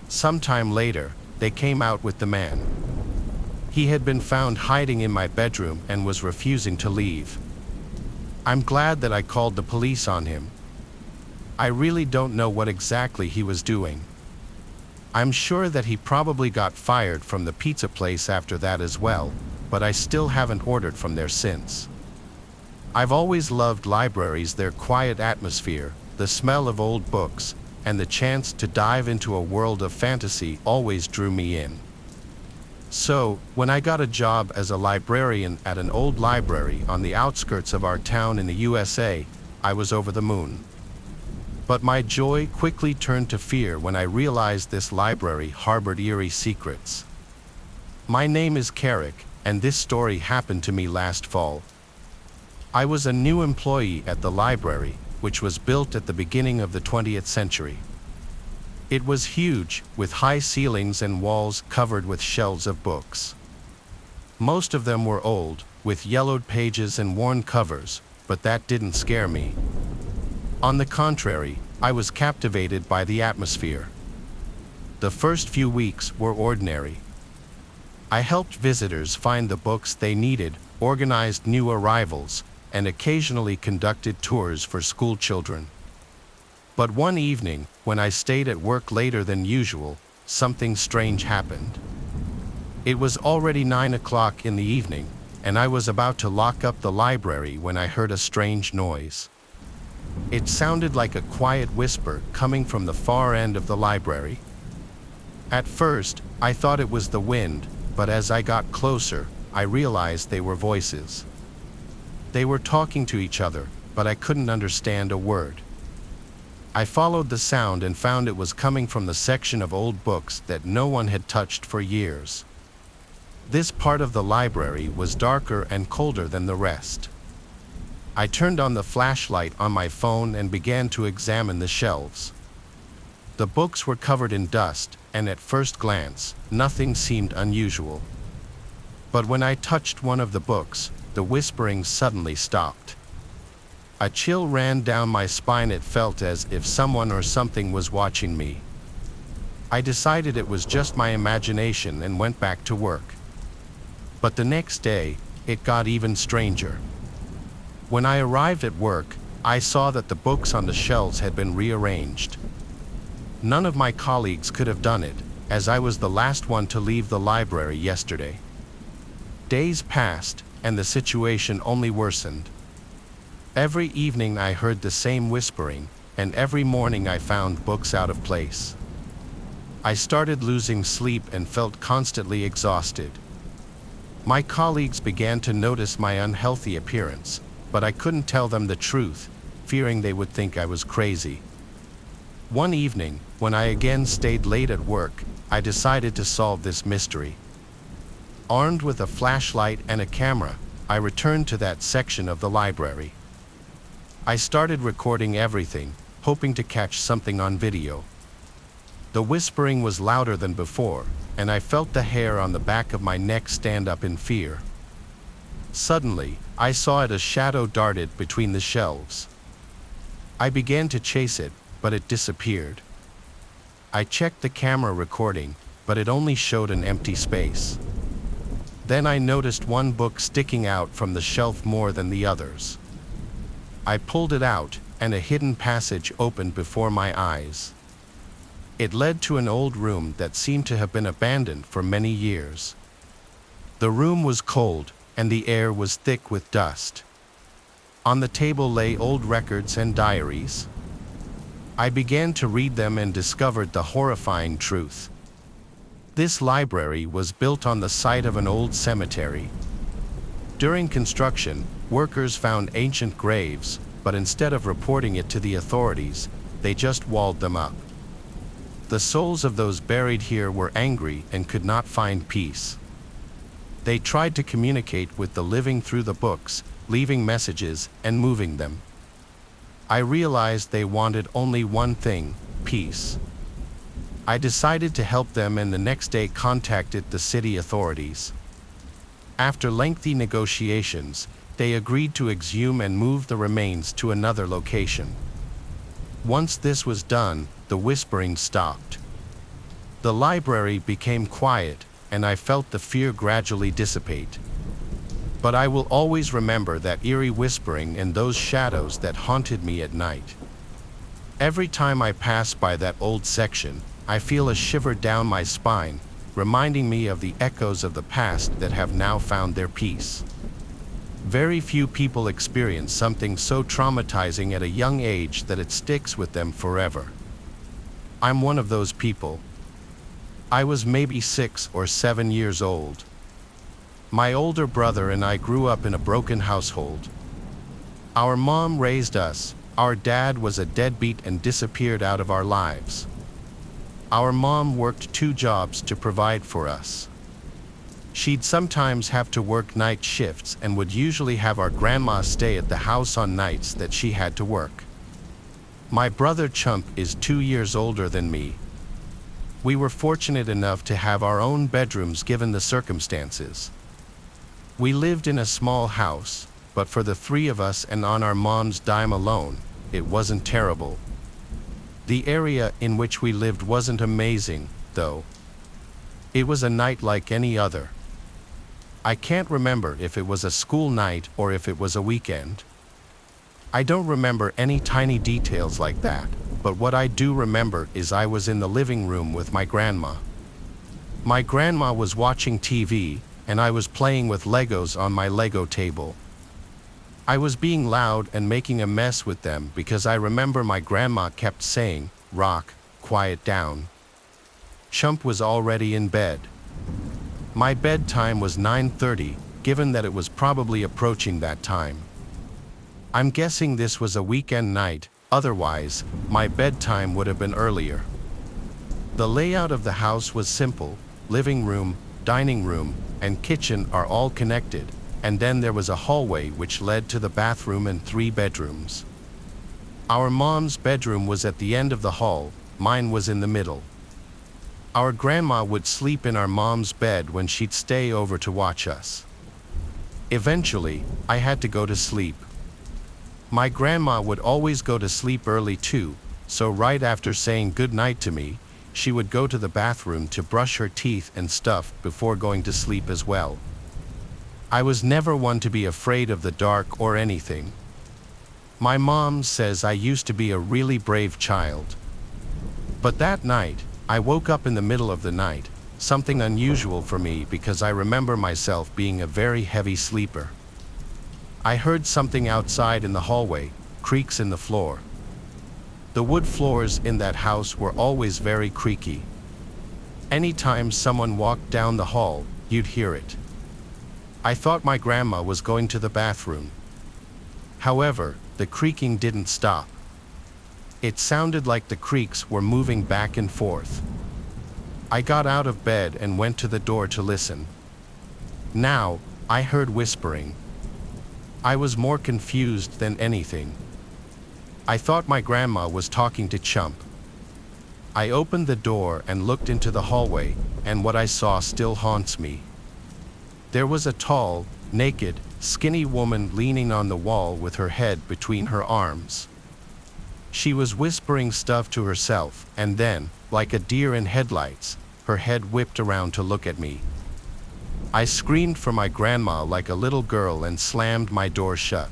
Sometime later, they came out with the man. He had been found hiding in my bedroom and was refusing to leave. I'm glad that I called the police on him. I really don't know what exactly he was doing. I'm sure that he probably got fired from the pizza place after that as well, but I still haven't ordered from there since. I've always loved libraries, their quiet atmosphere, the smell of old books, and the chance to dive into a world of fantasy always drew me in. So, when I got a job as a librarian at an old library on the outskirts of our town in the USA, I was over the moon. But my joy quickly turned to fear when I realized this library harbored eerie secrets. My name is Carrick, and this story happened to me last fall. I was a new employee at the library, which was built at the beginning of the 20th century. It was huge, with high ceilings and walls covered with shelves of books. Most of them were old, with yellowed pages and worn covers, but that didn't scare me. On the contrary, I was captivated by the atmosphere. The first few weeks were ordinary. I helped visitors find the books they needed, organized new arrivals, and occasionally conducted tours for school children. But one evening, when I stayed at work later than usual, something strange happened. It was already 9 o'clock in the evening, and I was about to lock up the library when I heard a strange noise. It sounded like a quiet whisper coming from the far end of the library. At first, I thought it was the wind, but as I got closer, I realized they were voices. They were talking to each other, but I couldn't understand a word. I followed the sound and found it was coming from the section of old books that no one had touched for years. This part of the library was darker and colder than the rest. I turned on the flashlight on my phone and began to examine the shelves. The books were covered in dust, and at first glance, nothing seemed unusual. But when I touched one of the books, the whispering suddenly stopped. A chill ran down my spine. It felt as if someone or something was watching me. I decided it was just my imagination and went back to work. But the next day, it got even stranger. When I arrived at work, I saw that the books on the shelves had been rearranged. None of my colleagues could have done it, as I was the last one to leave the library yesterday. Days passed, and the situation only worsened. Every evening I heard the same whispering, and every morning I found books out of place. I started losing sleep and felt constantly exhausted. My colleagues began to notice my unhealthy appearance, but I couldn't tell them the truth, fearing they would think I was crazy. One evening, when I again stayed late at work, I decided to solve this mystery. Armed with a flashlight and a camera, I returned to that section of the library. I started recording everything, hoping to catch something on video. The whispering was louder than before, and I felt the hair on the back of my neck stand up in fear. Suddenly, I saw it. A shadow darted between the shelves. I began to chase it, but it disappeared. I checked the camera recording, but it only showed an empty space. Then I noticed one book sticking out from the shelf more than the others. I pulled it out, and a hidden passage opened before my eyes. It led to an old room that seemed to have been abandoned for many years. The room was cold, and the air was thick with dust. On the table lay old records and diaries. I began to read them and discovered the horrifying truth. This library was built on the site of an old cemetery. During construction, workers found ancient graves, but instead of reporting it to the authorities, they just walled them up. The souls of those buried here were angry and could not find peace. They tried to communicate with the living through the books, leaving messages and moving them. I realized they wanted only one thing: peace. I decided to help them and the next day contacted the city authorities. After lengthy negotiations, they agreed to exhume and move the remains to another location. Once this was done, the whispering stopped. The library became quiet, and I felt the fear gradually dissipate. But I will always remember that eerie whispering and those shadows that haunted me at night. Every time I pass by that old section, I feel a shiver down my spine, reminding me of the echoes of the past that have now found their peace. Very few people experience something so traumatizing at a young age that it sticks with them forever. I'm one of those people. I was maybe 6 or 7 years old. My older brother and I grew up in a broken household. Our mom raised us, our dad was a deadbeat and disappeared out of our lives. Our mom worked 2 jobs to provide for us. She'd sometimes have to work night shifts and would usually have our grandma stay at the house on nights that she had to work. My brother Chump is 2 years older than me. We were fortunate enough to have our own bedrooms given the circumstances. We lived in a small house, but for the 3 of us and on our mom's dime alone, it wasn't terrible. The area in which we lived wasn't amazing, though. It was a night like any other. I can't remember if it was a school night or if it was a weekend. I don't remember any tiny details like that, but what I do remember is I was in the living room with my grandma. My grandma was watching TV, and I was playing with Legos on my Lego table. I was being loud and making a mess with them because I remember my grandma kept saying, "Rock, quiet down." Chump was already in bed. My bedtime was 9:30, given that it was probably approaching that time. I'm guessing this was a weekend night, otherwise, my bedtime would have been earlier. The layout of the house was simple. Living room, dining room, and kitchen are all connected, and then there was a hallway which led to the bathroom and 3 bedrooms. Our mom's bedroom was at the end of the hall, mine was in the middle. Our grandma would sleep in our mom's bed when she'd stay over to watch us. Eventually, I had to go to sleep. My grandma would always go to sleep early too, so right after saying good night to me, she would go to the bathroom to brush her teeth and stuff before going to sleep as well. I was never one to be afraid of the dark or anything. My mom says I used to be a really brave child. But that night, I woke up in the middle of the night, something unusual for me because I remember myself being a very heavy sleeper. I heard something outside in the hallway, creaks in the floor. The wood floors in that house were always very creaky. Anytime someone walked down the hall, you'd hear it. I thought my grandma was going to the bathroom. However, the creaking didn't stop. It sounded like the creaks were moving back and forth. I got out of bed and went to the door to listen. Now, I heard whispering. I was more confused than anything. I thought my grandma was talking to Chump. I opened the door and looked into the hallway, and what I saw still haunts me. There was a tall, naked, skinny woman leaning on the wall with her head between her arms. She was whispering stuff to herself, and then, like a deer in headlights, her head whipped around to look at me. I screamed for my grandma like a little girl and slammed my door shut.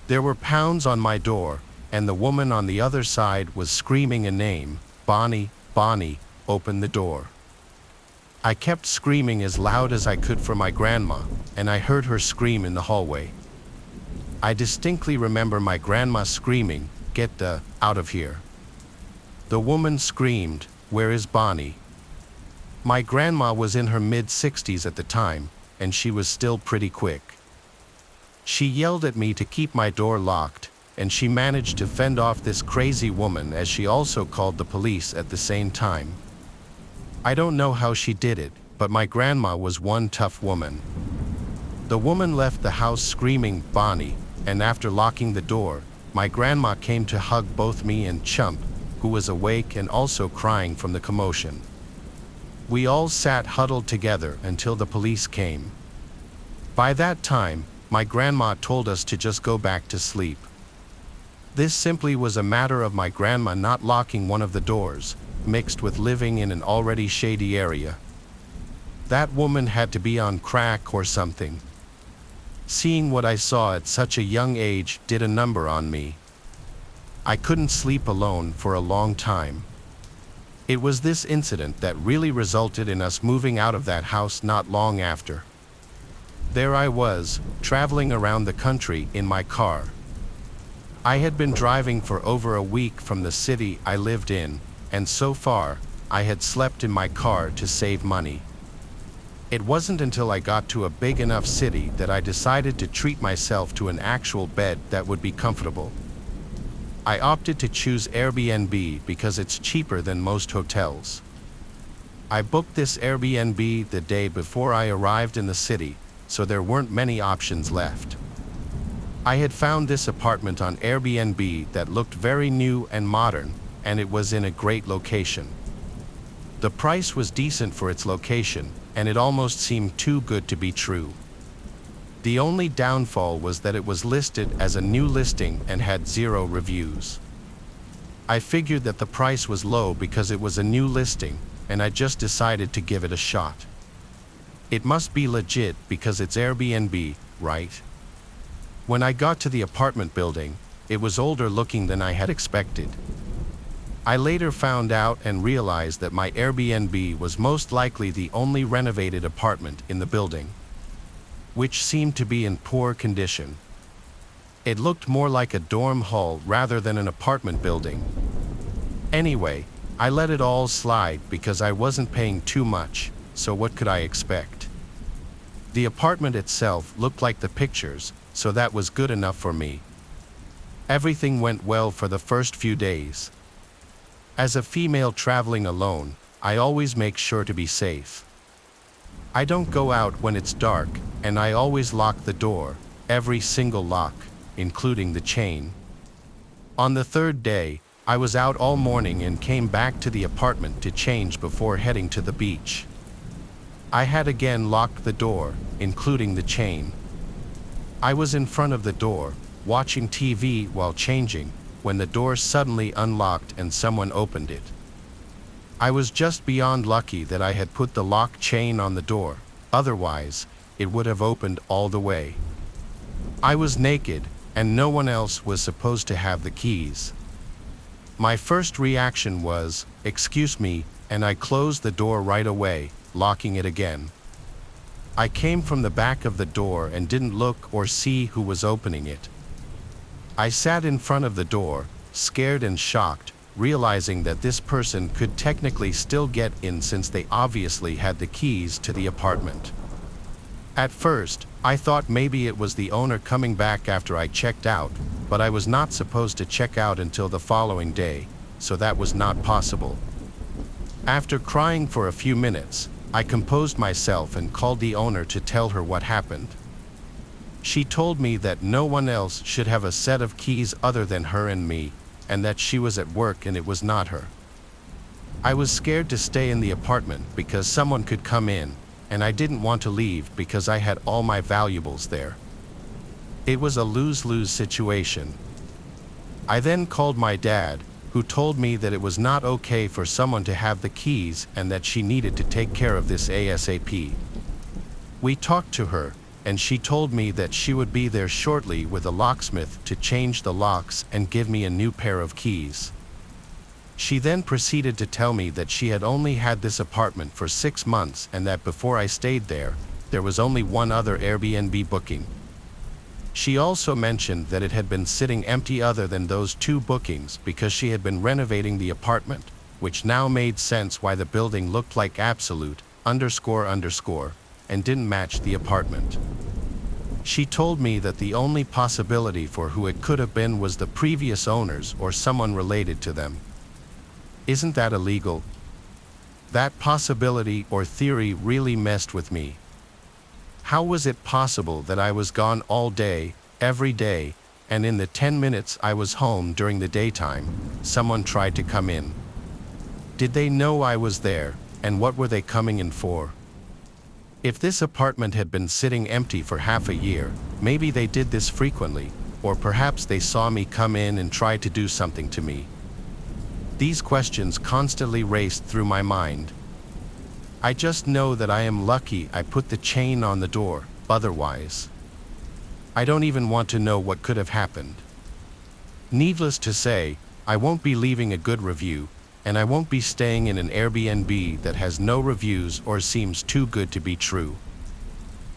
There were pounds on my door, and the woman on the other side was screaming a name, "Bonnie, Bonnie, open the door." I kept screaming as loud as I could for my grandma, and I heard her scream in the hallway. I distinctly remember my grandma screaming, "Get the out of here." The woman screamed, "Where is Bonnie?" My grandma was in her mid-60s at the time, and she was still pretty quick. She yelled at me to keep my door locked, and she managed to fend off this crazy woman as she also called the police at the same time. I don't know how she did it, but my grandma was one tough woman. The woman left the house screaming, "Bonnie," and after locking the door, my grandma came to hug both me and Chump, who was awake and also crying from the commotion. We all sat huddled together until the police came. By that time, my grandma told us to just go back to sleep. This simply was a matter of my grandma not locking one of the doors, mixed with living in an already shady area. That woman had to be on crack or something. Seeing what I saw at such a young age did a number on me. I couldn't sleep alone for a long time. It was this incident that really resulted in us moving out of that house not long after. There I was, traveling around the country in my car. I had been driving for over a week from the city I lived in, and so far, I had slept in my car to save money. It wasn't until I got to a big enough city that I decided to treat myself to an actual bed that would be comfortable. I opted to choose Airbnb because it's cheaper than most hotels. I booked this Airbnb the day before I arrived in the city, so there weren't many options left. I had found this apartment on Airbnb that looked very new and modern, and it was in a great location. The price was decent for its location, and it almost seemed too good to be true. The only downfall was that it was listed as a new listing and had 0 reviews. I figured that the price was low because it was a new listing, and I just decided to give it a shot. It must be legit because it's Airbnb, right? When I got to the apartment building, it was older looking than I had expected. I later found out and realized that my Airbnb was most likely the only renovated apartment in the building, which seemed to be in poor condition. It looked more like a dorm hall rather than an apartment building. Anyway, I let it all slide because I wasn't paying too much, so what could I expect? The apartment itself looked like the pictures, so that was good enough for me. Everything went well for the first few days. As a female traveling alone, I always make sure to be safe. I don't go out when it's dark, and I always lock the door, every single lock, including the chain. On the 3rd day, I was out all morning and came back to the apartment to change before heading to the beach. I had again locked the door, including the chain. I was in front of the door, watching TV while changing, when the door suddenly unlocked and someone opened it. I was just beyond lucky that I had put the lock chain on the door, otherwise, it would have opened all the way. I was naked, and no one else was supposed to have the keys. My first reaction was, "Excuse me," and I closed the door right away, locking it again. I came from the back of the door and didn't look or see who was opening it. I sat in front of the door, scared and shocked, realizing that this person could technically still get in since they obviously had the keys to the apartment. At first, I thought maybe it was the owner coming back after I checked out, but I was not supposed to check out until the following day, so that was not possible. After crying for a few minutes, I composed myself and called the owner to tell her what happened. She told me that no one else should have a set of keys other than her and me, and that she was at work and it was not her. I was scared to stay in the apartment because someone could come in, and I didn't want to leave because I had all my valuables there. It was a lose-lose situation. I then called my dad, who told me that it was not okay for someone to have the keys and that she needed to take care of this ASAP. We talked to her, and she told me that she would be there shortly with a locksmith to change the locks and give me a new pair of keys. She then proceeded to tell me that she had only had this apartment for 6 months and that before I stayed there was only one other Airbnb booking. She also mentioned that it had been sitting empty other than those 2 bookings because she had been renovating the apartment, which now made sense why the building looked like absolute __ and didn't match the apartment. She told me that the only possibility for who it could have been was the previous owners or someone related to them. Isn't that illegal? That possibility or theory really messed with me. How was it possible that I was gone all day, every day, and in the 10 minutes I was home during the daytime, someone tried to come in? Did they know I was there, and what were they coming in for? If this apartment had been sitting empty for half a year, maybe they did this frequently, Or perhaps they saw me come in and tried to do something to me. These questions constantly raced through my mind. I just know that I am lucky I put the chain on the door, otherwise, I don't even want to know what could have happened. Needless to say, I won't be leaving a good review, and I won't be staying in an Airbnb that has no reviews or seems too good to be true.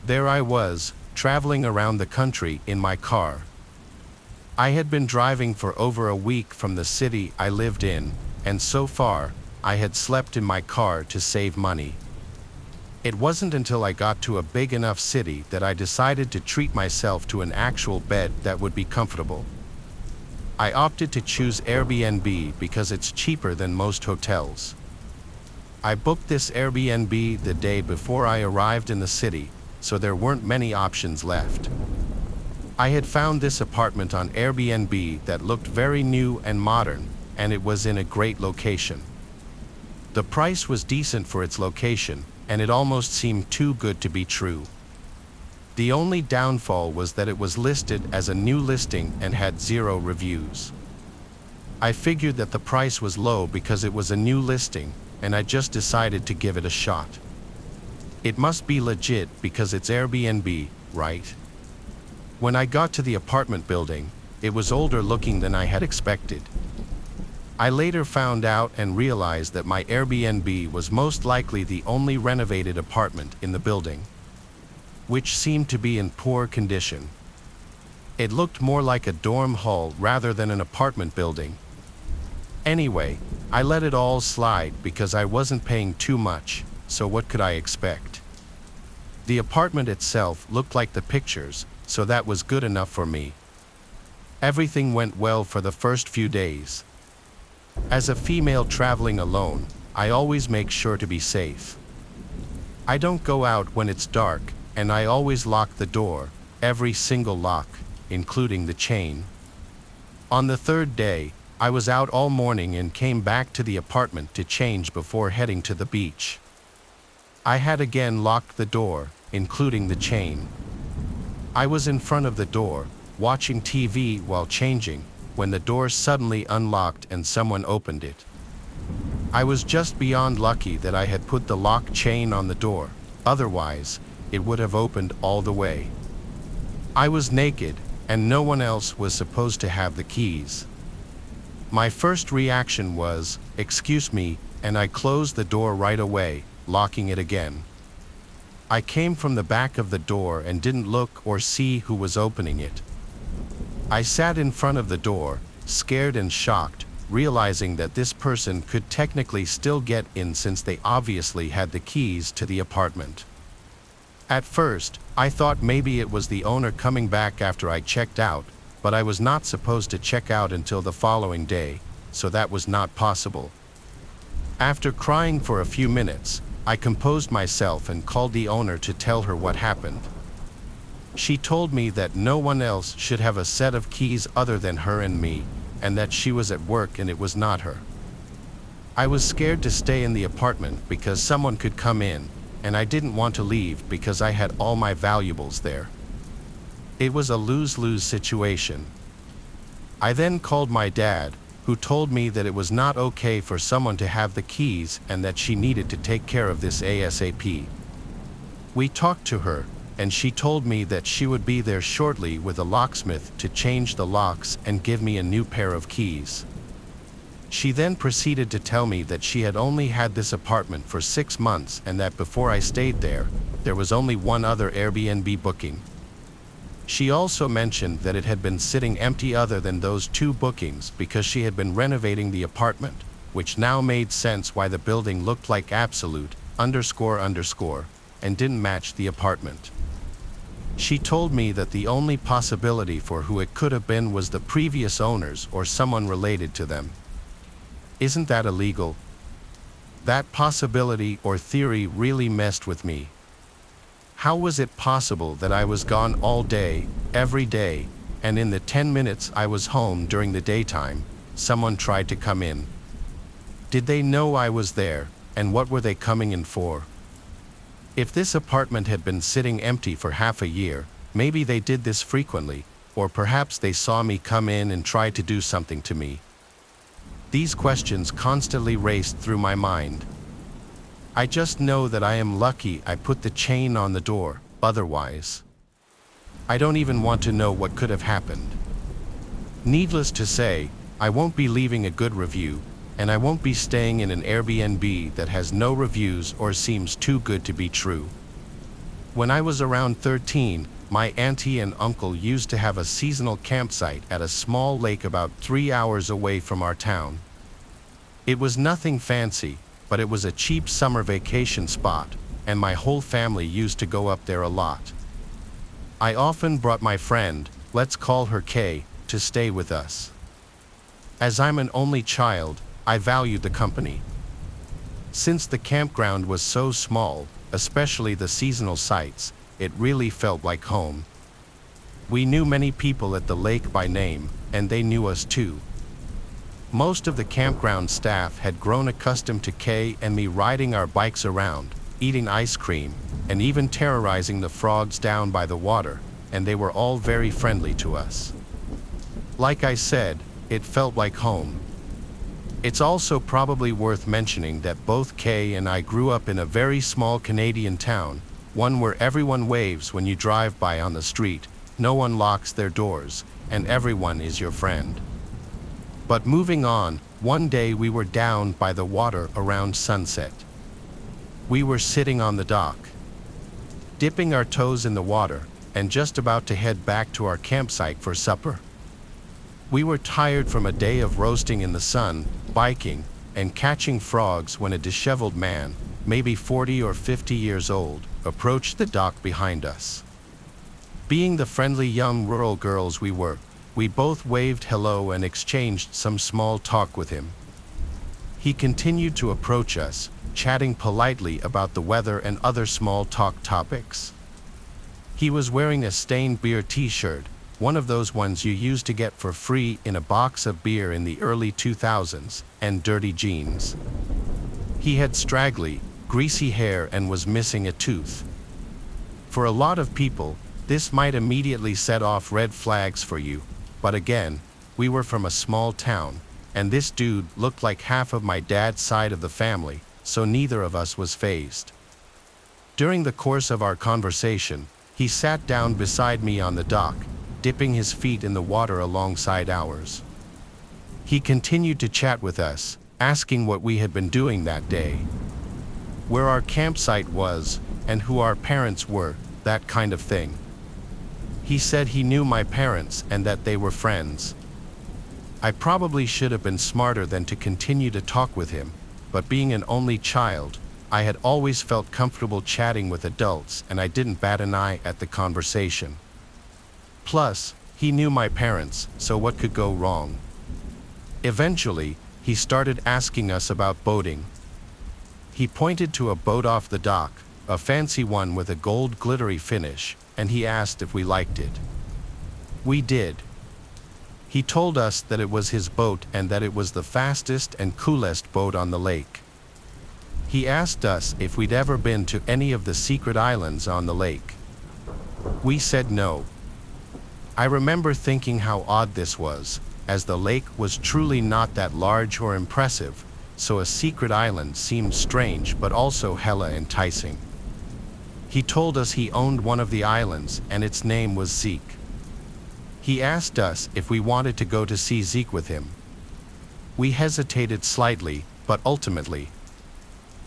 There I was, traveling around the country in my car. I had been driving for over a week from the city I lived in, and so far, I had slept in my car to save money. It wasn't until I got to a big enough city that I decided to treat myself to an actual bed that would be comfortable. I opted to choose Airbnb because it's cheaper than most hotels. I booked this Airbnb the day before I arrived in the city, so there weren't many options left. I had found this apartment on Airbnb that looked very new and modern, and it was in a great location. The price was decent for its location, and it almost seemed too good to be true. The only downfall was that it was listed as a new listing and had 0 reviews. I figured that the price was low because it was a new listing, and I just decided to give it a shot. It must be legit because it's Airbnb, right? When I got to the apartment building, it was older looking than I had expected. I later found out and realized that my Airbnb was most likely the only renovated apartment in the building, which seemed to be in poor condition. It looked more like a dorm hall rather than an apartment building. Anyway, I let it all slide because I wasn't paying too much, so what could I expect? The apartment itself looked like the pictures, so that was good enough for me. Everything went well for the first few days. As a female traveling alone, I always make sure to be safe. I don't go out when it's dark, and I always lock the door, every single lock, including the chain. On the 3rd day, I was out all morning and came back to the apartment to change before heading to the beach. I had again locked the door, including the chain. I was in front of the door, watching TV while changing, when the door suddenly unlocked and someone opened it. I was just beyond lucky that I had put the lock chain on the door, otherwise, it would have opened all the way. I was naked, and no one else was supposed to have the keys. My first reaction was, "Excuse me," and I closed the door right away, locking it again. I came from the back of the door and didn't look or see who was opening it. I sat in front of the door, scared and shocked, realizing that this person could technically still get in since they obviously had the keys to the apartment. At first, I thought maybe it was the owner coming back after I checked out, but I was not supposed to check out until the following day, so that was not possible. After crying for a few minutes, I composed myself and called the owner to tell her what happened. She told me that no one else should have a set of keys other than her and me, and that she was at work and it was not her. I was scared to stay in the apartment because someone could come in, and I didn't want to leave because I had all my valuables there. It was a lose-lose situation. I then called my dad, who told me that it was not okay for someone to have the keys and that she needed to take care of this ASAP. We talked to her, and she told me that she would be there shortly with a locksmith to change the locks and give me a new pair of keys. She then proceeded to tell me that she had only had this apartment for 6 months and that before I stayed there was only one other Airbnb booking. She also mentioned that it had been sitting empty other than those 2 bookings because she had been renovating the apartment, which now made sense why the building looked like absolute __ and didn't match the apartment. She told me that the only possibility for who it could have been was the previous owners or someone related to them. Isn't that illegal? That possibility or theory really messed with me. How was it possible that I was gone all day, every day, and in the 10 minutes I was home during the daytime, someone tried to come in? Did they know I was there, and what were they coming in for? If this apartment had been sitting empty for half a year, maybe they did this frequently, or perhaps they saw me come in and tried to do something to me. These questions constantly raced through my mind. I just know that I am lucky I put the chain on the door, otherwise, I don't even want to know what could have happened. Needless to say, I won't be leaving a good review, and I won't be staying in an Airbnb that has no reviews or seems too good to be true. When I was around 13, my auntie and uncle used to have a seasonal campsite at a small lake about 3 hours away from our town. It was nothing fancy, but it was a cheap summer vacation spot, and my whole family used to go up there a lot. I often brought my friend, let's call her Kay, to stay with us. As I'm an only child, I valued the company. Since the campground was so small, especially the seasonal sites, it really felt like home. We knew many people at the lake by name, and they knew us too. Most of the campground staff had grown accustomed to Kay and me riding our bikes around, eating ice cream, and even terrorizing the frogs down by the water, and they were all very friendly to us. Like I said, it felt like home. It's also probably worth mentioning that both Kay and I grew up in a very small Canadian town, one where everyone waves when you drive by on the street, no one locks their doors, and everyone is your friend. But moving on, one day we were down by the water around sunset. We were sitting on the dock, dipping our toes in the water, and just about to head back to our campsite for supper. We were tired from a day of roasting in the sun, biking, and catching frogs when a disheveled man, maybe 40 or 50 years old, approached the dock behind us. Being the friendly young rural girls we were, we both waved hello and exchanged some small talk with him. He continued to approach us, chatting politely about the weather and other small talk topics. He was wearing a stained beer t-shirt, one of those ones you used to get for free in a box of beer in the early 2000s, and dirty jeans. He had straggly, greasy hair and was missing a tooth. For a lot of people, this might immediately set off red flags for you, but again, we were from a small town, and this dude looked like half of my dad's side of the family, so neither of us was fazed. During the course of our conversation, he sat down beside me on the dock, dipping his feet in the water alongside ours. He continued to chat with us, asking what we had been doing that day, where our campsite was, and who our parents were, that kind of thing. He said he knew my parents and that they were friends. I probably should have been smarter than to continue to talk with him, but being an only child, I had always felt comfortable chatting with adults and I didn't bat an eye at the conversation. Plus, he knew my parents, so what could go wrong? Eventually, he started asking us about boating. He pointed to a boat off the dock, a fancy one with a gold glittery finish, and he asked if we liked it. We did. He told us that it was his boat and that it was the fastest and coolest boat on the lake. He asked us if we'd ever been to any of the secret islands on the lake. We said no. I remember thinking how odd this was, as the lake was truly not that large or impressive, so a secret island seemed strange but also hella enticing. He told us he owned one of the islands and its name was Zeke. He asked us if we wanted to go to see Zeke with him. We hesitated slightly, but ultimately,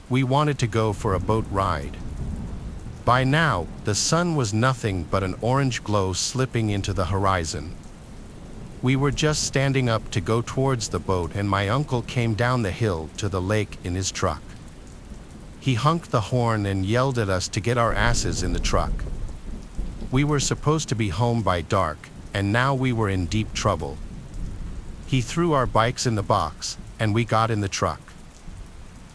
we wanted to go for a boat ride. By now, the sun was nothing but an orange glow slipping into the horizon. We were just standing up to go towards the boat and my uncle came down the hill to the lake in his truck. He honked the horn and yelled at us to get our asses in the truck. We were supposed to be home by dark, and now we were in deep trouble. He threw our bikes in the box, and we got in the truck.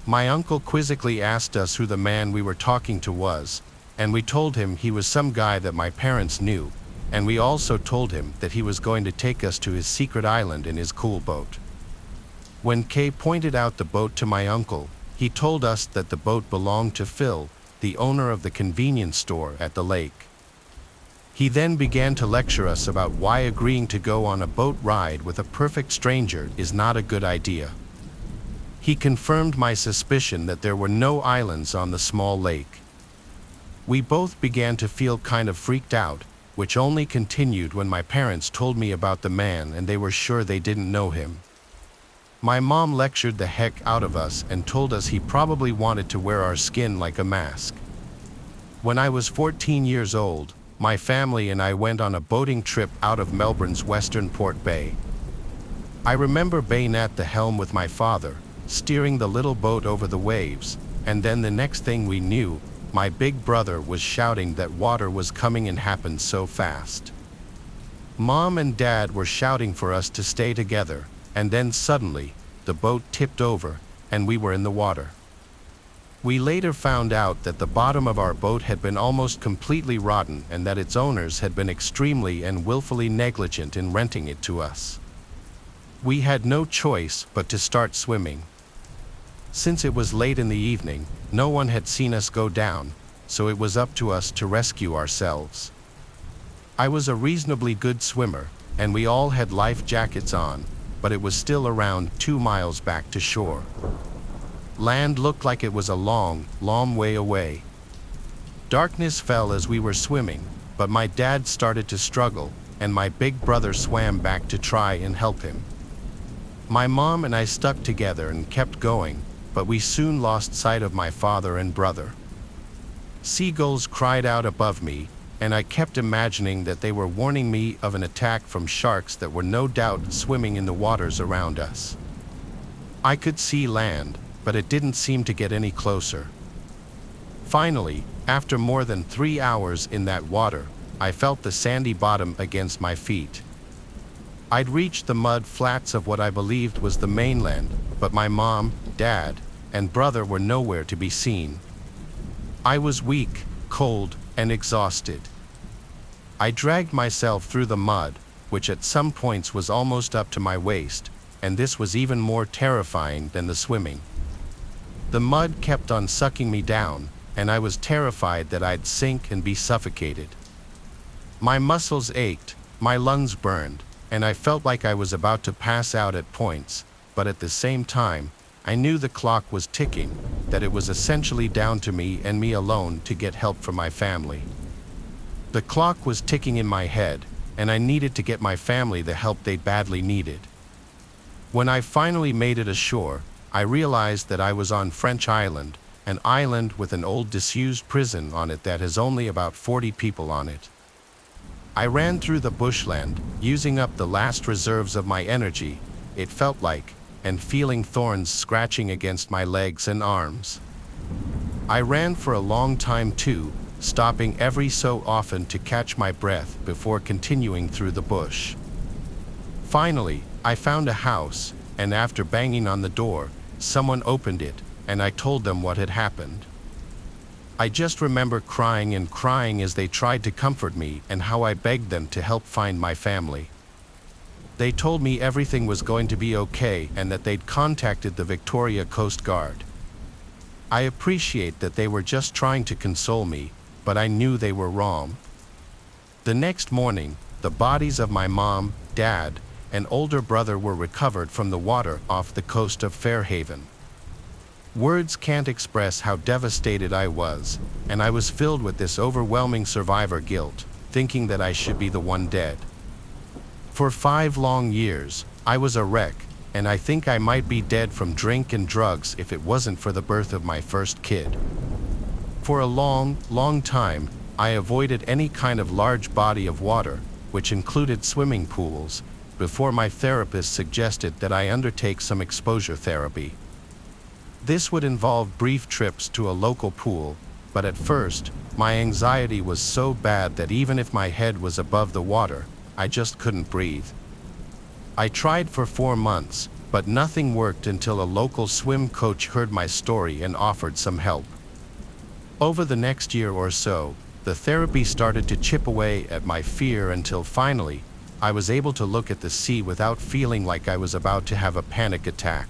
My uncle quizzically asked us who the man we were talking to was, and we told him he was some guy that my parents knew, and we also told him that he was going to take us to his secret island in his cool boat. When Kay pointed out the boat to my uncle, he told us that the boat belonged to Phil, the owner of the convenience store at the lake. He then began to lecture us about why agreeing to go on a boat ride with a perfect stranger is not a good idea. He confirmed my suspicion that there were no islands on the small lake. We both began to feel kind of freaked out, which only continued when my parents told me about the man and they were sure they didn't know him. My mom lectured the heck out of us and told us he probably wanted to wear our skin like a mask. When I was 14 years old, my family and I went on a boating trip out of Melbourne's western Port Bay. I remember being at the helm with my father, steering the little boat over the waves, and then the next thing we knew, my big brother was shouting that water was coming and happened so fast. Mom and Dad were shouting for us to stay together, and then suddenly, the boat tipped over, and we were in the water. We later found out that the bottom of our boat had been almost completely rotten and that its owners had been extremely and willfully negligent in renting it to us. We had no choice but to start swimming. Since it was late in the evening, no one had seen us go down, so it was up to us to rescue ourselves. I was a reasonably good swimmer, and we all had life jackets on, but it was still around 2 miles back to shore. Land looked like it was a long, long way away. Darkness fell as we were swimming, but my dad started to struggle, and my big brother swam back to try and help him. My mom and I stuck together and kept going, but we soon lost sight of my father and brother. Seagulls cried out above me, and I kept imagining that they were warning me of an attack from sharks that were no doubt swimming in the waters around us. I could see land, but it didn't seem to get any closer. Finally, after more than 3 hours in that water, I felt the sandy bottom against my feet. I'd reached the mud flats of what I believed was the mainland, but my mom, dad, and brother were nowhere to be seen. I was weak, cold, and exhausted. I dragged myself through the mud, which at some points was almost up to my waist, and this was even more terrifying than the swimming. The mud kept on sucking me down, and I was terrified that I'd sink and be suffocated. My muscles ached, my lungs burned, and I felt like I was about to pass out at points, but at the same time, I knew the clock was ticking, that it was essentially down to me and me alone to get help from my family. The clock was ticking in my head, and I needed to get my family the help they badly needed. When I finally made it ashore, I realized that I was on French Island, an island with an old disused prison on it that has only about 40 people on it. I ran through the bushland, using up the last reserves of my energy, it felt like, and feeling thorns scratching against my legs and arms. I ran for a long time too, stopping every so often to catch my breath before continuing through the bush. Finally, I found a house, and after banging on the door, someone opened it, and I told them what had happened. I just remember crying and crying as they tried to comfort me and how I begged them to help find my family. They told me everything was going to be okay and that they'd contacted the Victoria Coast Guard. I appreciate that they were just trying to console me, but I knew they were wrong. The next morning, the bodies of my mom, dad, and older brother were recovered from the water off the coast of Fairhaven. Words can't express how devastated I was, and I was filled with this overwhelming survivor guilt, thinking that I should be the one dead. For 5 long years, I was a wreck, and I think I might be dead from drink and drugs if it wasn't for the birth of my first kid. For a long, long time, I avoided any kind of large body of water, which included swimming pools, before my therapist suggested that I undertake some exposure therapy. This would involve brief trips to a local pool, but at first, my anxiety was so bad that even if my head was above the water, I just couldn't breathe. I tried for 4 months, but nothing worked until a local swim coach heard my story and offered some help. Over the next year or so, the therapy started to chip away at my fear until finally, I was able to look at the sea without feeling like I was about to have a panic attack.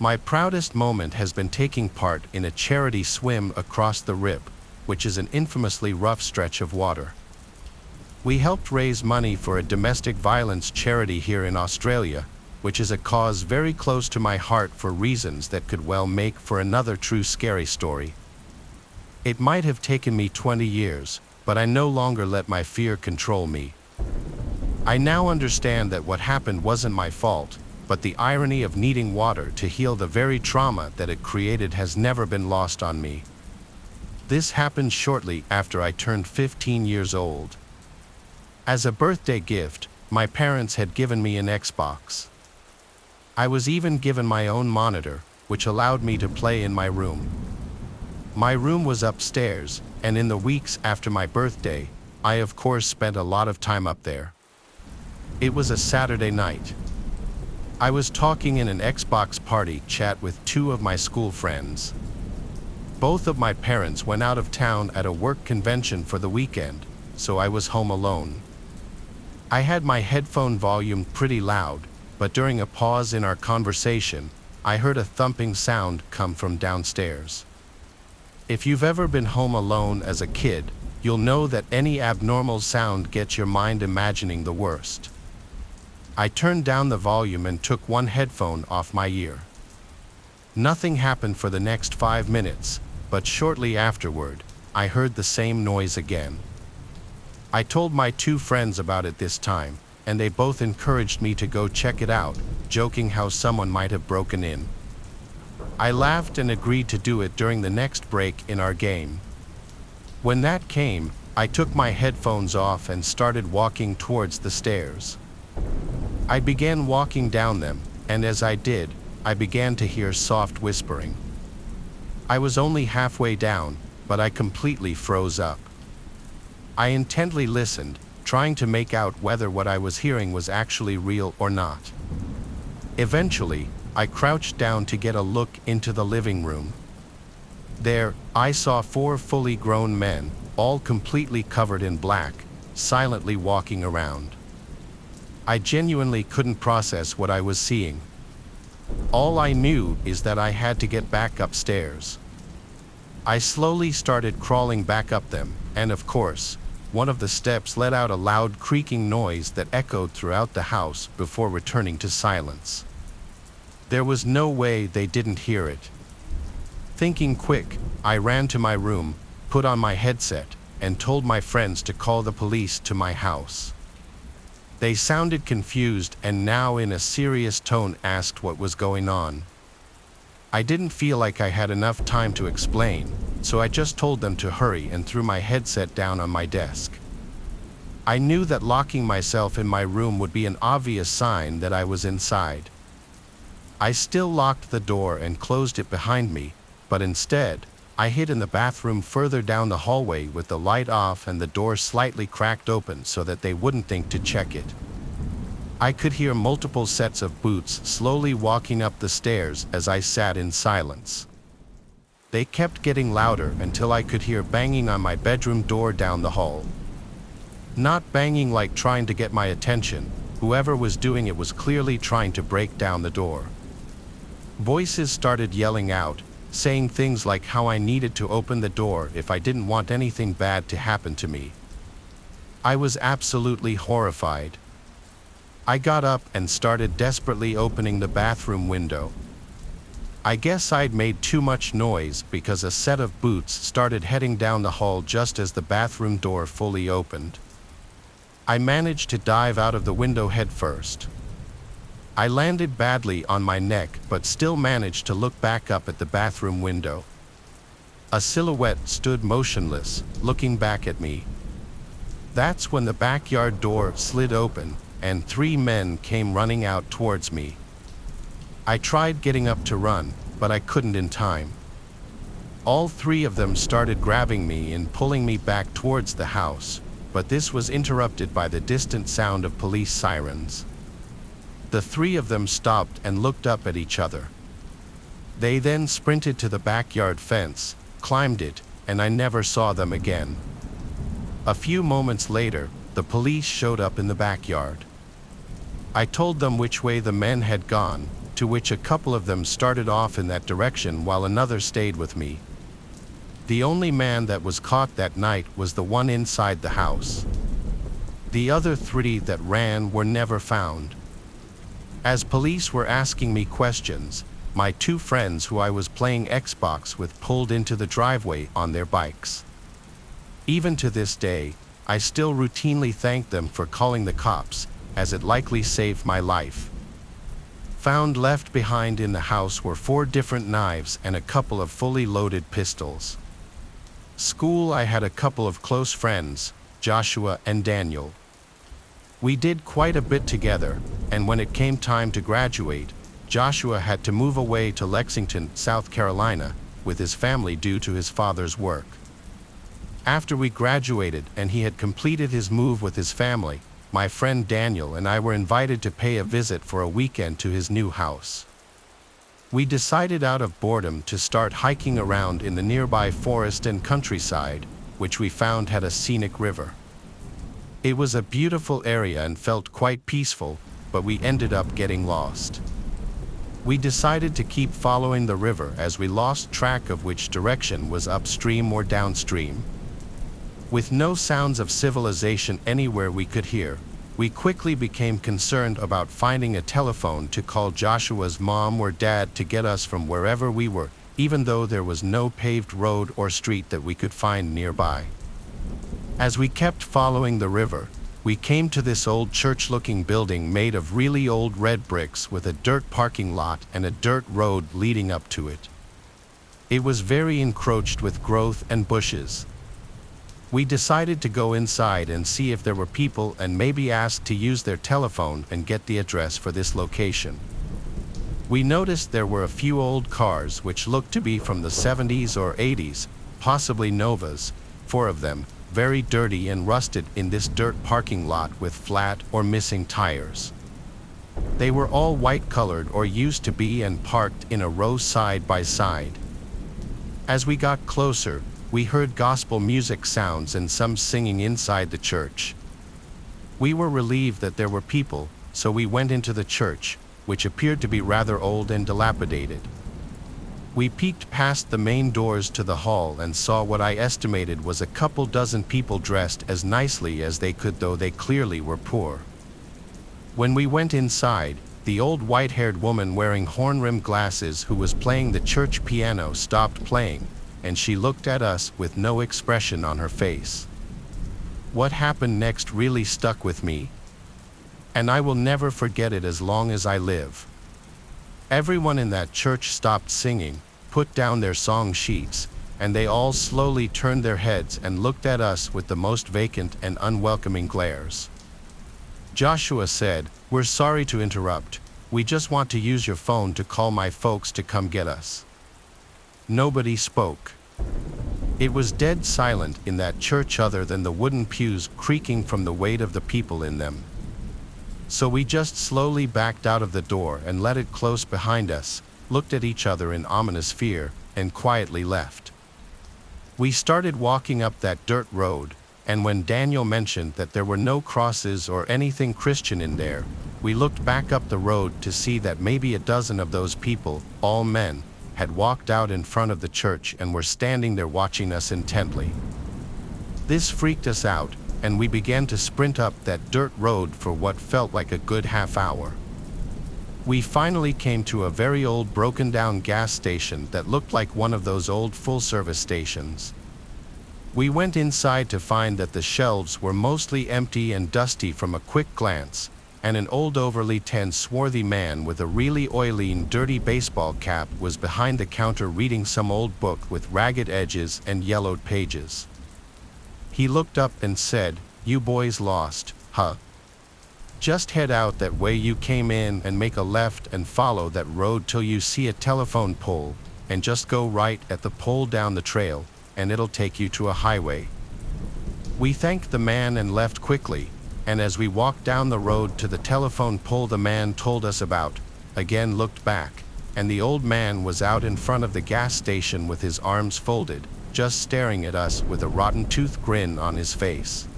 My proudest moment has been taking part in a charity swim across the Rip, which is an infamously rough stretch of water. We helped raise money for a domestic violence charity here in Australia, which is a cause very close to my heart for reasons that could well make for another true scary story. It might have taken me 20 years, but I no longer let my fear control me. I now understand that what happened wasn't my fault, but the irony of needing water to heal the very trauma that it created has never been lost on me. This happened shortly after I turned 15 years old. As a birthday gift, my parents had given me an Xbox. I was even given my own monitor, which allowed me to play in my room. My room was upstairs, and in the weeks after my birthday, I of course spent a lot of time up there. It was a Saturday night. I was talking in an Xbox party chat with two of my school friends. Both of my parents went out of town at a work convention for the weekend, so I was home alone. I had my headphone volume pretty loud, but during a pause in our conversation, I heard a thumping sound come from downstairs. If you've ever been home alone as a kid, you'll know that any abnormal sound gets your mind imagining the worst. I turned down the volume and took one headphone off my ear. Nothing happened for the next 5 minutes, but shortly afterward, I heard the same noise again. I told my two friends about it this time, and they both encouraged me to go check it out, joking how someone might have broken in. I laughed and agreed to do it during the next break in our game. When that came, I took my headphones off and started walking towards the stairs. I began walking down them, and as I did, I began to hear soft whispering. I was only halfway down, but I completely froze up. I intently listened, trying to make out whether what I was hearing was actually real or not. Eventually, I crouched down to get a look into the living room. There, I saw 4 fully grown men, all completely covered in black, silently walking around. I genuinely couldn't process what I was seeing. All I knew is that I had to get back upstairs. I slowly started crawling back up them, and of course, one of the steps let out a loud creaking noise that echoed throughout the house before returning to silence. There was no way they didn't hear it. Thinking quick, I ran to my room, put on my headset, and told my friends to call the police to my house. They sounded confused and now in a serious tone asked what was going on. I didn't feel like I had enough time to explain, so I just told them to hurry and threw my headset down on my desk. I knew that locking myself in my room would be an obvious sign that I was inside. I still locked the door and closed it behind me, but instead, I hid in the bathroom further down the hallway with the light off and the door slightly cracked open so that they wouldn't think to check it. I could hear multiple sets of boots slowly walking up the stairs as I sat in silence. They kept getting louder until I could hear banging on my bedroom door down the hall. Not banging like trying to get my attention, whoever was doing it was clearly trying to break down the door. Voices started yelling out, saying things like how I needed to open the door if I didn't want anything bad to happen to me. I was absolutely horrified. I got up and started desperately opening the bathroom window. I guess I'd made too much noise because a set of boots started heading down the hall just as the bathroom door fully opened. I managed to dive out of the window head first. I landed badly on my neck but still managed to look back up at the bathroom window. A silhouette stood motionless, looking back at me. That's when the backyard door slid open and 3 men came running out towards me. I tried getting up to run, but I couldn't in time. All 3 of them started grabbing me and pulling me back towards the house, but this was interrupted by the distant sound of police sirens. The 3 of them stopped and looked up at each other. They then sprinted to the backyard fence, climbed it, and I never saw them again. A few moments later, the police showed up in the backyard. I told them which way the men had gone, to which a couple of them started off in that direction while another stayed with me. The only man that was caught that night was the one inside the house. The other 3 that ran were never found. As police were asking me questions, my 2 friends who I was playing Xbox with pulled into the driveway on their bikes. Even to this day, I still routinely thank them for calling the cops, as it likely saved my life. Found left behind in the house were 4 different knives and a couple of fully loaded pistols. School, I had a couple of close friends, Joshua and Daniel. We did quite a bit together, and when it came time to graduate, Joshua had to move away to Lexington, South Carolina, with his family due to his father's work. After we graduated and he had completed his move with his family, my friend Daniel and I were invited to pay a visit for a weekend to his new house. We decided out of boredom to start hiking around in the nearby forest and countryside, which we found had a scenic river. It was a beautiful area and felt quite peaceful, but we ended up getting lost. We decided to keep following the river as we lost track of which direction was upstream or downstream. With no sounds of civilization anywhere we could hear, we quickly became concerned about finding a telephone to call Joshua's mom or dad to get us from wherever we were, even though there was no paved road or street that we could find nearby. As we kept following the river, we came to this old church-looking building made of really old red bricks with a dirt parking lot and a dirt road leading up to it. It was very encroached with growth and bushes. We decided to go inside and see if there were people and maybe ask to use their telephone and get the address for this location. We noticed there were a few old cars which looked to be from the 70s or 80s, possibly Novas, 4 of them, very dirty and rusted in this dirt parking lot with flat or missing tires. They were all white-colored or used to be and parked in a row side by side. As we got closer, we heard gospel music sounds and some singing inside the church. We were relieved that there were people, so we went into the church, which appeared to be rather old and dilapidated. We peeked past the main doors to the hall and saw what I estimated was a couple dozen people dressed as nicely as they could, though they clearly were poor. When we went inside, the old white-haired woman wearing horn-rimmed glasses who was playing the church piano stopped playing, and she looked at us with no expression on her face. What happened next really stuck with me, and I will never forget it as long as I live. Everyone in that church stopped singing, put down their song sheets, and they all slowly turned their heads and looked at us with the most vacant and unwelcoming glares. Joshua said, "We're sorry to interrupt. We just want to use your phone to call my folks to come get us." Nobody spoke. It was dead silent in that church other than the wooden pews creaking from the weight of the people in them. So we just slowly backed out of the door and let it close behind us, looked at each other in ominous fear, and quietly left. We started walking up that dirt road, and when Daniel mentioned that there were no crosses or anything Christian in there, we looked back up the road to see that maybe a dozen of those people, all men, had walked out in front of the church and were standing there watching us intently. This freaked us out, and we began to sprint up that dirt road for what felt like a good half hour. We finally came to a very old broken-down gas station that looked like one of those old full-service stations. We went inside to find that the shelves were mostly empty and dusty from a quick glance, and an old overly tense swarthy man with a really oily and dirty baseball cap was behind the counter reading some old book with ragged edges and yellowed pages. He looked up and said, "You boys lost, huh? Just head out that way you came in and make a left and follow that road till you see a telephone pole, and just go right at the pole down the trail, and it'll take you to a highway." We thanked the man and left quickly, and as we walked down the road to the telephone pole the man told us about, again looked back, and the old man was out in front of the gas station with his arms folded, just staring at us with a rotten-toothed grin on his face.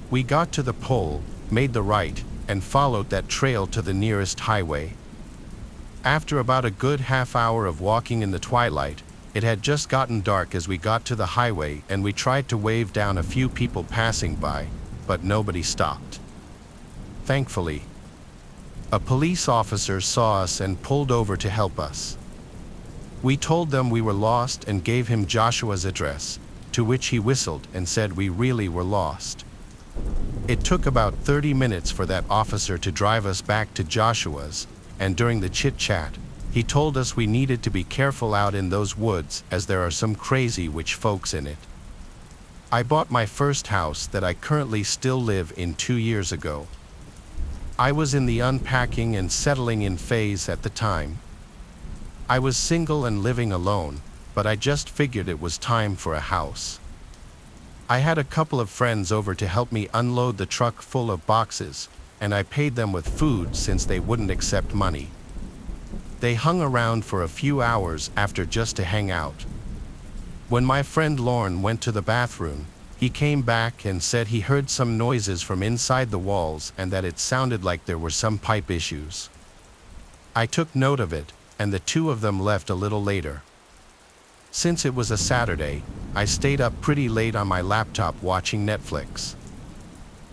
We got to the pole, made the right, and followed that trail to the nearest highway. After about a good half hour of walking in the twilight, it had just gotten dark as we got to the highway, and we tried to wave down a few people passing by, but nobody stopped. Thankfully, a police officer saw us and pulled over to help us. We told them we were lost and gave him Joshua's address, to which he whistled and said we really were lost. It took about 30 minutes for that officer to drive us back to Joshua's, and during the chit-chat, he told us we needed to be careful out in those woods as there are some crazy witch folks in it. I bought my first house that I currently still live in 2 years ago. I was in the unpacking and settling in phase at the time. I was single and living alone, but I just figured it was time for a house. I had a couple of friends over to help me unload the truck full of boxes, and I paid them with food since they wouldn't accept money. They hung around for a few hours after just to hang out. When my friend Lorne went to the bathroom, he came back and said he heard some noises from inside the walls and that it sounded like there were some pipe issues. I took note of it, and the two of them left a little later. Since it was a Saturday, I stayed up pretty late on my laptop watching Netflix.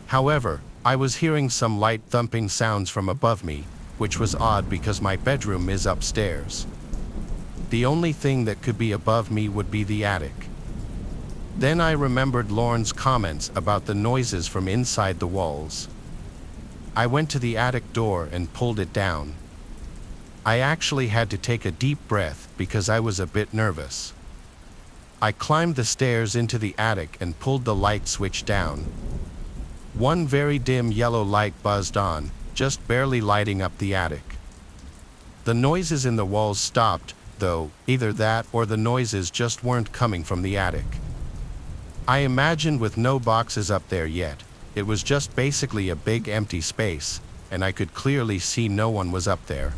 However, I was hearing some light thumping sounds from above me, which was odd because my bedroom is upstairs. The only thing that could be above me would be the attic. Then I remembered Lorne's comments about the noises from inside the walls. I went to the attic door and pulled it down. I actually had to take a deep breath because I was a bit nervous. I climbed the stairs into the attic and pulled the light switch down. One very dim yellow light buzzed on, just barely lighting up the attic. The noises in the walls stopped, though, either that or the noises just weren't coming from the attic. I imagined with no boxes up there yet, it was just basically a big empty space, and I could clearly see no one was up there.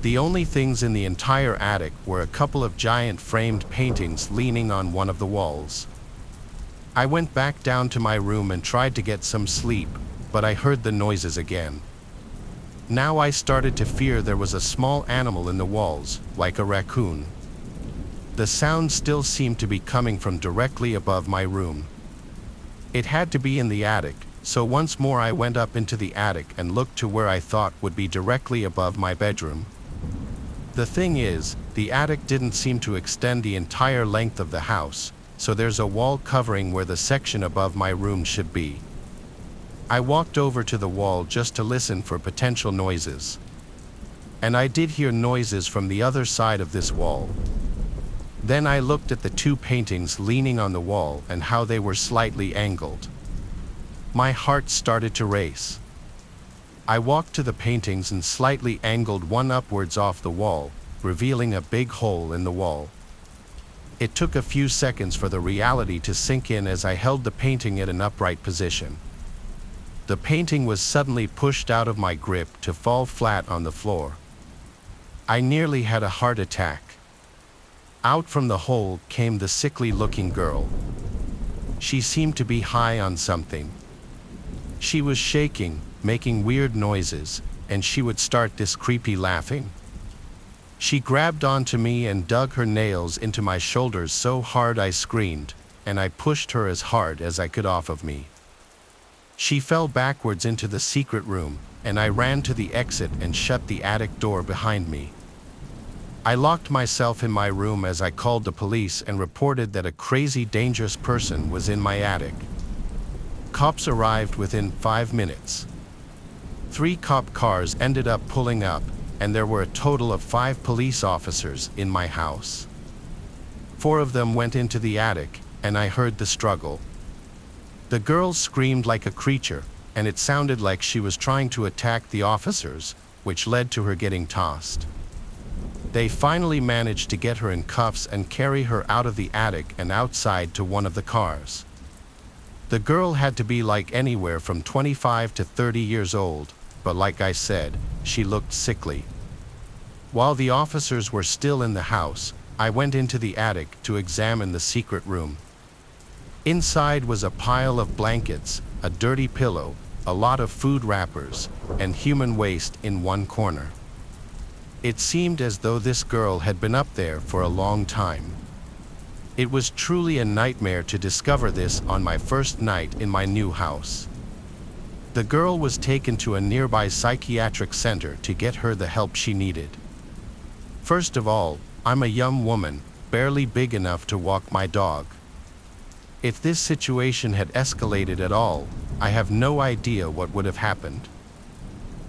The only things in the entire attic were a couple of giant framed paintings leaning on one of the walls. I went back down to my room and tried to get some sleep, but I heard the noises again. Now I started to fear there was a small animal in the walls, like a raccoon. The sound still seemed to be coming from directly above my room. It had to be in the attic, so once more I went up into the attic and looked to where I thought would be directly above my bedroom. The thing is, the attic didn't seem to extend the entire length of the house, so there's a wall covering where the section above my room should be. I walked over to the wall just to listen for potential noises. And I did hear noises from the other side of this wall. Then I looked at the two paintings leaning on the wall and how they were slightly angled. My heart started to race. I walked to the paintings and slightly angled one upwards off the wall, revealing a big hole in the wall. It took a few seconds for the reality to sink in as I held the painting at an upright position. The painting was suddenly pushed out of my grip to fall flat on the floor. I nearly had a heart attack. Out from the hole came the sickly-looking girl. She seemed to be high on something. She was shaking, making weird noises, and she would start this creepy laughing. She grabbed onto me and dug her nails into my shoulders so hard I screamed, and I pushed her as hard as I could off of me. She fell backwards into the secret room, and I ran to the exit and shut the attic door behind me. I locked myself in my room as I called the police and reported that a crazy, dangerous person was in my attic. Cops arrived within 5 minutes. 3 cop cars ended up pulling up, and there were a total of 5 police officers in my house. 4 of them went into the attic, and I heard the struggle. The girl screamed like a creature, and it sounded like she was trying to attack the officers, which led to her getting tossed. They finally managed to get her in cuffs and carry her out of the attic and outside to one of the cars. The girl had to be like anywhere from 25 to 30 years old, but like I said, she looked sickly. While the officers were still in the house, I went into the attic to examine the secret room. Inside was a pile of blankets, a dirty pillow, a lot of food wrappers, and human waste in one corner. It seemed as though this girl had been up there for a long time. It was truly a nightmare to discover this on my first night in my new house. The girl was taken to a nearby psychiatric center to get her the help she needed. First of all, I'm a young woman, barely big enough to walk my dog. If this situation had escalated at all, I have no idea what would have happened.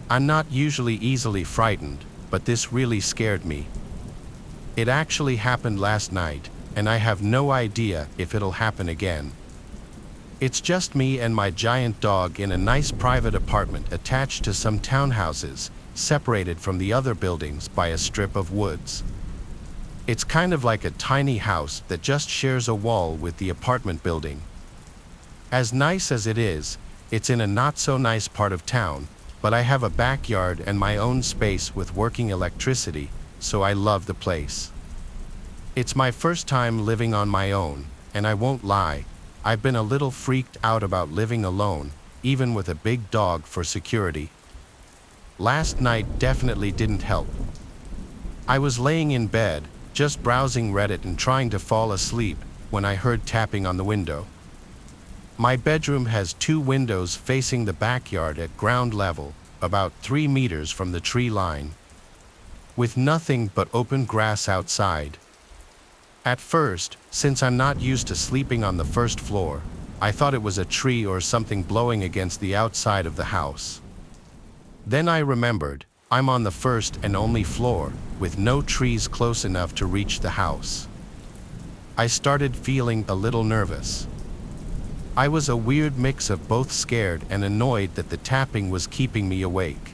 I'm not usually easily frightened, but this really scared me. It actually happened last night, and I have no idea if it'll happen again. It's just me and my giant dog in a nice private apartment attached to some townhouses, separated from the other buildings by a strip of woods. It's kind of like a tiny house that just shares a wall with the apartment building. As nice as it is, it's in a not-so-nice part of town, but I have a backyard and my own space with working electricity, so I love the place. It's my first time living on my own, and I won't lie, I've been a little freaked out about living alone, even with a big dog for security. Last night definitely didn't help. I was laying in bed, just browsing Reddit and trying to fall asleep, when I heard tapping on the window. My bedroom has 2 windows facing the backyard at ground level, about 3 meters from the tree line, with nothing but open grass outside. At first, since I'm not used to sleeping on the first floor, I thought it was a tree or something blowing against the outside of the house. Then I remembered, I'm on the first and only floor, with no trees close enough to reach the house. I started feeling a little nervous. I was a weird mix of both scared and annoyed that the tapping was keeping me awake.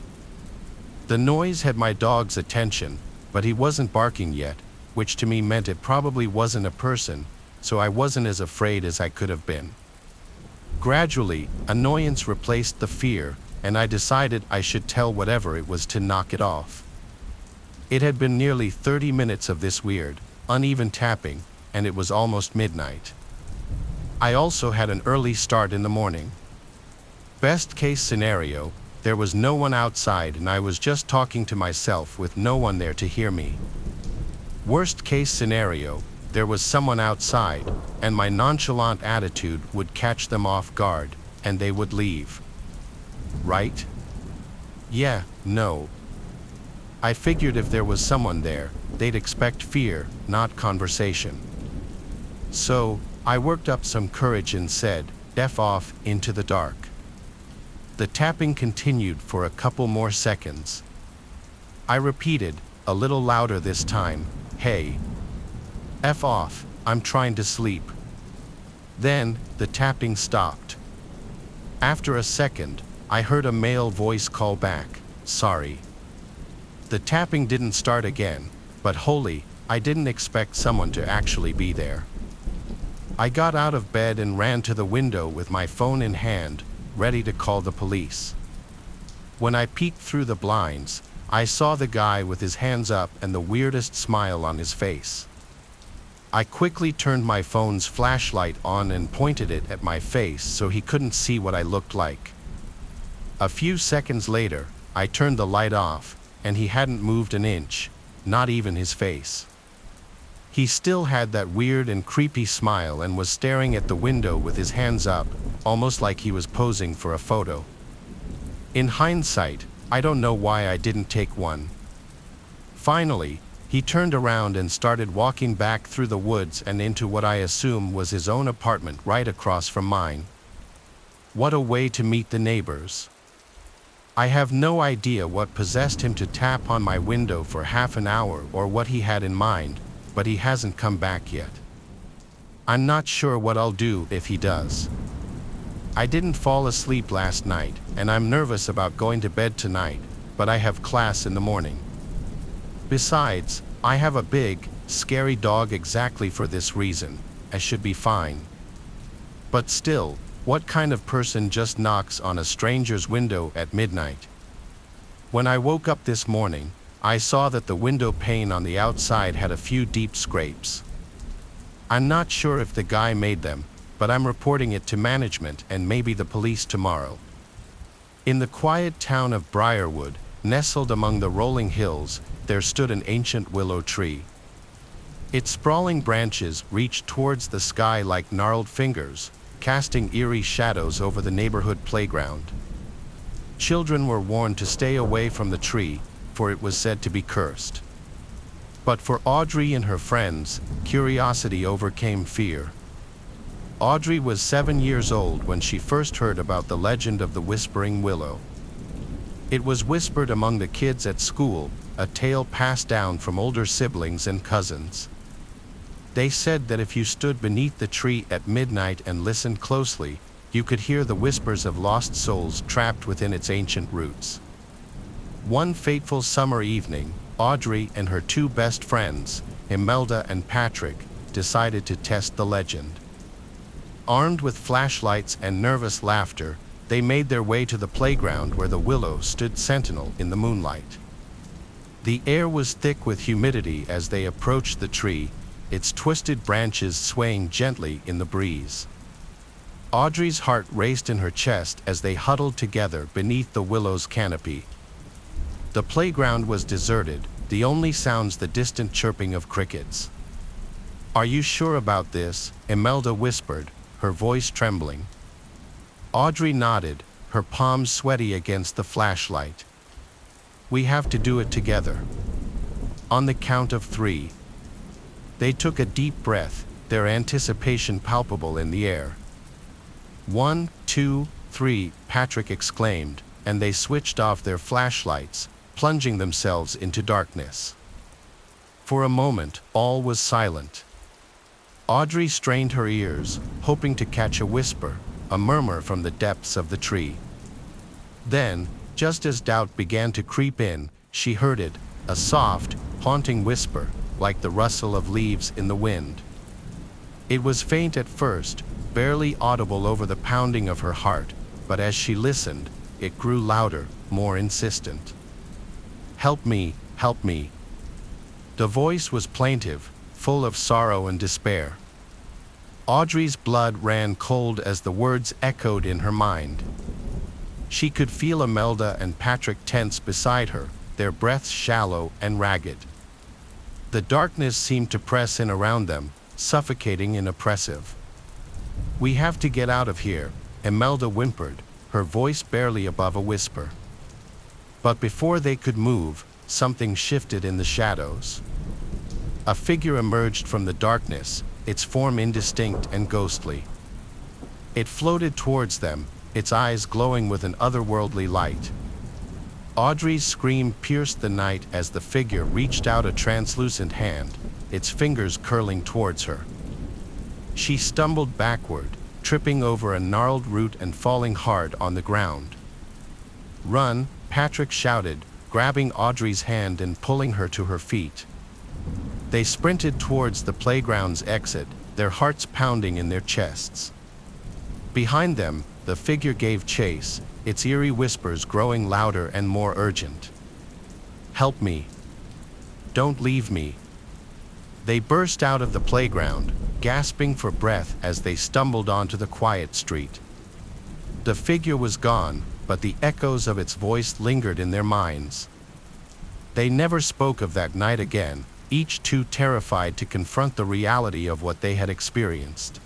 The noise had my dog's attention, but he wasn't barking yet, which to me meant it probably wasn't a person, so I wasn't as afraid as I could have been. Gradually, annoyance replaced the fear, and I decided I should tell whatever it was to knock it off. It had been nearly 30 minutes of this weird, uneven tapping, and it was almost midnight. I also had an early start in the morning. Best case scenario, there was no one outside and I was just talking to myself with no one there to hear me. Worst case scenario, there was someone outside, and my nonchalant attitude would catch them off guard, and they would leave. Right? Yeah, no. I figured if there was someone there, they'd expect fear, not conversation. So, I worked up some courage and said, "F off into the dark." The tapping continued for a couple more seconds. I repeated, a little louder this time, "Hey. F off, I'm trying to sleep." Then, the tapping stopped. After a second, I heard a male voice call back, "Sorry." The tapping didn't start again, but holy, I didn't expect someone to actually be there. I got out of bed and ran to the window with my phone in hand, ready to call the police. When I peeked through the blinds, I saw the guy with his hands up and the weirdest smile on his face. I quickly turned my phone's flashlight on and pointed it at my face so he couldn't see what I looked like. A few seconds later, I turned the light off, and he hadn't moved an inch, not even his face. He still had that weird and creepy smile and was staring at the window with his hands up, almost like he was posing for a photo. In hindsight, I don't know why I didn't take one. Finally, he turned around and started walking back through the woods and into what I assume was his own apartment right across from mine. What a way to meet the neighbors. I have no idea what possessed him to tap on my window for half an hour or what he had in mind, but he hasn't come back yet. I'm not sure what I'll do if he does. I didn't fall asleep last night, and I'm nervous about going to bed tonight, but I have class in the morning. Besides, I have a big, scary dog exactly for this reason. I should be fine. But still, what kind of person just knocks on a stranger's window at midnight? When I woke up this morning, I saw that the window pane on the outside had a few deep scrapes. I'm not sure if the guy made them, but I'm reporting it to management and maybe the police tomorrow. In the quiet town of Briarwood, nestled among the rolling hills, there stood an ancient willow tree. Its sprawling branches reached towards the sky like gnarled fingers, casting eerie shadows over the neighborhood playground. Children were warned to stay away from the tree, for it was said to be cursed. But for Audrey and her friends, curiosity overcame fear. Audrey was 7 years old when she first heard about the legend of the Whispering Willow. It was whispered among the kids at school, a tale passed down from older siblings and cousins. They said that if you stood beneath the tree at midnight and listened closely, you could hear the whispers of lost souls trapped within its ancient roots. One fateful summer evening, Audrey and her two best friends, Imelda and Patrick, decided to test the legend. Armed with flashlights and nervous laughter, they made their way to the playground where the willow stood sentinel in the moonlight. The air was thick with humidity as they approached the tree, its twisted branches swaying gently in the breeze. Audrey's heart raced in her chest as they huddled together beneath the willow's canopy. The playground was deserted, the only sounds the distant chirping of crickets. "Are you sure about this?" Imelda whispered, her voice trembling. Audrey nodded, her palms sweaty against the flashlight. "We have to do it together. On the count of 3. They took a deep breath, their anticipation palpable in the air. 1, 2, 3, Patrick exclaimed, and they switched off their flashlights, plunging themselves into darkness. For a moment, all was silent. Audrey strained her ears, hoping to catch a whisper, a murmur from the depths of the tree. Then, just as doubt began to creep in, she heard it, a soft, haunting whisper, like the rustle of leaves in the wind. It was faint at first, barely audible over the pounding of her heart, but as she listened, it grew louder, more insistent. "Help me, help me." The voice was plaintive, full of sorrow and despair. Audrey's blood ran cold as the words echoed in her mind. She could feel Imelda and Patrick tense beside her, their breaths shallow and ragged. The darkness seemed to press in around them, suffocating and oppressive. "We have to get out of here," Imelda whimpered, her voice barely above a whisper. But before they could move, something shifted in the shadows. A figure emerged from the darkness, its form indistinct and ghostly. It floated towards them, its eyes glowing with an otherworldly light. Audrey's scream pierced the night as the figure reached out a translucent hand, its fingers curling towards her. She stumbled backward, tripping over a gnarled root and falling hard on the ground. "Run!" Patrick shouted, grabbing Audrey's hand and pulling her to her feet. They sprinted towards the playground's exit, their hearts pounding in their chests. Behind them, the figure gave chase, its eerie whispers growing louder and more urgent. "Help me. Don't leave me." They burst out of the playground, gasping for breath as they stumbled onto the quiet street. The figure was gone, but the echoes of its voice lingered in their minds. They never spoke of that night again, each too terrified to confront the reality of what they had experienced.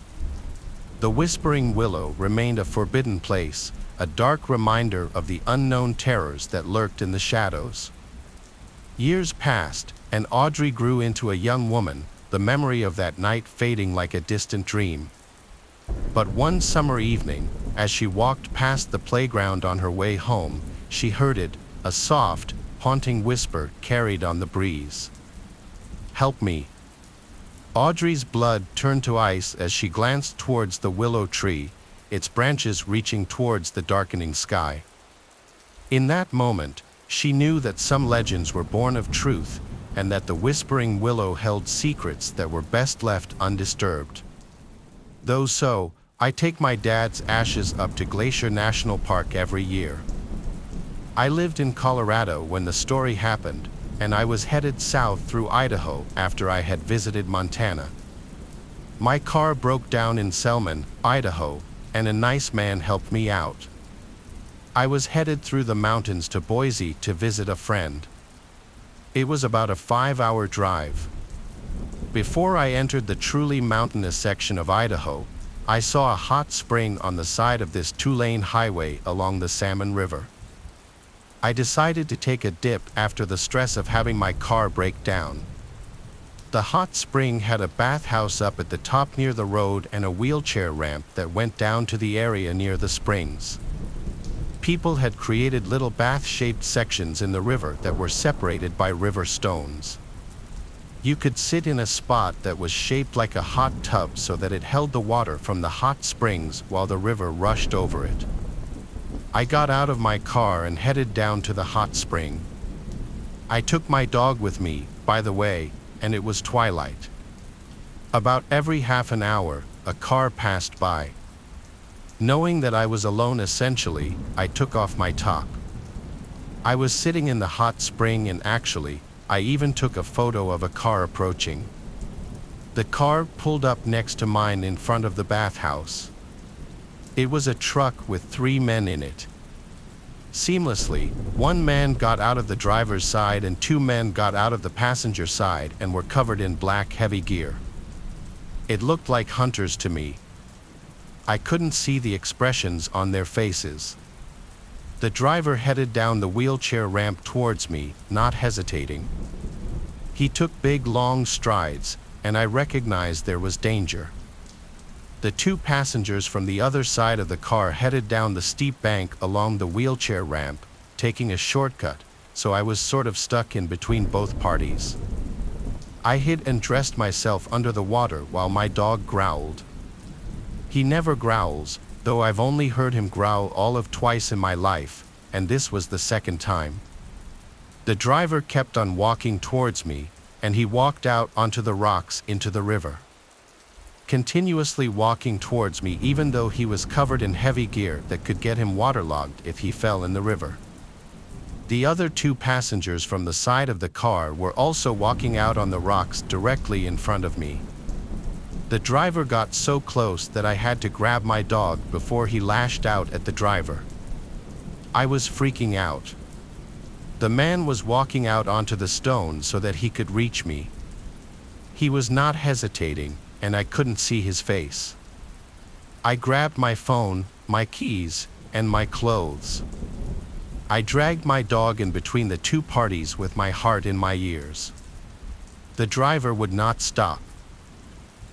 The Whispering Willow remained a forbidden place, a dark reminder of the unknown terrors that lurked in the shadows. Years passed, and Audrey grew into a young woman, the memory of that night fading like a distant dream. But one summer evening, as she walked past the playground on her way home, she heard it, a soft, haunting whisper carried on the breeze. "Help me." Audrey's blood turned to ice as she glanced towards the willow tree, its branches reaching towards the darkening sky. In that moment, she knew that some legends were born of truth, and that the Whispering Willow held secrets that were best left undisturbed. Though so, I take my dad's ashes up to Glacier National Park every year. I lived in Colorado when the story happened, and I was headed south through Idaho after I had visited Montana. My car broke down in Selman, Idaho, and a nice man helped me out. I was headed through the mountains to Boise to visit a friend. It was about a 5-hour drive. Before I entered the truly mountainous section of Idaho, I saw a hot spring on the side of this two-lane highway along the Salmon River. I decided to take a dip after the stress of having my car break down. The hot spring had a bathhouse up at the top near the road and a wheelchair ramp that went down to the area near the springs. People had created little bath-shaped sections in the river that were separated by river stones. You could sit in a spot that was shaped like a hot tub so that it held the water from the hot springs while the river rushed over it. I got out of my car and headed down to the hot spring. I took my dog with me, by the way, and it was twilight. About every half an hour, a car passed by. Knowing that I was alone essentially, I took off my top. I was sitting in the hot spring and actually, I even took a photo of a car approaching. The car pulled up next to mine in front of the bathhouse. It was a truck with 3 men in it. Seamlessly, 1 man got out of the driver's side and 2 men got out of the passenger side and were covered in black heavy gear. It looked like hunters to me. I couldn't see the expressions on their faces. The driver headed down the wheelchair ramp towards me, not hesitating. He took big long strides, and I recognized there was danger. The 2 passengers from the other side of the car headed down the steep bank along the wheelchair ramp, taking a shortcut, so I was sort of stuck in between both parties. I hid and dressed myself under the water while my dog growled. He never growls, though I've only heard him growl all of twice in my life, and this was the second time. The driver kept on walking towards me, and he walked out onto the rocks into the river. Continuously walking towards me even though he was covered in heavy gear that could get him waterlogged if he fell in the river. The other 2 passengers from the side of the car were also walking out on the rocks directly in front of me. The driver got so close that I had to grab my dog before he lashed out at the driver. I was freaking out. The man was walking out onto the stone so that he could reach me. He was not hesitating, and I couldn't see his face. I grabbed my phone, my keys, and my clothes. I dragged my dog in between the 2 parties with my heart in my ears. The driver would not stop.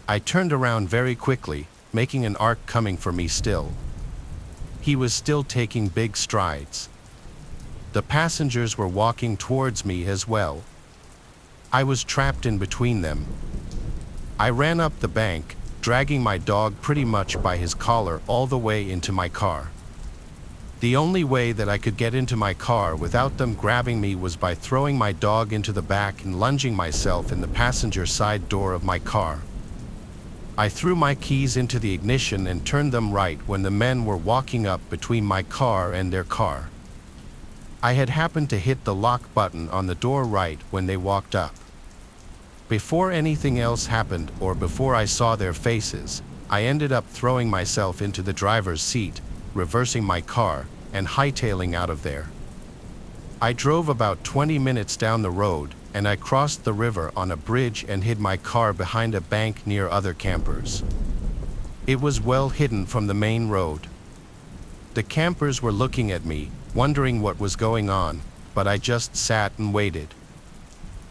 I turned around very quickly, making an arc coming for me still. He was still taking big strides. The passengers were walking towards me as well. I was trapped in between them. I ran up the bank, dragging my dog pretty much by his collar all the way into my car. The only way that I could get into my car without them grabbing me was by throwing my dog into the back and lunging myself in the passenger side door of my car. I threw my keys into the ignition and turned them right when the men were walking up between my car and their car. I had happened to hit the lock button on the door right when they walked up. Before anything else happened or before I saw their faces, I ended up throwing myself into the driver's seat, reversing my car, and hightailing out of there. I drove about 20 minutes down the road, and I crossed the river on a bridge and hid my car behind a bank near other campers. It was well hidden from the main road. The campers were looking at me, wondering what was going on, but I just sat and waited.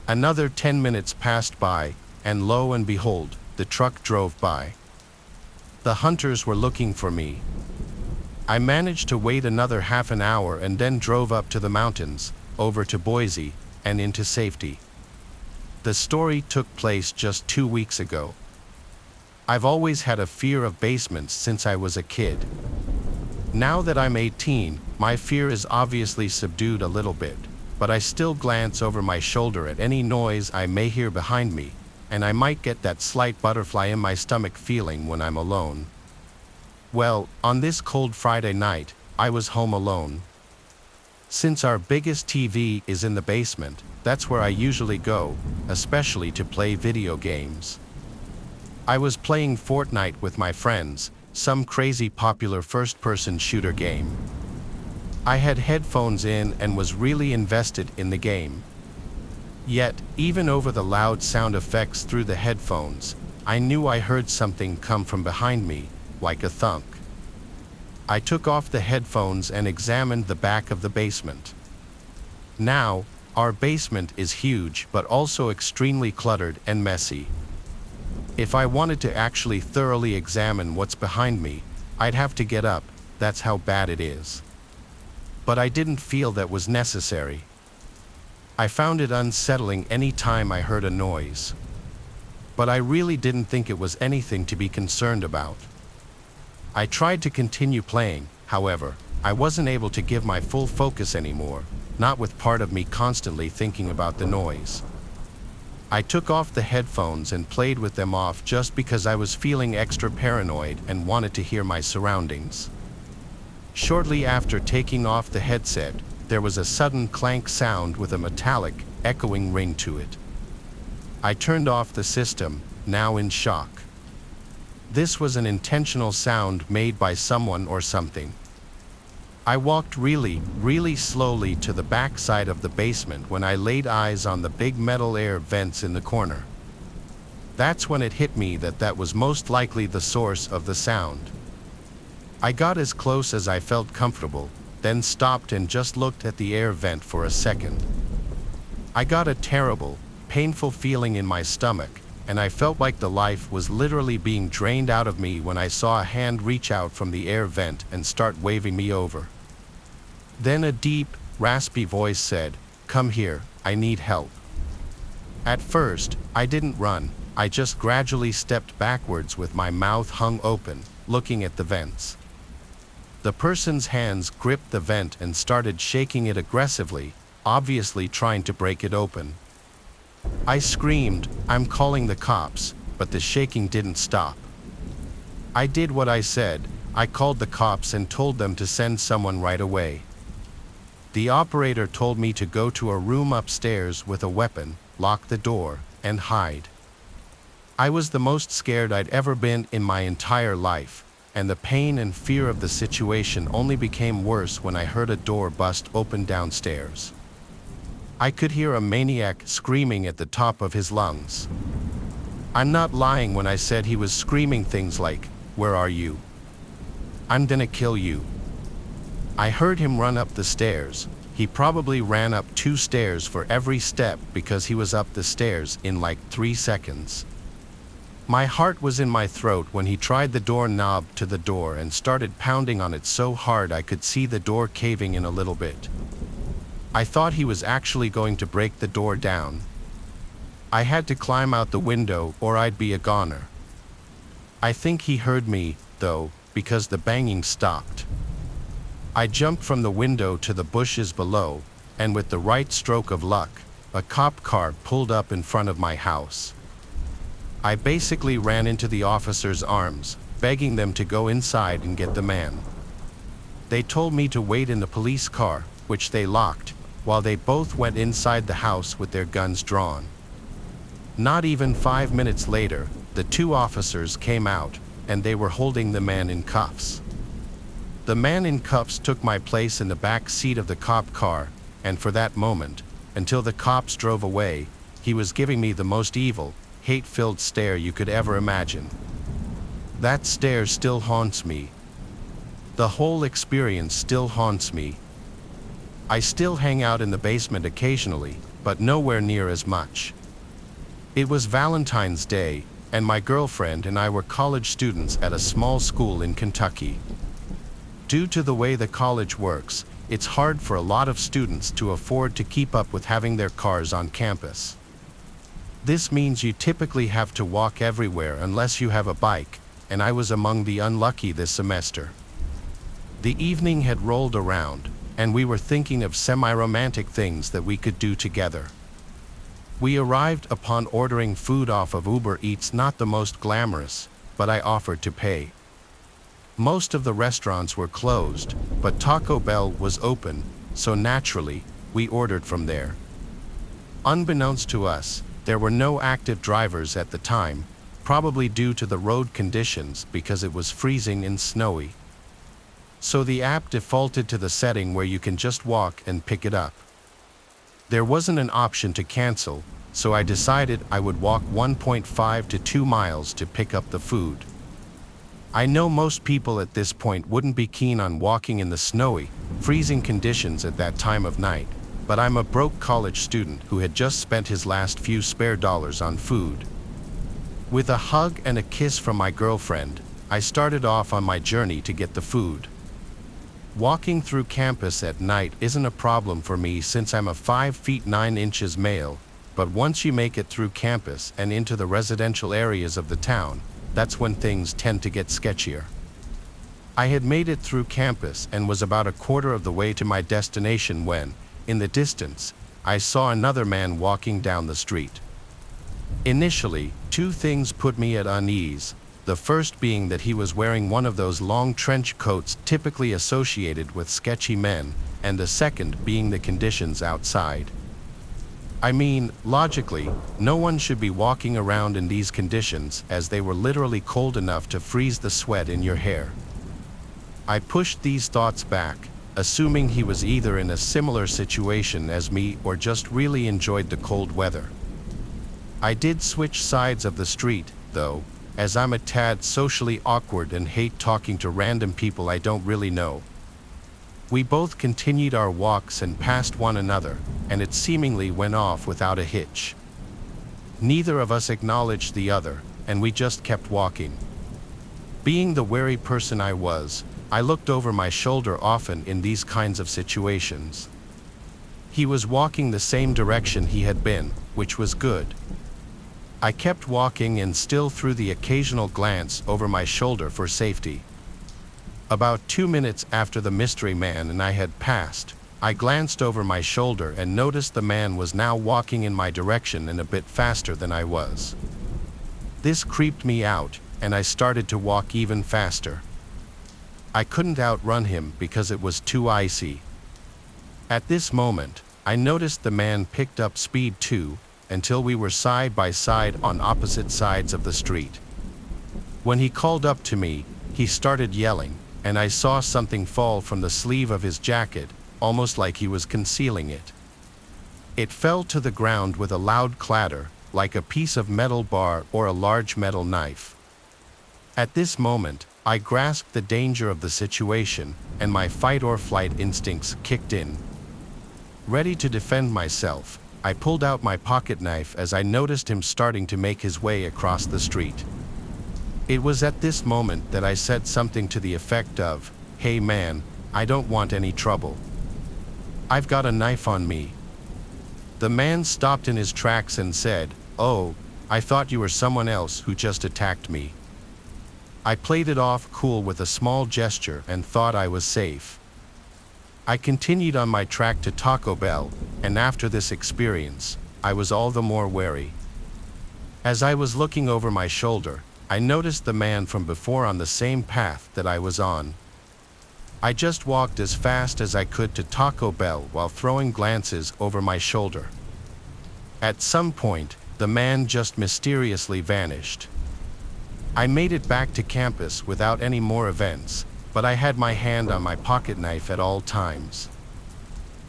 Another 10 minutes passed by, and lo and behold, the truck drove by. The hunters were looking for me. I managed to wait another half an hour and then drove up to the mountains, over to Boise, and into safety. The story took place just 2 weeks ago. I've always had a fear of basements since I was a kid. Now that I'm 18, my fear is obviously subdued a little bit, but I still glance over my shoulder at any noise I may hear behind me, and I might get that slight butterfly in my stomach feeling when I'm alone. Well, on this cold Friday night, I was home alone. Since our biggest TV is in the basement, that's where I usually go, especially to play video games. I was playing Fortnite with my friends, some crazy popular first-person shooter game. I had headphones in and was really invested in the game. Yet, even over the loud sound effects through the headphones, I knew I heard something come from behind me, like a thunk. I took off the headphones and examined the back of the basement. Now, our basement is huge but also extremely cluttered and messy. If I wanted to actually thoroughly examine what's behind me, I'd have to get up, that's how bad it is. But I didn't feel that was necessary. I found it unsettling any time I heard a noise. But I really didn't think it was anything to be concerned about. I tried to continue playing, however, I wasn't able to give my full focus anymore, not with part of me constantly thinking about the noise. I took off the headphones and played with them off just because I was feeling extra paranoid and wanted to hear my surroundings. Shortly after taking off the headset, there was a sudden clank sound with a metallic, echoing ring to it. I turned off the system, now in shock. This was an intentional sound made by someone or something. I walked really slowly to the back side of the basement when I laid eyes on the big metal air vents in the corner. That's when it hit me that that was most likely the source of the sound. I got as close as I felt comfortable, then stopped and just looked at the air vent for a second. I got a terrible, painful feeling in my stomach, and I felt like the life was literally being drained out of me when I saw a hand reach out from the air vent and start waving me over. Then a deep, raspy voice said, "Come here, I need help." At first, I didn't run, I just gradually stepped backwards with my mouth hung open, looking at the vents. The person's hands gripped the vent and started shaking it aggressively, obviously trying to break it open. I screamed, "I'm calling the cops," but the shaking didn't stop. I did what I said, I called the cops and told them to send someone right away. The operator told me to go to a room upstairs with a weapon, lock the door, and hide. I was the most scared I'd ever been in my entire life, and the pain and fear of the situation only became worse when I heard a door bust open downstairs. I could hear a maniac screaming at the top of his lungs. I'm not lying when I said he was screaming things like, "Where are you? I'm gonna kill you." I heard him run up the stairs. He probably ran up 2 stairs for every step because he was up the stairs in like 3 seconds. My heart was in my throat when he tried the door knob to the door and started pounding on it so hard I could see the door caving in a little bit. I thought he was actually going to break the door down. I had to climb out the window or I'd be a goner. I think he heard me, though, because the banging stopped. I jumped from the window to the bushes below, and with the right stroke of luck, a cop car pulled up in front of my house. I basically ran into the officers' arms, begging them to go inside and get the man. They told me to wait in the police car, which they locked, while they both went inside the house with their guns drawn. Not even 5 minutes later, the 2 officers came out, and they were holding the man in cuffs. The man in cuffs took my place in the back seat of the cop car, and for that moment, until the cops drove away, he was giving me the most evil, hate-filled stare you could ever imagine. That stare still haunts me. The whole experience still haunts me. I still hang out in the basement occasionally, but nowhere near as much. It was Valentine's Day, and my girlfriend and I were college students at a small school in Kentucky. Due to the way the college works, it's hard for a lot of students to afford to keep up with having their cars on campus. This means you typically have to walk everywhere unless you have a bike, and I was among the unlucky this semester. The evening had rolled around, and we were thinking of semi-romantic things that we could do together. We arrived upon ordering food off of Uber Eats, not the most glamorous, but I offered to pay. Most of the restaurants were closed, but Taco Bell was open, so naturally, we ordered from there. Unbeknownst to us, there were no active drivers at the time, probably due to the road conditions because it was freezing and snowy. So the app defaulted to the setting where you can just walk and pick it up. There wasn't an option to cancel, so I decided I would walk 1.5 to 2 miles to pick up the food. I know most people at this point wouldn't be keen on walking in the snowy, freezing conditions at that time of night, but I'm a broke college student who had just spent his last few spare dollars on food. With a hug and a kiss from my girlfriend, I started off on my journey to get the food. Walking through campus at night isn't a problem for me since I'm a 5 feet 9 inches male, but once you make it through campus and into the residential areas of the town, that's when things tend to get sketchier. I had made it through campus and was about a quarter of the way to my destination when, in the distance, I saw another man walking down the street. Initially, two things put me at unease, the first being that he was wearing one of those long trench coats typically associated with sketchy men, and the second being the conditions outside. I mean, logically, no one should be walking around in these conditions as they were literally cold enough to freeze the sweat in your hair. I pushed these thoughts back, assuming he was either in a similar situation as me or just really enjoyed the cold weather. I did switch sides of the street, though, as I'm a tad socially awkward and hate talking to random people I don't really know. We both continued our walks and passed one another, and it seemingly went off without a hitch. Neither of us acknowledged the other, and we just kept walking. Being the wary person I was, I looked over my shoulder often in these kinds of situations. He was walking the same direction he had been, which was good. I kept walking and still threw the occasional glance over my shoulder for safety. About 2 minutes after the mystery man and I had passed, I glanced over my shoulder and noticed the man was now walking in my direction and a bit faster than I was. This creeped me out, and I started to walk even faster. I couldn't outrun him because it was too icy. At this moment, I noticed the man picked up speed too, until we were side by side on opposite sides of the street. When he called up to me, he started yelling, and I saw something fall from the sleeve of his jacket, almost like he was concealing it. It fell to the ground with a loud clatter, like a piece of metal bar or a large metal knife. At this moment, I grasped the danger of the situation, and my fight or flight instincts kicked in. Ready to defend myself, I pulled out my pocket knife as I noticed him starting to make his way across the street. It was at this moment that I said something to the effect of, "Hey man, I don't want any trouble. I've got a knife on me." The man stopped in his tracks and said, "Oh, I thought you were someone else who just attacked me." I played it off cool with a small gesture and thought I was safe. I continued on my track to Taco Bell, and after this experience, I was all the more wary. As I was looking over my shoulder, I noticed the man from before on the same path that I was on. I just walked as fast as I could to Taco Bell while throwing glances over my shoulder. At some point, the man just mysteriously vanished. I made it back to campus without any more events, but I had my hand on my pocket knife at all times.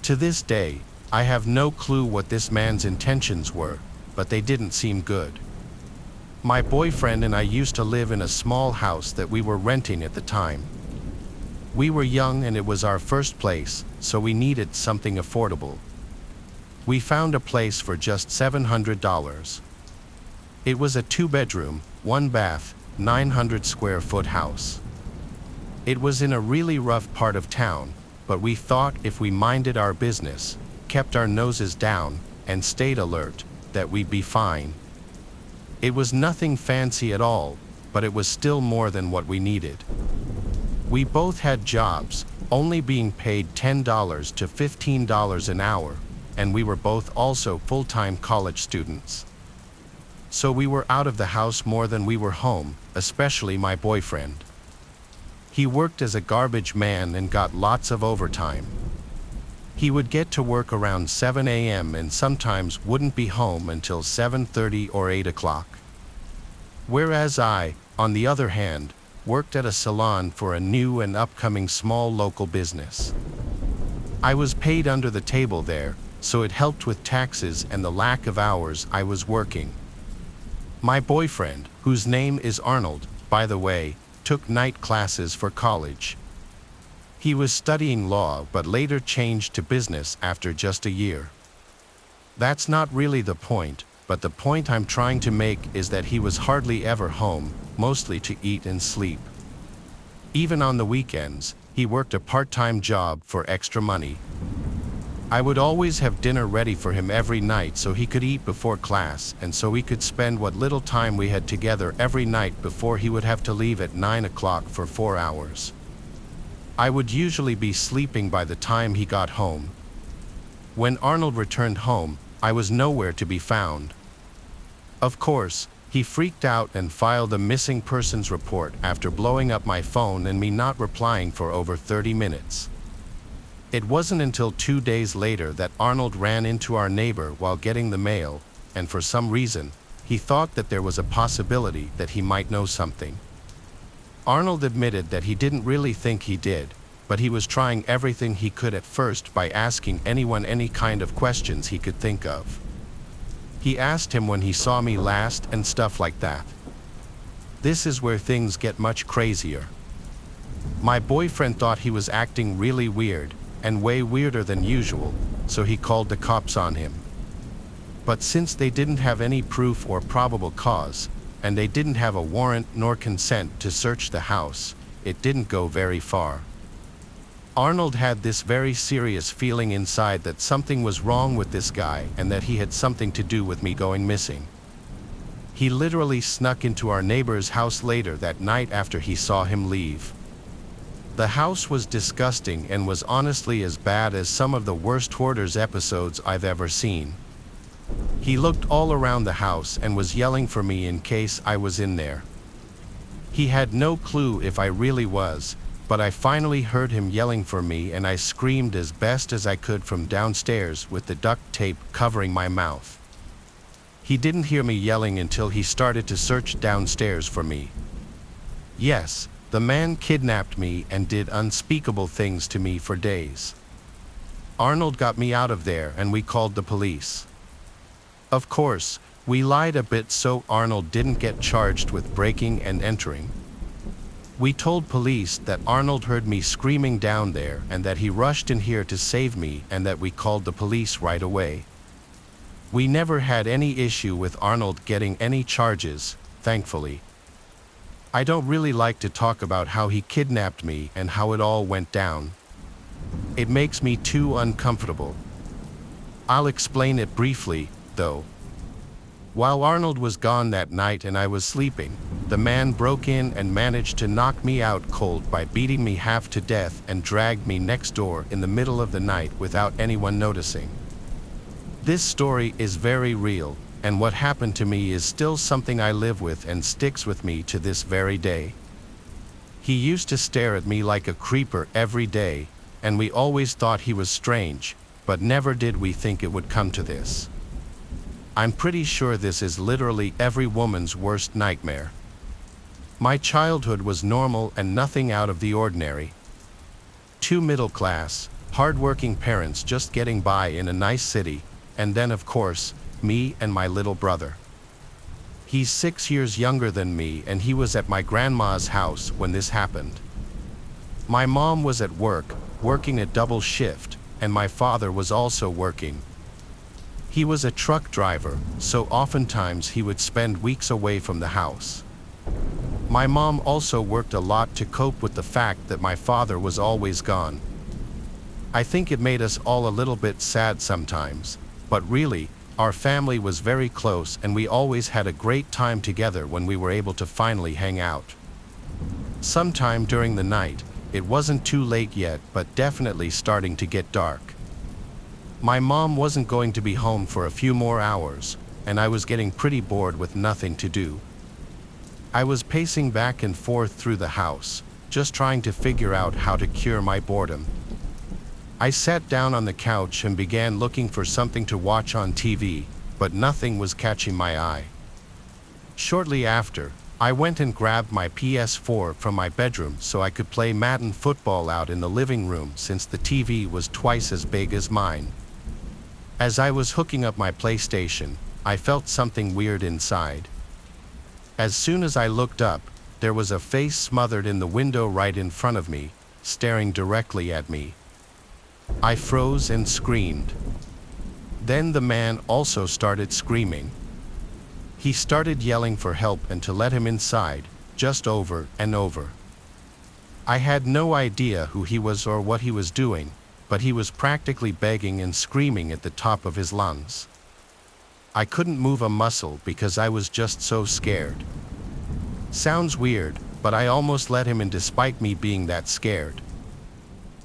To this day, I have no clue what this man's intentions were, but they didn't seem good. My boyfriend and I used to live in a small house that we were renting at the time. We were young and it was our first place, so we needed something affordable. We found a place for just $700. It was a 2-bedroom, 1-bath, 900 square foot house. It was in a really rough part of town, but we thought if we minded our business, kept our noses down, and stayed alert, that we'd be fine. It was nothing fancy at all, but it was still more than what we needed. We both had jobs, only being paid $10 to $15 an hour, and we were both also full-time college students. So we were out of the house more than we were home, especially my boyfriend. He worked as a garbage man and got lots of overtime. He would get to work around 7 a.m. and sometimes wouldn't be home until 7:30 or 8 o'clock. Whereas I, on the other hand, worked at a salon for a new and upcoming small local business. I was paid under the table there, so it helped with taxes and the lack of hours I was working. My boyfriend, whose name is Arnold, by the way, took night classes for college. He was studying law but later changed to business after just a year. That's not really the point, but the point I'm trying to make is that he was hardly ever home, mostly to eat and sleep. Even on the weekends, he worked a part-time job for extra money. I would always have dinner ready for him every night so he could eat before class and so we could spend what little time we had together every night before he would have to leave at 9 o'clock for 4 hours. I would usually be sleeping by the time he got home. When Arnold returned home, I was nowhere to be found. Of course, he freaked out and filed a missing persons report after blowing up my phone and me not replying for over 30 minutes. It wasn't until 2 days later that Arnold ran into our neighbor while getting the mail, and for some reason, he thought that there was a possibility that he might know something. Arnold admitted that he didn't really think he did, but he was trying everything he could at first by asking anyone any kind of questions he could think of. He asked him when he saw me last and stuff like that. This is where things get much crazier. My boyfriend thought he was acting really weird, and way weirder than usual, so he called the cops on him. But since they didn't have any proof or probable cause, and they didn't have a warrant nor consent to search the house, it didn't go very far. Arnold had this very serious feeling inside that something was wrong with this guy and that he had something to do with me going missing. He literally snuck into our neighbor's house later that night after he saw him leave. The house was disgusting and was honestly as bad as some of the worst Hoarders episodes I've ever seen. He looked all around the house and was yelling for me in case I was in there. He had no clue if I really was, but I finally heard him yelling for me and I screamed as best as I could from downstairs with the duct tape covering my mouth. He didn't hear me yelling until he started to search downstairs for me. Yes, the man kidnapped me and did unspeakable things to me for days. Arnold got me out of there and we called the police. Of course, we lied a bit so Arnold didn't get charged with breaking and entering. We told police that Arnold heard me screaming down there and that he rushed in here to save me and that we called the police right away. We never had any issue with Arnold getting any charges, thankfully. I don't really like to talk about how he kidnapped me and how it all went down. It makes me too uncomfortable. I'll explain it briefly, though. While Arnold was gone that night and I was sleeping, the man broke in and managed to knock me out cold by beating me half to death and dragged me next door in the middle of the night without anyone noticing. This story is very real, and what happened to me is still something I live with and sticks with me to this very day. He used to stare at me like a creeper every day, and we always thought he was strange, but never did we think it would come to this. I'm pretty sure this is literally every woman's worst nightmare. My childhood was normal and nothing out of the ordinary. 2 middle-class, hard-working parents just getting by in a nice city, and then of course, me and my little brother. He's 6 years younger than me and he was at my grandma's house when this happened. My mom was at work, working a double shift, and my father was also working. He was a truck driver, so oftentimes he would spend weeks away from the house. My mom also worked a lot to cope with the fact that my father was always gone. I think it made us all a little bit sad sometimes, but really, our family was very close and we always had a great time together when we were able to finally hang out. Sometime during the night, it wasn't too late yet, but definitely starting to get dark. My mom wasn't going to be home for a few more hours, and I was getting pretty bored with nothing to do. I was pacing back and forth through the house, just trying to figure out how to cure my boredom. I sat down on the couch and began looking for something to watch on TV, but nothing was catching my eye. Shortly after, I went and grabbed my PS4 from my bedroom so I could play Madden football out in the living room since the TV was twice as big as mine. As I was hooking up my PlayStation, I felt something weird inside. As soon as I looked up, there was a face smothered in the window right in front of me, staring directly at me. I froze and screamed. Then the man also started screaming. He started yelling for help and to let him inside, just over and over. I had no idea who he was or what he was doing, but he was practically begging and screaming at the top of his lungs. I couldn't move a muscle because I was just so scared. Sounds weird, but I almost let him in despite me being that scared.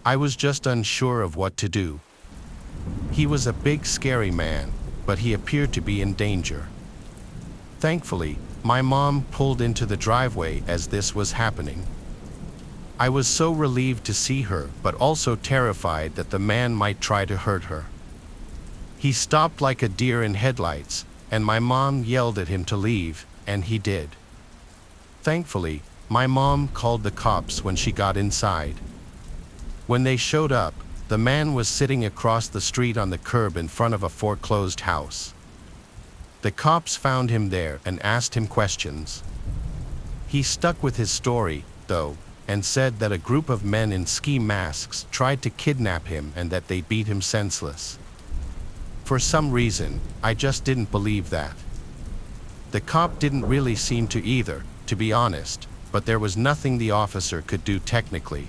I was just unsure of what to do. He was a big, scary man, but he appeared to be in danger. Thankfully, my mom pulled into the driveway as this was happening. I was so relieved to see her, but also terrified that the man might try to hurt her. He stopped like a deer in headlights, and my mom yelled at him to leave, and he did. Thankfully, my mom called the cops when she got inside. When they showed up, the man was sitting across the street on the curb in front of a foreclosed house. The cops found him there and asked him questions. He stuck with his story, though, and said that a group of men in ski masks tried to kidnap him and that they beat him senseless. For some reason, I just didn't believe that. The cop didn't really seem to either, to be honest, but there was nothing the officer could do technically.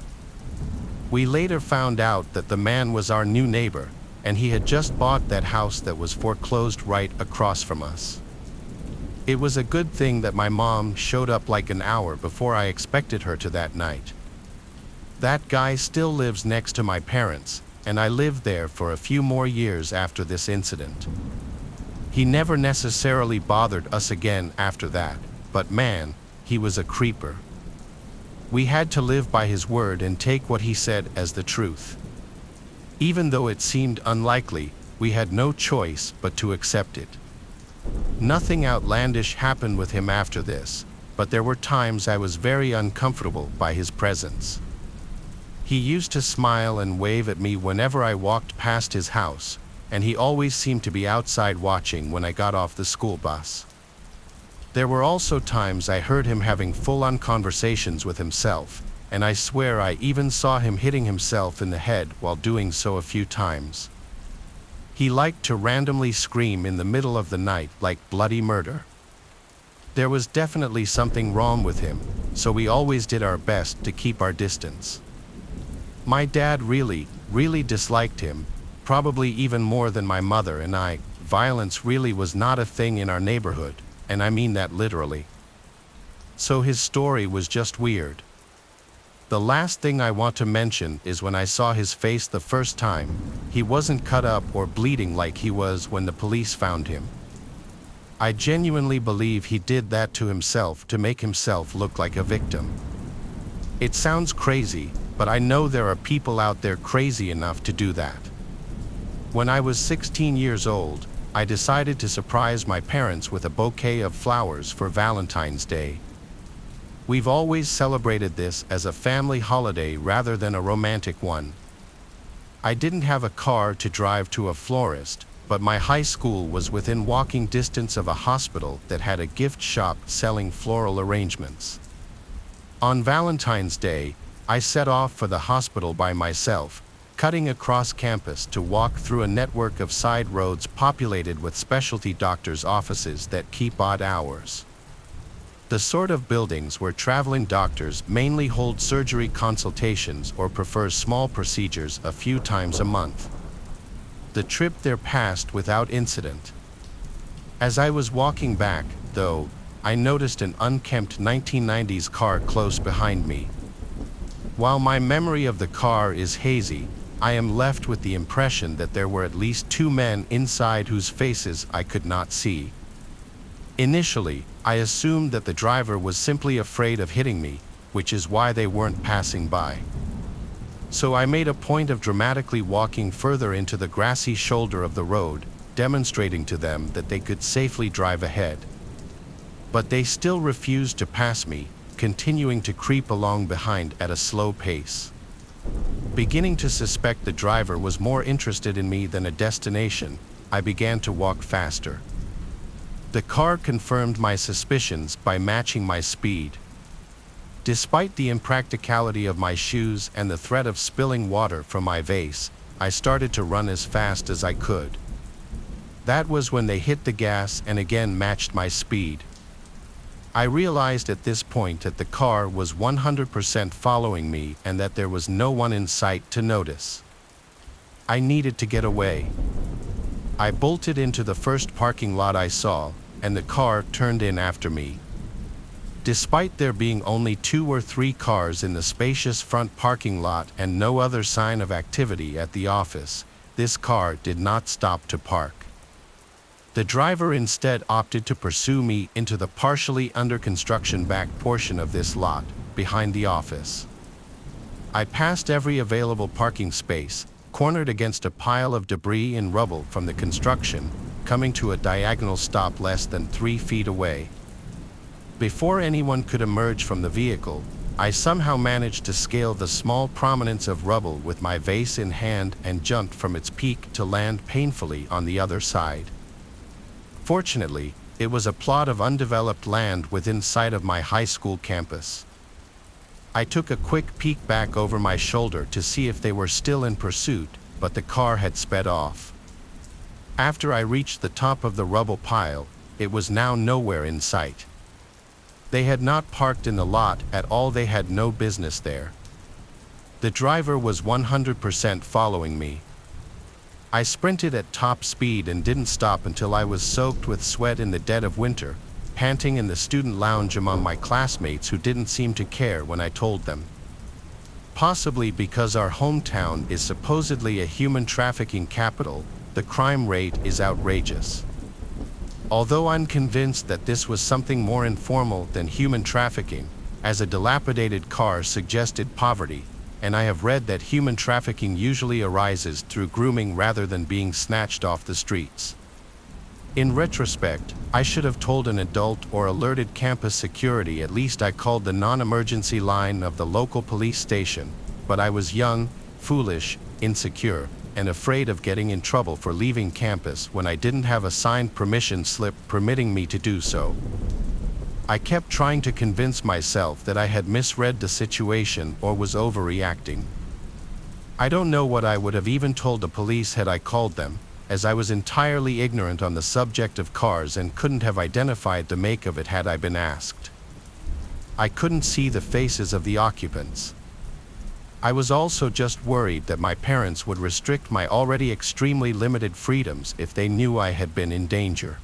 We later found out that the man was our new neighbor, and he had just bought that house that was foreclosed right across from us. It was a good thing that my mom showed up like an hour before I expected her to that night. That guy still lives next to my parents, and I lived there for a few more years after this incident. He never necessarily bothered us again after that, but man, he was a creeper. We had to live by his word and take what he said as the truth. Even though it seemed unlikely, we had no choice but to accept it. Nothing outlandish happened with him after this, but there were times I was very uncomfortable by his presence. He used to smile and wave at me whenever I walked past his house, and he always seemed to be outside watching when I got off the school bus. There were also times I heard him having full-on conversations with himself, and I swear I even saw him hitting himself in the head while doing so a few times. He liked to randomly scream in the middle of the night like bloody murder. There was definitely something wrong with him, so we always did our best to keep our distance. My dad really disliked him, probably even more than my mother and I. Violence really was not a thing in our neighborhood, and I mean that literally. So his story was just weird. The last thing I want to mention is when I saw his face the first time, he wasn't cut up or bleeding like he was when the police found him. I genuinely believe he did that to himself to make himself look like a victim. It sounds crazy, but I know there are people out there crazy enough to do that. When I was 16 years old, I decided to surprise my parents with a bouquet of flowers for Valentine's Day. We've always celebrated this as a family holiday rather than a romantic one. I didn't have a car to drive to a florist, but my high school was within walking distance of a hospital that had a gift shop selling floral arrangements. On Valentine's Day, I set off for the hospital by myself, cutting across campus to walk through a network of side roads populated with specialty doctors' offices that keep odd hours. The sort of buildings where traveling doctors mainly hold surgery consultations or prefer small procedures a few times a month. The trip there passed without incident. As I was walking back, though, I noticed an unkempt 1990s car close behind me. While my memory of the car is hazy, I am left with the impression that there were at least two men inside whose faces I could not see. Initially, I assumed that the driver was simply afraid of hitting me, which is why they weren't passing by. So I made a point of dramatically walking further into the grassy shoulder of the road, demonstrating to them that they could safely drive ahead. But they still refused to pass me, continuing to creep along behind at a slow pace. Beginning to suspect the driver was more interested in me than a destination, I began to walk faster. The car confirmed my suspicions by matching my speed. Despite the impracticality of my shoes and the threat of spilling water from my vase, I started to run as fast as I could. That was when they hit the gas and again matched my speed. I realized at this point that the car was 100% following me and that there was no one in sight to notice. I needed to get away. I bolted into the first parking lot I saw, and the car turned in after me. Despite there being only 2 or 3 cars in the spacious front parking lot and no other sign of activity at the office, this car did not stop to park. The driver instead opted to pursue me into the partially under construction back portion of this lot, behind the office. I passed every available parking space, cornered against a pile of debris and rubble from the construction, coming to a diagonal stop less than 3 feet away. Before anyone could emerge from the vehicle, I somehow managed to scale the small prominence of rubble with my vase in hand and jumped from its peak to land painfully on the other side. Fortunately, it was a plot of undeveloped land within sight of my high school campus. I took a quick peek back over my shoulder to see if they were still in pursuit, but the car had sped off. After I reached the top of the rubble pile, it was now nowhere in sight. They had not parked in the lot at all. They had no business there. The driver was 100% following me. I sprinted at top speed and didn't stop until I was soaked with sweat in the dead of winter, panting in the student lounge among my classmates who didn't seem to care when I told them. Possibly because our hometown is supposedly a human trafficking capital, the crime rate is outrageous. Although I'm convinced that this was something more informal than human trafficking, as a dilapidated car suggested poverty, and I have read that human trafficking usually arises through grooming rather than being snatched off the streets. In retrospect, I should have told an adult or alerted campus security. At least I called the non-emergency line of the local police station, but I was young, foolish, insecure, and afraid of getting in trouble for leaving campus when I didn't have a signed permission slip permitting me to do so. I kept trying to convince myself that I had misread the situation or was overreacting. I don't know what I would have even told the police had I called them, as I was entirely ignorant on the subject of cars and couldn't have identified the make of it had I been asked. I couldn't see the faces of the occupants. I was also just worried that my parents would restrict my already extremely limited freedoms if they knew I had been in danger.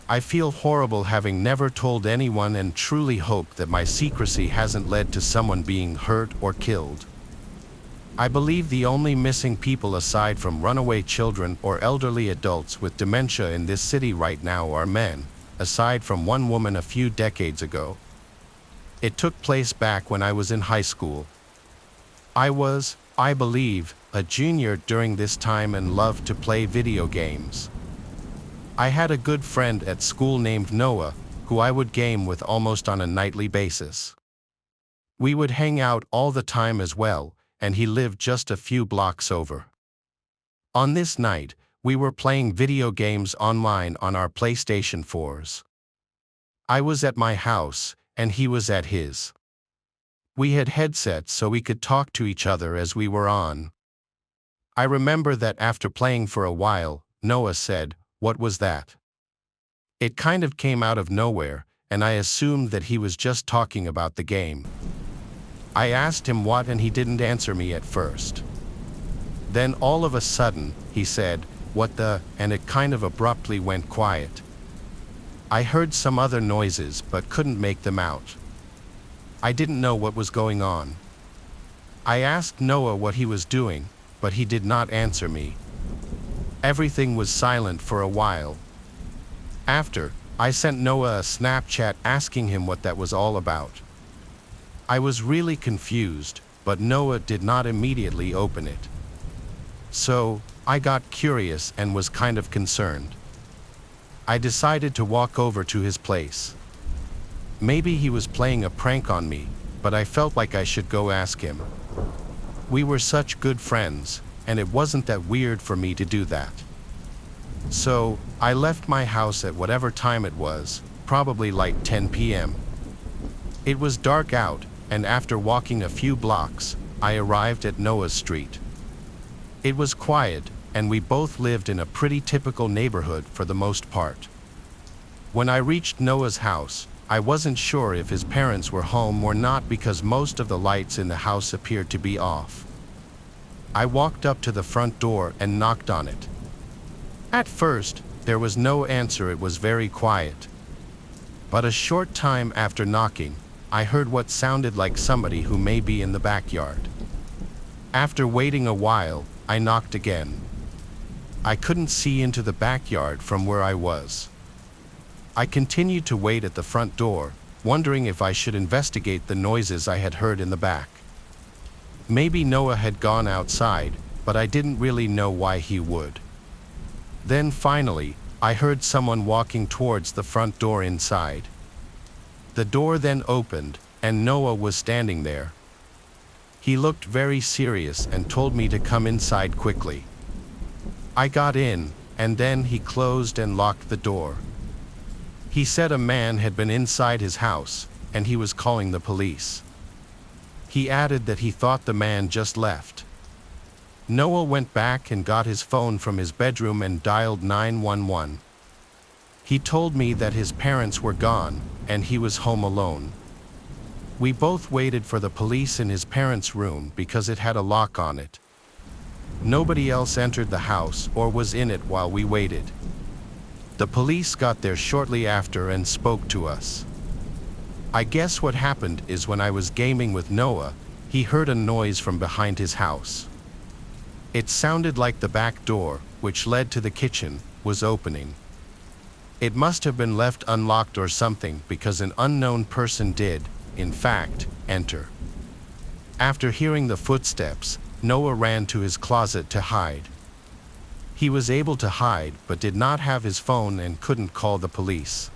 I feel horrible having never told anyone and truly hope that my secrecy hasn't led to someone being hurt or killed. I believe the only missing people aside from runaway children or elderly adults with dementia in this city right now are men, aside from one woman a few decades ago. It took place back when I was in high school. I was, I believe, a junior during this time and loved to play video games. I had a good friend at school named Noah, who I would game with almost on a nightly basis. We would hang out all the time as well, and he lived just a few blocks over. On this night, we were playing video games online on our PlayStation 4s. I was at my house, and he was at his. We had headsets so we could talk to each other as we were on. I remember that after playing for a while, Noah said, "What was that?" It kind of came out of nowhere, and I assumed that he was just talking about the game. I asked him what, and he didn't answer me at first. Then all of a sudden, he said, "What the?" and it kind of abruptly went quiet. I heard some other noises but couldn't make them out. I didn't know what was going on. I asked Noah what he was doing, but he did not answer me. Everything was silent for a while. After, I sent Noah a Snapchat asking him what that was all about. I was really confused, but Noah did not immediately open it. So, I got curious and was kind of concerned. I decided to walk over to his place. Maybe he was playing a prank on me, but I felt like I should go ask him. We were such good friends, and it wasn't that weird for me to do that. So, I left my house at whatever time it was, probably like 10 p.m. It was dark out, and after walking a few blocks, I arrived at Noah's Street. It was quiet, and we both lived in a pretty typical neighborhood for the most part. When I reached Noah's house, I wasn't sure if his parents were home or not because most of the lights in the house appeared to be off. I walked up to the front door and knocked on it. At first, there was no answer. It was very quiet. But a short time after knocking, I heard what sounded like somebody who may be in the backyard. After waiting a while, I knocked again. I couldn't see into the backyard from where I was. I continued to wait at the front door, wondering if I should investigate the noises I had heard in the back. Maybe Noah had gone outside, but I didn't really know why he would. Then finally, I heard someone walking towards the front door inside. The door then opened, and Noah was standing there. He looked very serious and told me to come inside quickly. I got in, and then he closed and locked the door. He said a man had been inside his house, and he was calling the police. He added that he thought the man just left. Noah went back and got his phone from his bedroom and dialed 911. He told me that his parents were gone, and he was home alone. We both waited for the police in his parents' room because it had a lock on it. Nobody else entered the house or was in it while we waited. The police got there shortly after and spoke to us. I guess what happened is when I was gaming with Noah, he heard a noise from behind his house. It sounded like the back door, which led to the kitchen, was opening. It must have been left unlocked or something because an unknown person did, in fact, enter. After hearing the footsteps, Noah ran to his closet to hide. He was able to hide but did not have his phone and couldn't call the police.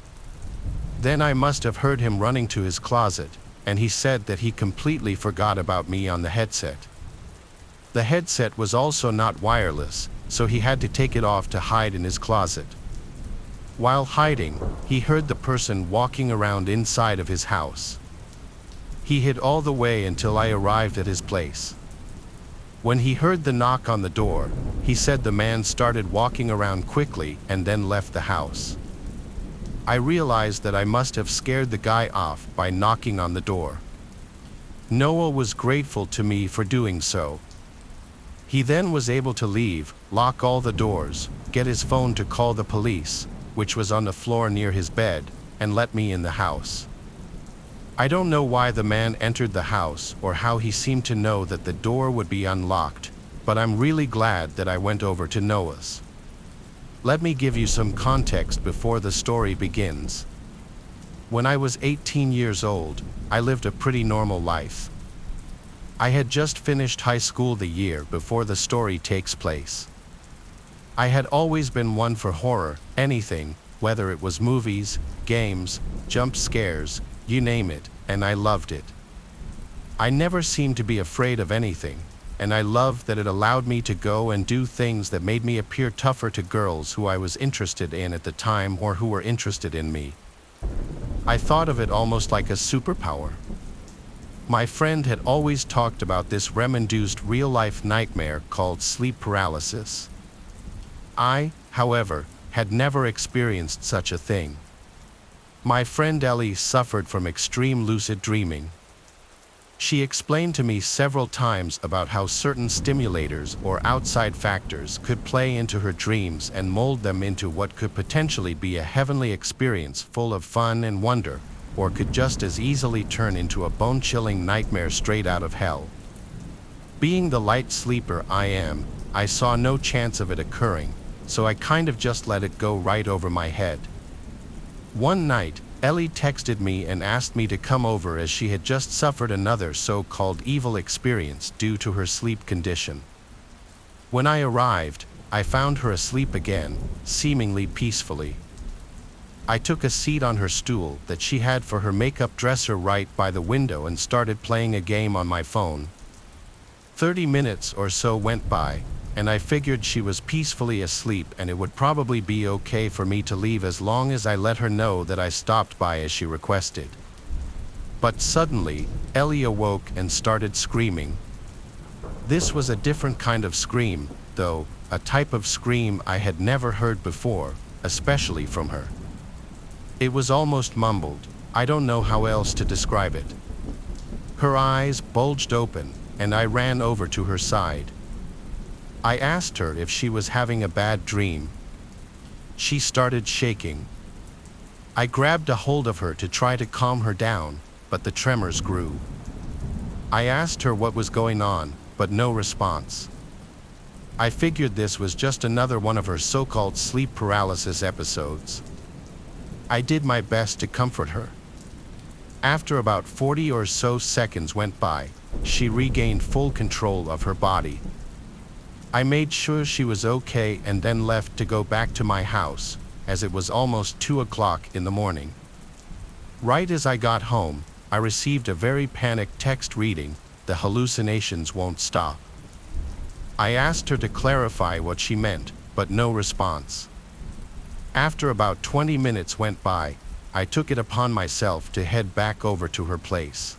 Then I must have heard him running to his closet, and he said that he completely forgot about me on the headset. The headset was also not wireless, so he had to take it off to hide in his closet. While hiding, he heard the person walking around inside of his house. He hid all the way until I arrived at his place. When he heard the knock on the door, he said the man started walking around quickly and then left the house. I realized that I must have scared the guy off by knocking on the door. Noah was grateful to me for doing so. He then was able to leave, lock all the doors, get his phone to call the police, which was on the floor near his bed, and let me in the house. I don't know why the man entered the house or how he seemed to know that the door would be unlocked, but I'm really glad that I went over to Noah's. Let me give you some context before the story begins. When I was 18 years old, I lived a pretty normal life. I had just finished high school the year before the story takes place. I had always been one for horror, anything, whether it was movies, games, jump scares, you name it, and I loved it. I never seemed to be afraid of anything, and I loved that it allowed me to go and do things that made me appear tougher to girls who I was interested in at the time or who were interested in me. I thought of it almost like a superpower. My friend had always talked about this REM-induced real-life nightmare called sleep paralysis. I, however, had never experienced such a thing. My friend Ellie suffered from extreme lucid dreaming. She explained to me several times about how certain stimulators or outside factors could play into her dreams and mold them into what could potentially be a heavenly experience full of fun and wonder, or could just as easily turn into a bone-chilling nightmare straight out of hell. Being the light sleeper I am, I saw no chance of it occurring, so I kind of just let it go right over my head. One night, Ellie texted me and asked me to come over as she had just suffered another so-called evil experience due to her sleep condition. When I arrived, I found her asleep again, seemingly peacefully. I took a seat on her stool that she had for her makeup dresser right by the window and started playing a game on my phone. 30 minutes or so went by, and I figured she was peacefully asleep and it would probably be okay for me to leave as long as I let her know that I stopped by as she requested. But suddenly, Ellie awoke and started screaming. This was a different kind of scream, though, a type of scream I had never heard before, especially from her. It was almost mumbled. I don't know how else to describe it. Her eyes bulged open, and I ran over to her side. I asked her if she was having a bad dream. She started shaking. I grabbed a hold of her to try to calm her down, but the tremors grew. I asked her what was going on, but no response. I figured this was just another one of her so-called sleep paralysis episodes. I did my best to comfort her. After about 40 or so seconds went by, she regained full control of her body. I made sure she was okay and then left to go back to my house, as it was almost 2 o'clock in the morning. Right as I got home, I received a very panicked text reading, "The hallucinations won't stop." I asked her to clarify what she meant, but no response. After about 20 minutes went by, I took it upon myself to head back over to her place.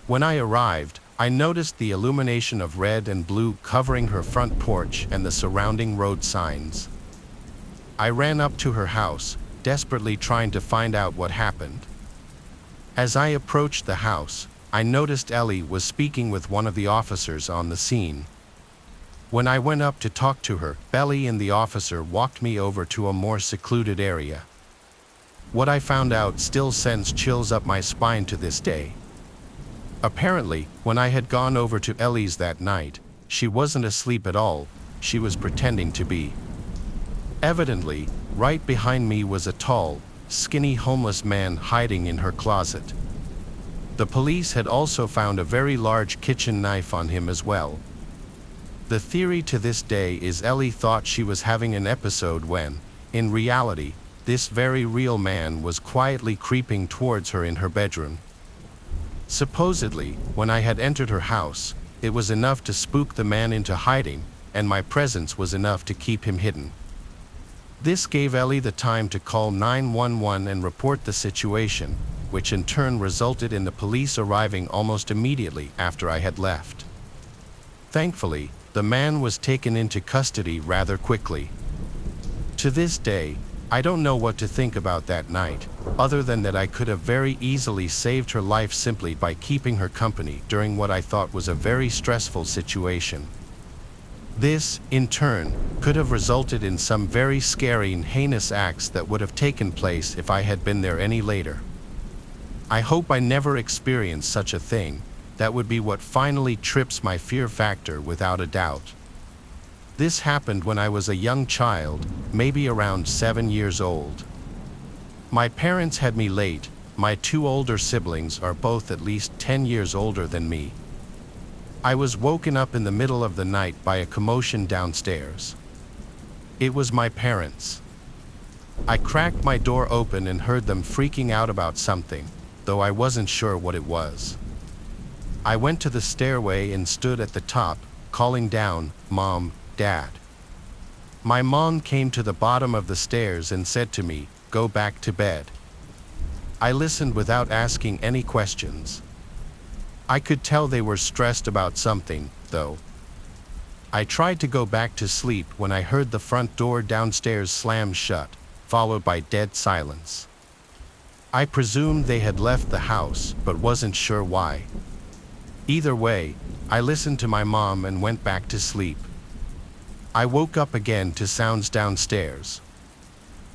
When I arrived, I noticed the illumination of red and blue covering her front porch and the surrounding road signs. I ran up to her house, desperately trying to find out what happened. As I approached the house, I noticed Ellie was speaking with one of the officers on the scene. When I went up to talk to her, Ellie and the officer walked me over to a more secluded area. What I found out still sends chills up my spine to this day. Apparently, when I had gone over to Ellie's that night, she wasn't asleep at all, she was pretending to be. Evidently, right behind me was a tall, skinny homeless man hiding in her closet. The police had also found a very large kitchen knife on him as well. The theory to this day is Ellie thought she was having an episode when, in reality, this very real man was quietly creeping towards her in her bedroom. Supposedly, when I had entered her house, it was enough to spook the man into hiding, and my presence was enough to keep him hidden. This gave Ellie the time to call 911 and report the situation, which in turn resulted in the police arriving almost immediately after I had left. Thankfully, the man was taken into custody rather quickly. To this day, I don't know what to think about that night, other than that I could have very easily saved her life simply by keeping her company during what I thought was a very stressful situation. This, in turn, could have resulted in some very scary and heinous acts that would have taken place if I had been there any later. I hope I never experience such a thing. That would be what finally trips my fear factor without a doubt. This happened when I was a young child, maybe around 7 years old. My parents had me late. My 2 older siblings are both at least 10 years older than me. I was woken up in the middle of the night by a commotion downstairs. It was my parents. I cracked my door open and heard them freaking out about something, though I wasn't sure what it was. I went to the stairway and stood at the top, calling down, "Mom, Dad." My mom came to the bottom of the stairs and said to me, "Go back to bed." I listened without asking any questions. I could tell they were stressed about something, though. I tried to go back to sleep when I heard the front door downstairs slam shut, followed by dead silence. I presumed they had left the house, but wasn't sure why. Either way, I listened to my mom and went back to sleep. I woke up again to sounds downstairs.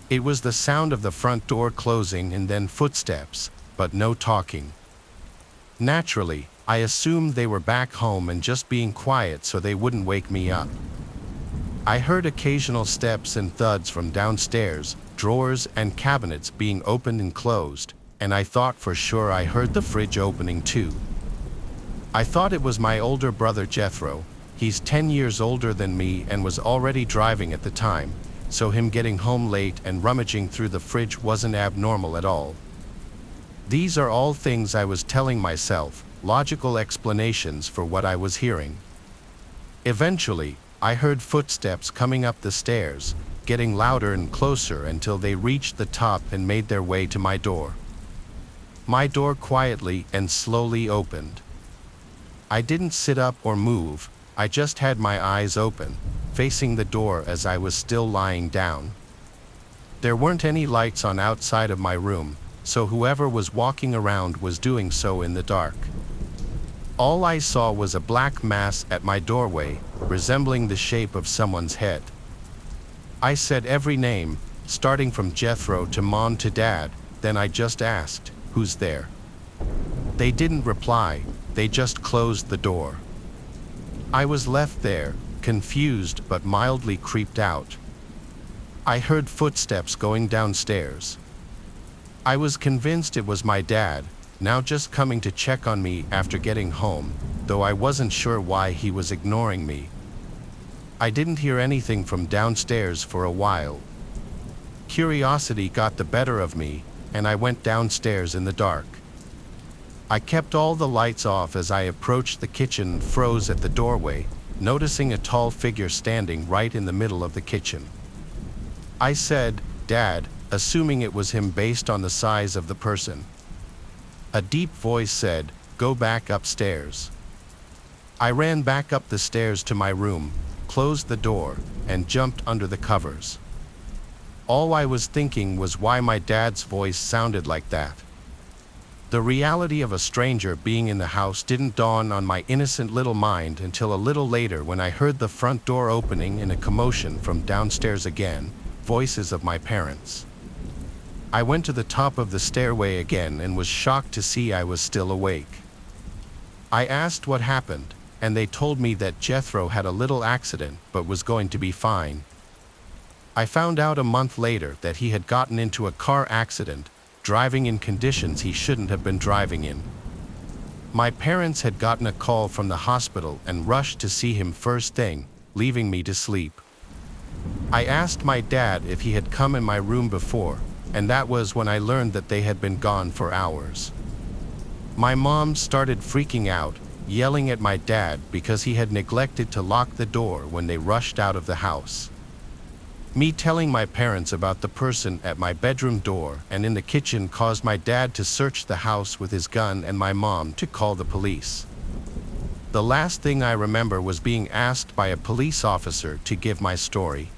It was the sound of the front door closing and then footsteps, but no talking. Naturally, I assumed they were back home and just being quiet so they wouldn't wake me up. I heard occasional steps and thuds from downstairs, drawers and cabinets being opened and closed, and I thought for sure I heard the fridge opening too. I thought it was my older brother Jethro. He's 10 years older than me and was already driving at the time, so him getting home late and rummaging through the fridge wasn't abnormal at all. These are all things I was telling myself, logical explanations for what I was hearing. Eventually, I heard footsteps coming up the stairs, getting louder and closer until they reached the top and made their way to my door. My door quietly and slowly opened. I didn't sit up or move, I just had my eyes open, facing the door as I was still lying down. There weren't any lights on outside of my room, so whoever was walking around was doing so in the dark. All I saw was a black mass at my doorway, resembling the shape of someone's head. I said every name, starting from Jethro to Mom to Dad, then I just asked, "Who's there?" They didn't reply, they just closed the door. I was left there, confused but mildly creeped out. I heard footsteps going downstairs. I was convinced it was my dad, now just coming to check on me after getting home, though I wasn't sure why he was ignoring me. I didn't hear anything from downstairs for a while. Curiosity got the better of me, and I went downstairs in the dark. I kept all the lights off as I approached the kitchen and froze at the doorway, noticing a tall figure standing right in the middle of the kitchen. I said, "Dad," assuming it was him based on the size of the person. A deep voice said, "Go back upstairs." I ran back up the stairs to my room, closed the door, and jumped under the covers. All I was thinking was why my dad's voice sounded like that. The reality of a stranger being in the house didn't dawn on my innocent little mind until a little later when I heard the front door opening and a commotion from downstairs again, voices of my parents. I went to the top of the stairway again and was shocked to see I was still awake. I asked what happened, and they told me that Jethro had a little accident but was going to be fine. I found out a month later that he had gotten into a car accident, driving in conditions he shouldn't have been driving in. My parents had gotten a call from the hospital and rushed to see him first thing, leaving me to sleep. I asked my dad if he had come in my room before, and that was when I learned that they had been gone for hours. My mom started freaking out, yelling at my dad because he had neglected to lock the door when they rushed out of the house. Me telling my parents about the person at my bedroom door and in the kitchen caused my dad to search the house with his gun and my mom to call the police. The last thing I remember was being asked by a police officer to give my story.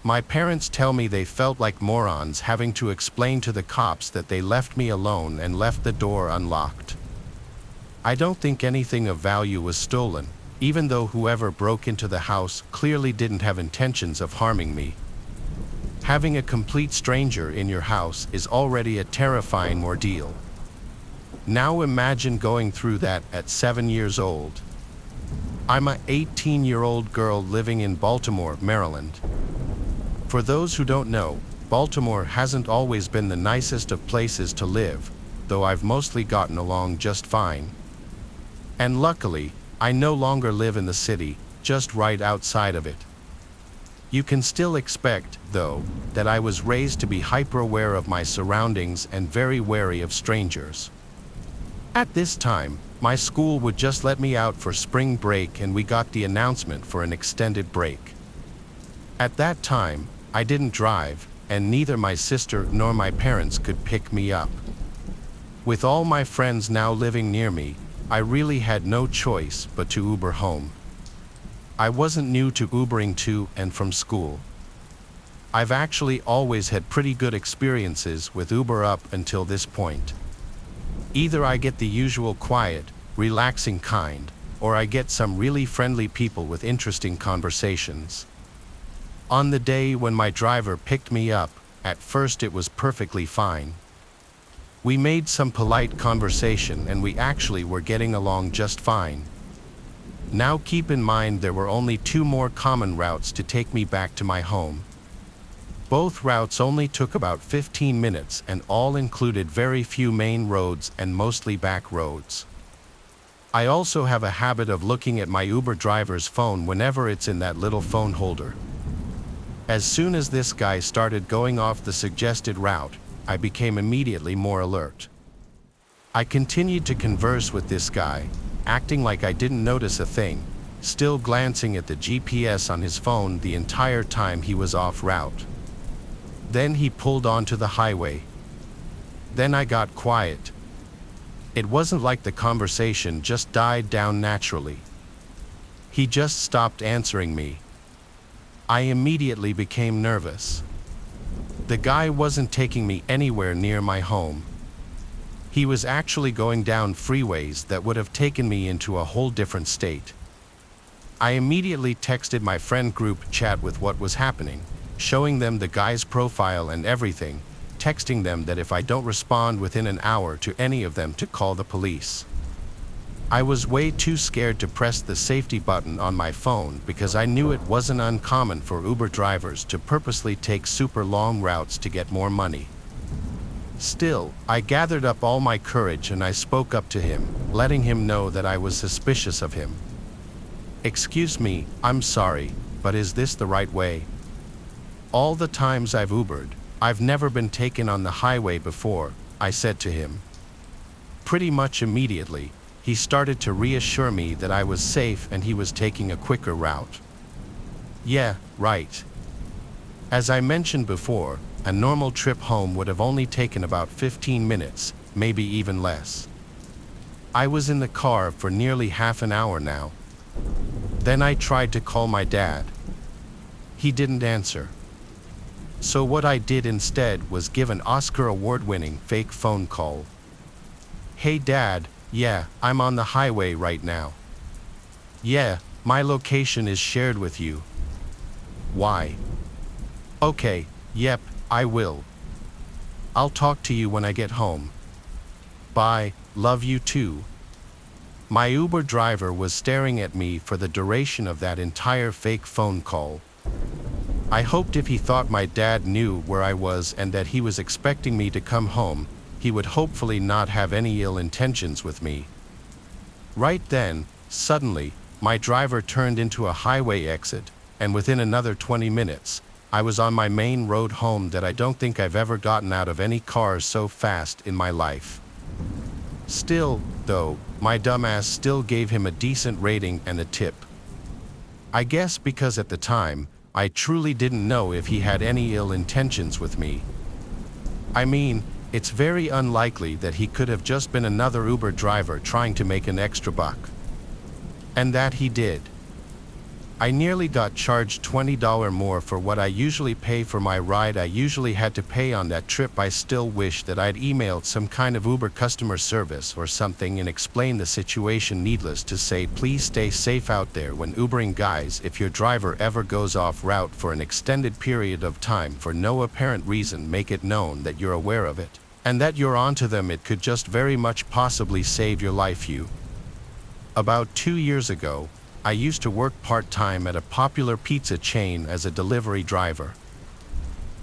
My parents tell me they felt like morons having to explain to the cops that they left me alone and left the door unlocked. I don't think anything of value was stolen, even though whoever broke into the house clearly didn't have intentions of harming me. Having a complete stranger in your house is already a terrifying ordeal. Now imagine going through that at 7 years old. I'm an 18-year-old girl living in Baltimore, Maryland. For those who don't know, Baltimore hasn't always been the nicest of places to live, though I've mostly gotten along just fine. And luckily, I no longer live in the city, just right outside of it. You can still expect, though, that I was raised to be hyper-aware of my surroundings and very wary of strangers. At this time, my school would just let me out for spring break and we got the announcement for an extended break. At that time, I didn't drive, and neither my sister nor my parents could pick me up. With all my friends now living near me, I really had no choice but to Uber home. I wasn't new to Ubering to and from school. I've actually always had pretty good experiences with Uber up until this point. Either I get the usual quiet, relaxing kind, or I get some really friendly people with interesting conversations. On the day when my driver picked me up, at first it was perfectly fine. We made some polite conversation and we actually were getting along just fine. Now keep in mind there were only 2 more common routes to take me back to my home. Both routes only took about 15 minutes and all included very few main roads and mostly back roads. I also have a habit of looking at my Uber driver's phone whenever it's in that little phone holder. As soon as this guy started going off the suggested route, I became immediately more alert. I continued to converse with this guy, acting like I didn't notice a thing, still glancing at the GPS on his phone the entire time he was off route. Then he pulled onto the highway. Then I got quiet. It wasn't like the conversation just died down naturally. He just stopped answering me. I immediately became nervous. The guy wasn't taking me anywhere near my home. He was actually going down freeways that would have taken me into a whole different state. I immediately texted my friend group chat with what was happening, showing them the guy's profile and everything, texting them that if I don't respond within an hour to any of them to call the police. I was way too scared to press the safety button on my phone because I knew it wasn't uncommon for Uber drivers to purposely take super long routes to get more money. Still, I gathered up all my courage and I spoke up to him, letting him know that I was suspicious of him. "Excuse me, I'm sorry, but is this the right way? All the times I've Ubered, I've never been taken on the highway before," I said to him. Pretty much immediately, he started to reassure me that I was safe and he was taking a quicker route. Yeah, right. As I mentioned before, a normal trip home would have only taken about 15 minutes, maybe even less. I was in the car for nearly half an hour now. Then I tried to call my dad. He didn't answer. So what I did instead was give an Oscar award-winning fake phone call. "Hey Dad, yeah, I'm on the highway right now. Yeah, my location is shared with you." "Why?" "Okay, yep, I will. I'll talk to you when I get home. Bye, love you too." My Uber driver was staring at me for the duration of that entire fake phone call. I hoped if he thought my dad knew where I was and that he was expecting me to come home, he would hopefully not have any ill intentions with me. Right then, suddenly, my driver turned into a highway exit, and within another 20 minutes, I was on my main road home that I don't think I've ever gotten out of any car so fast in my life. Still, though, my dumbass still gave him a decent rating and a tip. I guess because at the time, I truly didn't know if he had any ill intentions with me. I mean, it's very unlikely that he could have just been another Uber driver trying to make an extra buck. And that he did. I nearly got charged $20 more for what I usually pay for my ride I usually had to pay on that trip. I still wish that I'd emailed some kind of Uber customer service or something and explained the situation. Needless to say, please stay safe out there when Ubering, guys. If your driver ever goes off route for an extended period of time for no apparent reason, make it known that you're aware of it and that you're onto them. It could just very much possibly save your life. About 2 years ago, I used to work part-time at a popular pizza chain as a delivery driver.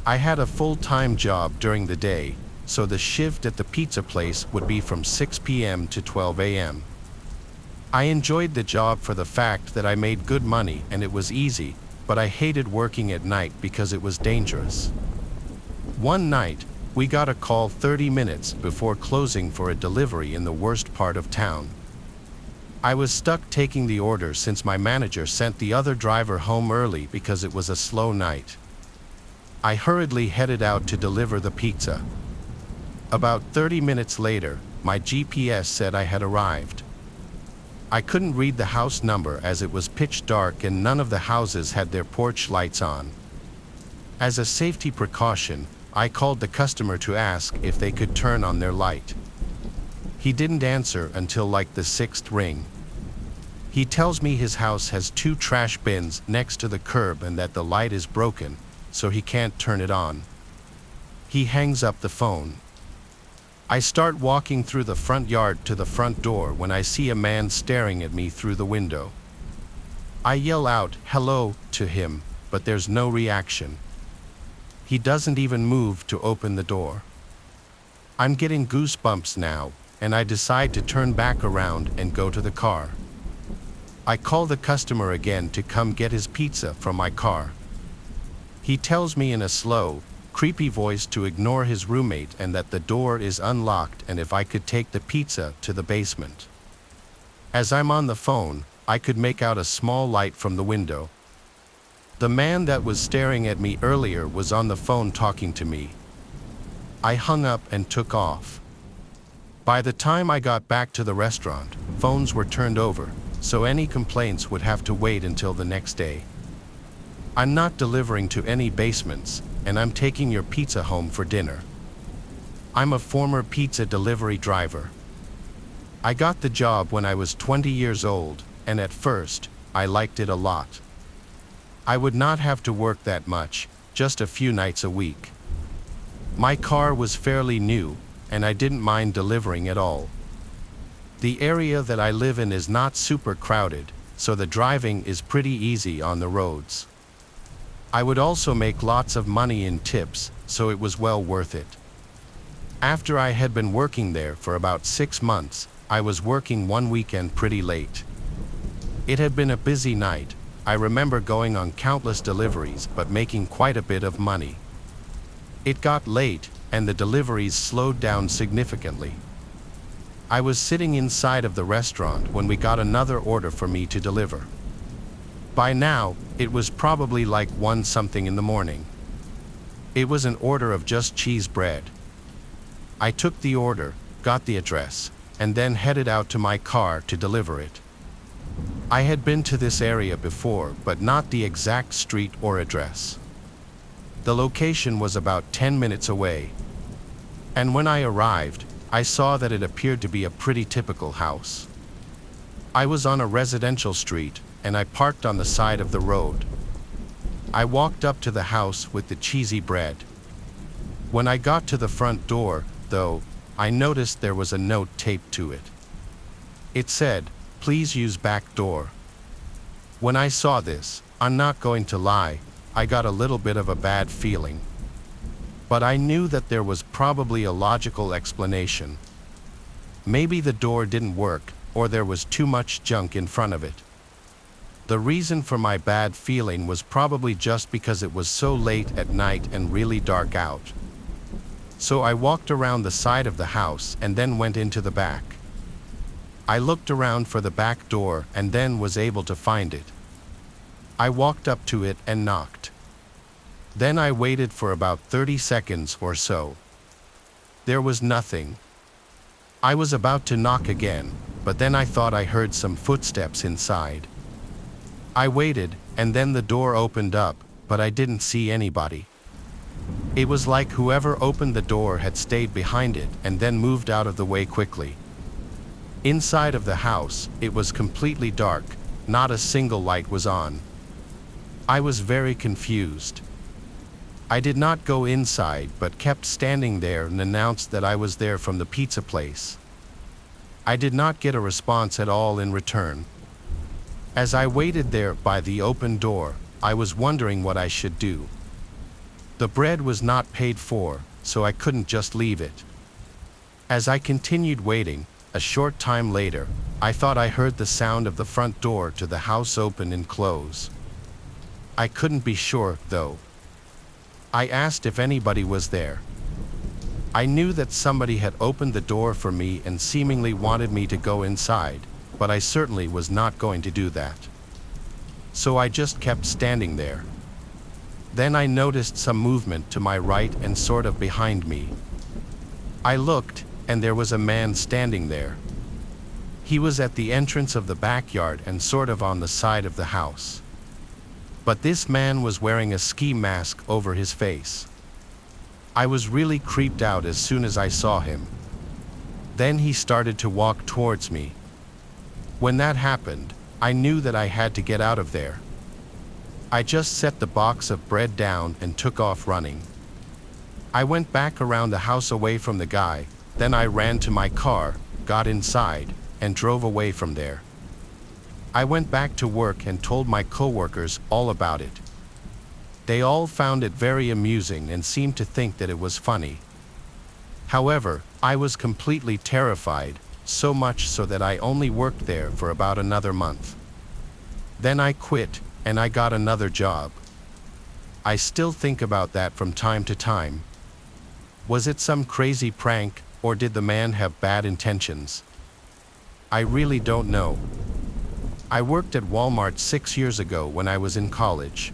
I had a full-time job during the day, so the shift at the pizza place would be from 6 p.m. to 12 a.m. I enjoyed the job for the fact that I made good money and it was easy, but I hated working at night because it was dangerous. One night, we got a call 30 minutes before closing for a delivery in the worst part of town. I was stuck taking the order since my manager sent the other driver home early because it was a slow night. I hurriedly headed out to deliver the pizza. About 30 minutes later, my GPS said I had arrived. I couldn't read the house number as it was pitch dark and none of the houses had their porch lights on. As a safety precaution, I called the customer to ask if they could turn on their light. He didn't answer until like the 6th ring. He tells me his house has 2 trash bins next to the curb and that the light is broken, so he can't turn it on. He hangs up the phone. I start walking through the front yard to the front door when I see a man staring at me through the window. I yell out, "Hello," to him, but there's no reaction. He doesn't even move to open the door. I'm getting goosebumps now, and I decide to turn back around and go to the car. I call the customer again to come get his pizza from my car. He tells me in a slow, creepy voice to ignore his roommate and that the door is unlocked and if I could take the pizza to the basement. As I'm on the phone, I could make out a small light from the window. The man that was staring at me earlier was on the phone talking to me. I hung up and took off. By the time I got back to the restaurant, phones were turned over, so any complaints would have to wait until the next day. I'm not delivering to any basements, and I'm taking your pizza home for dinner. I'm a former pizza delivery driver. I got the job when I was 20 years old, and at first, I liked it a lot. I would not have to work that much, just a few nights a week. My car was fairly new, and I didn't mind delivering at all. The area that I live in is not super crowded, so the driving is pretty easy on the roads. I would also make lots of money in tips, so it was well worth it. After I had been working there for about 6 months, I was working one weekend pretty late. It had been a busy night. I remember going on countless deliveries but making quite a bit of money. It got late, and the deliveries slowed down significantly. I was sitting inside of the restaurant when we got another order for me to deliver. By now, it was probably like 1 something in the morning. It was an order of just cheese bread. I took the order, got the address, and then headed out to my car to deliver it. I had been to this area before, but not the exact street or address. The location was about 10 minutes away. And when I arrived, I saw that it appeared to be a pretty typical house. I was on a residential street, and I parked on the side of the road. I walked up to the house with the cheesy bread. When I got to the front door, though, I noticed there was a note taped to it. It said, "Please use back door." When I saw this, I'm not going to lie, I got a little bit of a bad feeling. But I knew that there was probably a logical explanation. Maybe the door didn't work, or there was too much junk in front of it. The reason for my bad feeling was probably just because it was so late at night and really dark out. So I walked around the side of the house and then went into the back. I looked around for the back door and then was able to find it. I walked up to it and knocked. Then I waited for about 30 seconds or so. There was nothing. I was about to knock again, but then I thought I heard some footsteps inside. I waited, and then the door opened up, but I didn't see anybody. It was like whoever opened the door had stayed behind it and then moved out of the way quickly. Inside of the house, it was completely dark, not a single light was on. I was very confused. I did not go inside but kept standing there and announced that I was there from the pizza place. I did not get a response at all in return. As I waited there by the open door, I was wondering what I should do. The bread was not paid for, so I couldn't just leave it. As I continued waiting, a short time later, I thought I heard the sound of the front door to the house open and close. I couldn't be sure, though. I asked if anybody was there. I knew that somebody had opened the door for me and seemingly wanted me to go inside, but I certainly was not going to do that. So I just kept standing there. Then I noticed some movement to my right and sort of behind me. I looked, and there was a man standing there. He was at the entrance of the backyard and sort of on the side of the house. But this man was wearing a ski mask over his face. I was really creeped out as soon as I saw him. Then he started to walk towards me. When that happened, I knew that I had to get out of there. I just set the box of bread down and took off running. I went back around the house away from the guy, then I ran to my car, got inside, and drove away from there. I went back to work and told my coworkers all about it. They all found it very amusing and seemed to think that it was funny. However, I was completely terrified, so much so that I only worked there for about another month. Then I quit, and I got another job. I still think about that from time to time. Was it some crazy prank, or did the man have bad intentions? I really don't know. I worked at Walmart 6 years ago when I was in college.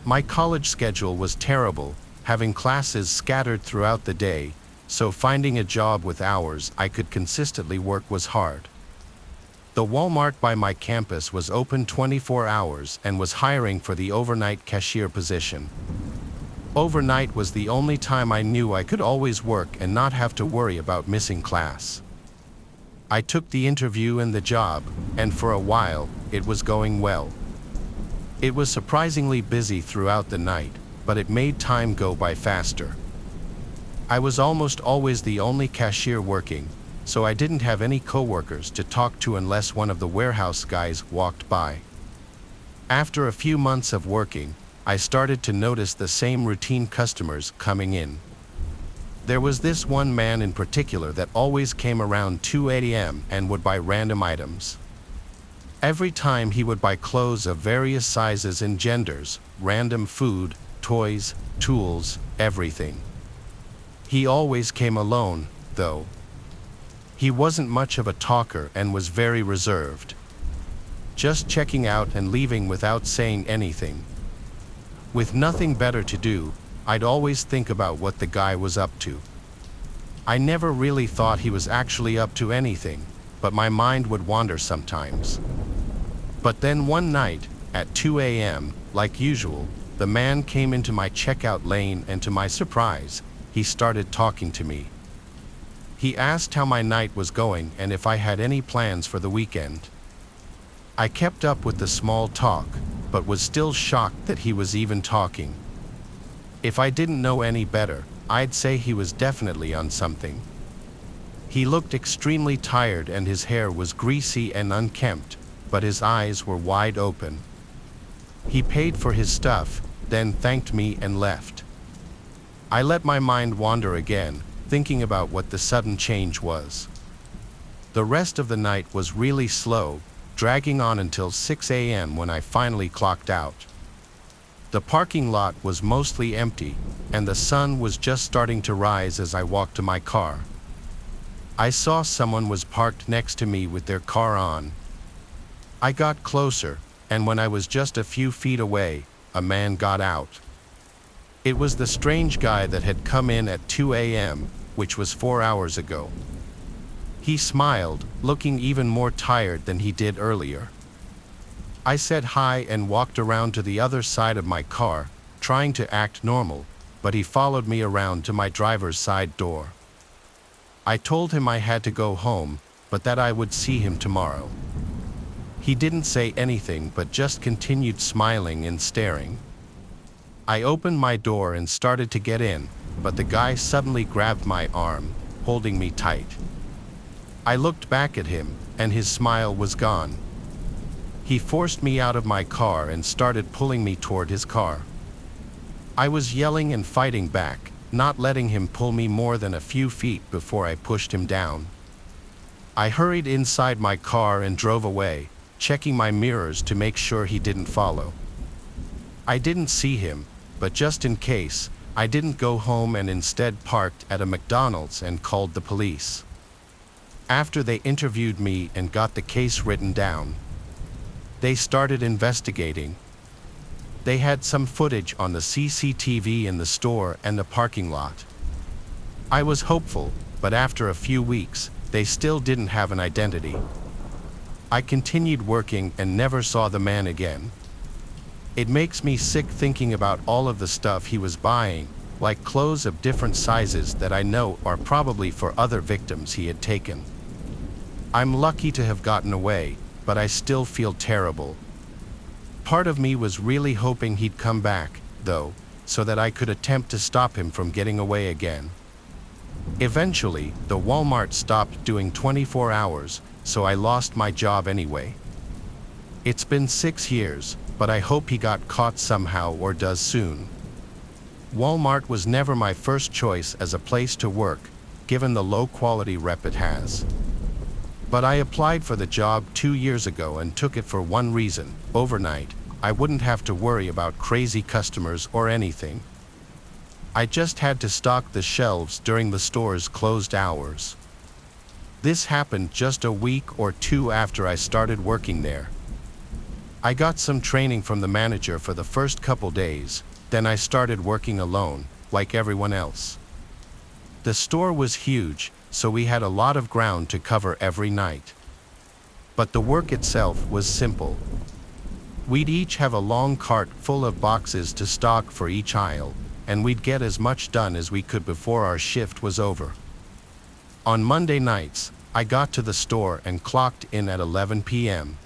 My college schedule was terrible, having classes scattered throughout the day, so finding a job with hours I could consistently work was hard. The Walmart by my campus was open 24 hours and was hiring for the overnight cashier position. Overnight was the only time I knew I could always work and not have to worry about missing class. I took the interview and the job, and for a while, it was going well. It was surprisingly busy throughout the night, but it made time go by faster. I was almost always the only cashier working, so I didn't have any coworkers to talk to unless one of the warehouse guys walked by. After a few months of working, I started to notice the same routine customers coming in. There was this one man in particular that always came around 2 a.m. and would buy random items. Every time he would buy clothes of various sizes and genders, random food, toys, tools, everything. He always came alone, though. He wasn't much of a talker and was very reserved. Just checking out and leaving without saying anything. With nothing better to do, I'd always think about what the guy was up to. I never really thought he was actually up to anything, but my mind would wander sometimes. But then one night, at 2 a.m., like usual, the man came into my checkout lane and to my surprise, he started talking to me. He asked how my night was going and if I had any plans for the weekend. I kept up with the small talk, but was still shocked that he was even talking. If I didn't know any better, I'd say he was definitely on something. He looked extremely tired and his hair was greasy and unkempt, but his eyes were wide open. He paid for his stuff, then thanked me and left. I let my mind wander again, thinking about what the sudden change was. The rest of the night was really slow, dragging on until 6 a.m. when I finally clocked out. The parking lot was mostly empty, and the sun was just starting to rise as I walked to my car. I saw someone was parked next to me with their car on. I got closer, and when I was just a few feet away, a man got out. It was the strange guy that had come in at 2 a.m., which was 4 hours ago. He smiled, looking even more tired than he did earlier. I said hi and walked around to the other side of my car, trying to act normal, but he followed me around to my driver's side door. I told him I had to go home, but that I would see him tomorrow. He didn't say anything but just continued smiling and staring. I opened my door and started to get in, but the guy suddenly grabbed my arm, holding me tight. I looked back at him, and his smile was gone. He forced me out of my car and started pulling me toward his car. I was yelling and fighting back, not letting him pull me more than a few feet before I pushed him down. I hurried inside my car and drove away, checking my mirrors to make sure he didn't follow. I didn't see him, but just in case, I didn't go home and instead parked at a McDonald's and called the police. After they interviewed me and got the case written down, they started investigating. They had some footage on the CCTV in the store and the parking lot. I was hopeful, but after a few weeks, they still didn't have an identity. I continued working and never saw the man again. It makes me sick thinking about all of the stuff he was buying, like clothes of different sizes that I know are probably for other victims he had taken. I'm lucky to have gotten away, but I still feel terrible. Part of me was really hoping he'd come back, though, so that I could attempt to stop him from getting away again. Eventually, the Walmart stopped doing 24 hours, so I lost my job anyway. It's been 6 years, but I hope he got caught somehow or does soon. Walmart was never my first choice as a place to work, given the low-quality rep it has. But I applied for the job 2 years ago and took it for one reason: overnight, I wouldn't have to worry about crazy customers or anything. I just had to stock the shelves during the store's closed hours. This happened just a week or two after I started working there. I got some training from the manager for the first couple days, then I started working alone, like everyone else. The store was huge, so we had a lot of ground to cover every night. But the work itself was simple. We'd each have a long cart full of boxes to stock for each aisle, and we'd get as much done as we could before our shift was over. On Monday nights, I got to the store and clocked in at 11 p.m.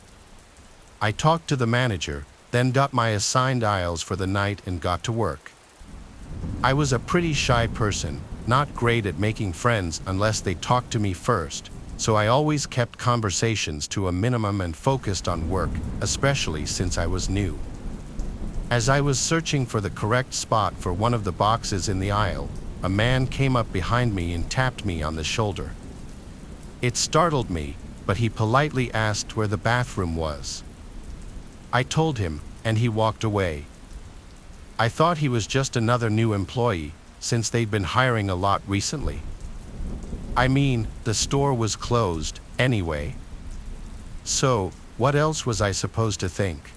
I talked to the manager, then got my assigned aisles for the night and got to work. I was a pretty shy person, not great at making friends unless they talked to me first, so I always kept conversations to a minimum and focused on work, especially since I was new. As I was searching for the correct spot for one of the boxes in the aisle, a man came up behind me and tapped me on the shoulder. It startled me, but he politely asked where the bathroom was. I told him, and he walked away. I thought he was just another new employee, since they'd been hiring a lot recently. I mean, the store was closed, anyway. So, what else was I supposed to think?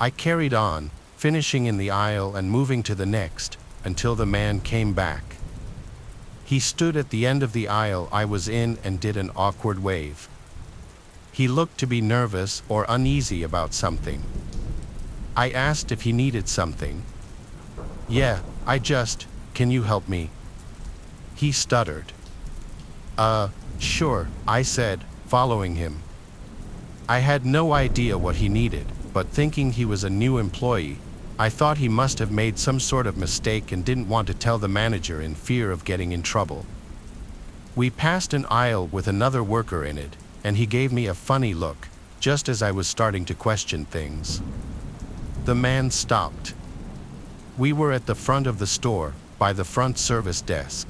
I carried on, finishing in the aisle and moving to the next, until the man came back. He stood at the end of the aisle I was in and did an awkward wave. He looked to be nervous or uneasy about something. I asked if he needed something. "Yeah, can you help me?" He stuttered. Sure," I said, following him. I had no idea what he needed, but thinking he was a new employee, I thought he must have made some sort of mistake and didn't want to tell the manager in fear of getting in trouble. We passed an aisle with another worker in it, and he gave me a funny look, just as I was starting to question things. The man stopped. We were at the front of the store, by the front service desk.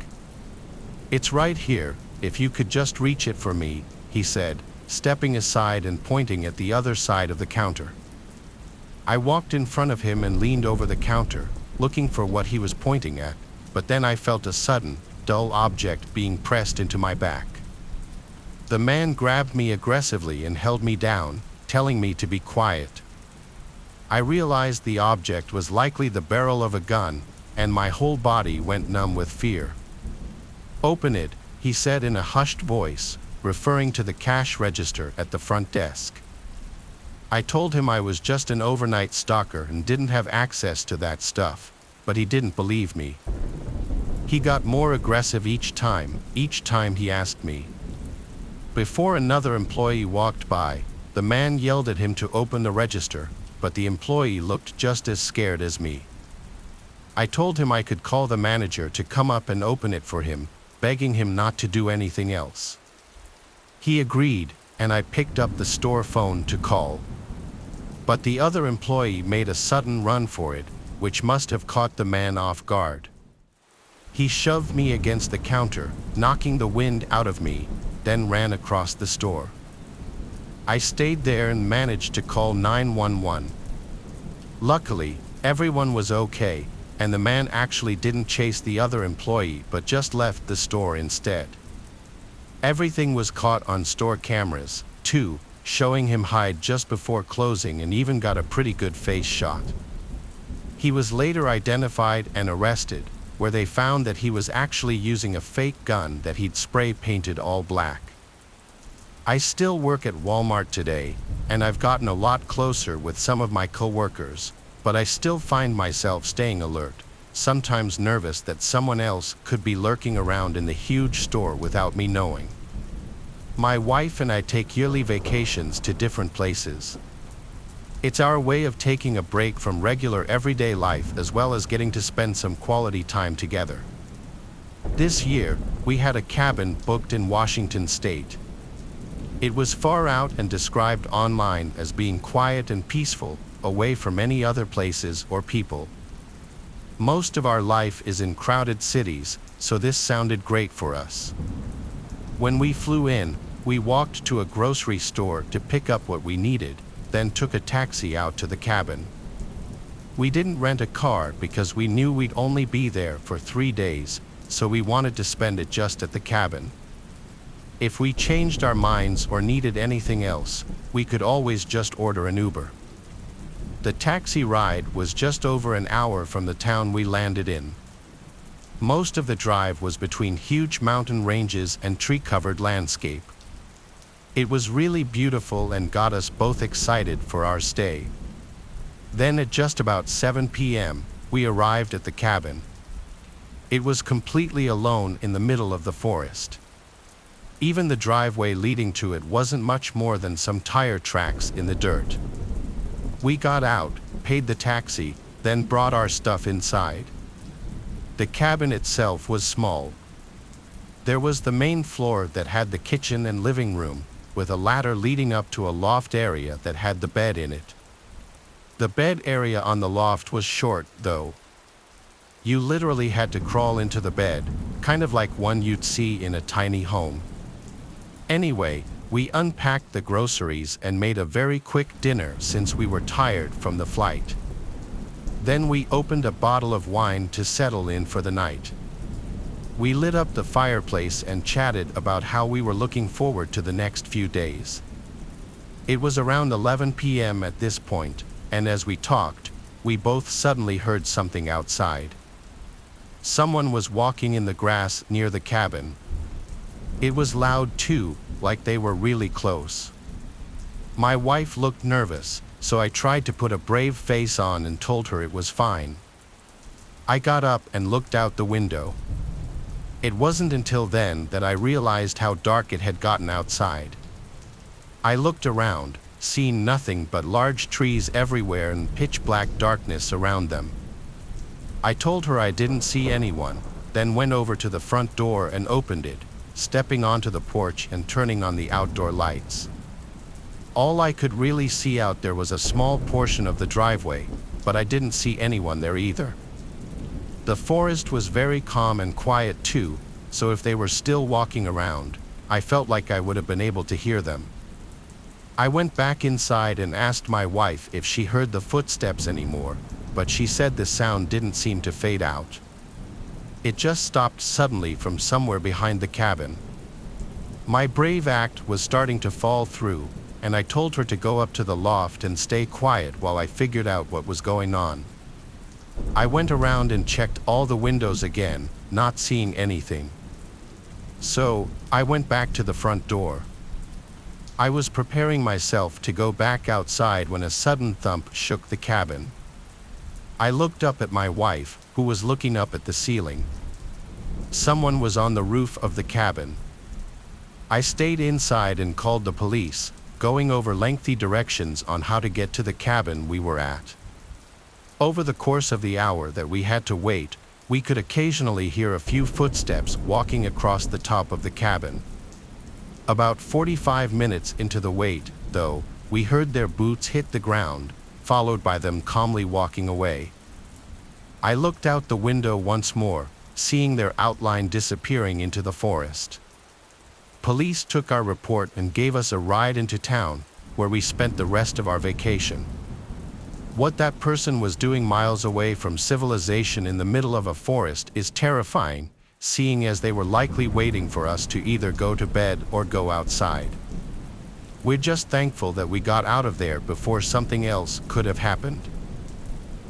"It's right here, if you could just reach it for me," he said, stepping aside and pointing at the other side of the counter. I walked in front of him and leaned over the counter, looking for what he was pointing at, but then I felt a sudden, dull object being pressed into my back. The man grabbed me aggressively and held me down, telling me to be quiet. I realized the object was likely the barrel of a gun, and my whole body went numb with fear. "Open it," he said in a hushed voice, referring to the cash register at the front desk. I told him I was just an overnight stalker and didn't have access to that stuff, but he didn't believe me. He got more aggressive each time he asked me. Before another employee walked by, the man yelled at him to open the register, but the employee looked just as scared as me. I told him I could call the manager to come up and open it for him, begging him not to do anything else. He agreed, and I picked up the store phone to call. But the other employee made a sudden run for it, which must have caught the man off guard. He shoved me against the counter, knocking the wind out of me, then ran across the store. I stayed there and managed to call 911. Luckily, everyone was okay, and the man actually didn't chase the other employee but just left the store instead. Everything was caught on store cameras, too, showing him hide just before closing and even got a pretty good face shot. He was later identified and arrested, where they found that he was actually using a fake gun that he'd spray painted all black. I still work at Walmart today, and I've gotten a lot closer with some of my coworkers, but I still find myself staying alert, sometimes nervous that someone else could be lurking around in the huge store without me knowing. My wife and I take yearly vacations to different places. It's our way of taking a break from regular everyday life as well as getting to spend some quality time together. This year, we had a cabin booked in Washington State. It was far out and described online as being quiet and peaceful, away from any other places or people. Most of our life is in crowded cities, so this sounded great for us. When we flew in, we walked to a grocery store to pick up what we needed, then took a taxi out to the cabin. We didn't rent a car because we knew we'd only be there for 3 days, so we wanted to spend it just at the cabin. If we changed our minds or needed anything else, we could always just order an Uber. The taxi ride was just over an hour from the town we landed in. Most of the drive was between huge mountain ranges and tree-covered landscape. It was really beautiful and got us both excited for our stay. Then at just about 7 p.m., we arrived at the cabin. It was completely alone in the middle of the forest. Even the driveway leading to it wasn't much more than some tire tracks in the dirt. We got out, paid the taxi, then brought our stuff inside. The cabin itself was small. There was the main floor that had the kitchen and living room, with a ladder leading up to a loft area that had the bed in it. The bed area on the loft was short, though. You literally had to crawl into the bed, kind of like one you'd see in a tiny home. Anyway, we unpacked the groceries and made a very quick dinner since we were tired from the flight. Then we opened a bottle of wine to settle in for the night. We lit up the fireplace and chatted about how we were looking forward to the next few days. It was around 11 p.m. at this point, and as we talked, we both suddenly heard something outside. Someone was walking in the grass near the cabin. It was loud too, like they were really close. My wife looked nervous, so I tried to put a brave face on and told her it was fine. I got up and looked out the window. It wasn't until then that I realized how dark it had gotten outside. I looked around, seeing nothing but large trees everywhere and pitch-black darkness around them. I told her I didn't see anyone, then went over to the front door and opened it, stepping onto the porch and turning on the outdoor lights. All I could really see out there was a small portion of the driveway, but I didn't see anyone there either. The forest was very calm and quiet too, so if they were still walking around, I felt like I would have been able to hear them. I went back inside and asked my wife if she heard the footsteps anymore, but she said the sound didn't seem to fade out. It just stopped suddenly from somewhere behind the cabin. My brave act was starting to fall through, and I told her to go up to the loft and stay quiet while I figured out what was going on. I went around and checked all the windows again, not seeing anything. So, I went back to the front door. I was preparing myself to go back outside when a sudden thump shook the cabin. I looked up at my wife, who was looking up at the ceiling. Someone was on the roof of the cabin. I stayed inside and called the police, going over lengthy directions on how to get to the cabin we were at. Over the course of the hour that we had to wait, we could occasionally hear a few footsteps walking across the top of the cabin. About 45 minutes into the wait, though, we heard their boots hit the ground, followed by them calmly walking away. I looked out the window once more, seeing their outline disappearing into the forest. Police took our report and gave us a ride into town, where we spent the rest of our vacation. What that person was doing miles away from civilization in the middle of a forest is terrifying, seeing as they were likely waiting for us to either go to bed or go outside. We're just thankful that we got out of there before something else could have happened.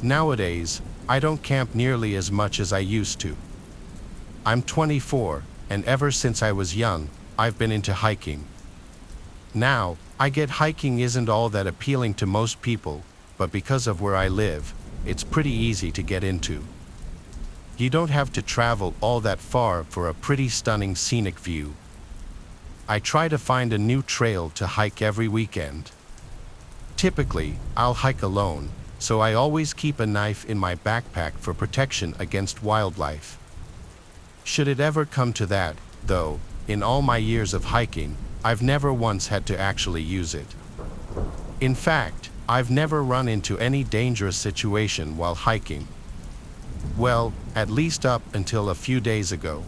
Nowadays, I don't camp nearly as much as I used to. I'm 24, and ever since I was young, I've been into hiking. Now, I get hiking isn't all that appealing to most people, but because of where I live, it's pretty easy to get into. You don't have to travel all that far for a pretty stunning scenic view. I try to find a new trail to hike every weekend. Typically, I'll hike alone, so I always keep a knife in my backpack for protection against wildlife. Should it ever come to that, though, in all my years of hiking, I've never once had to actually use it. In fact, I've never run into any dangerous situation while hiking. Well, at least up until a few days ago.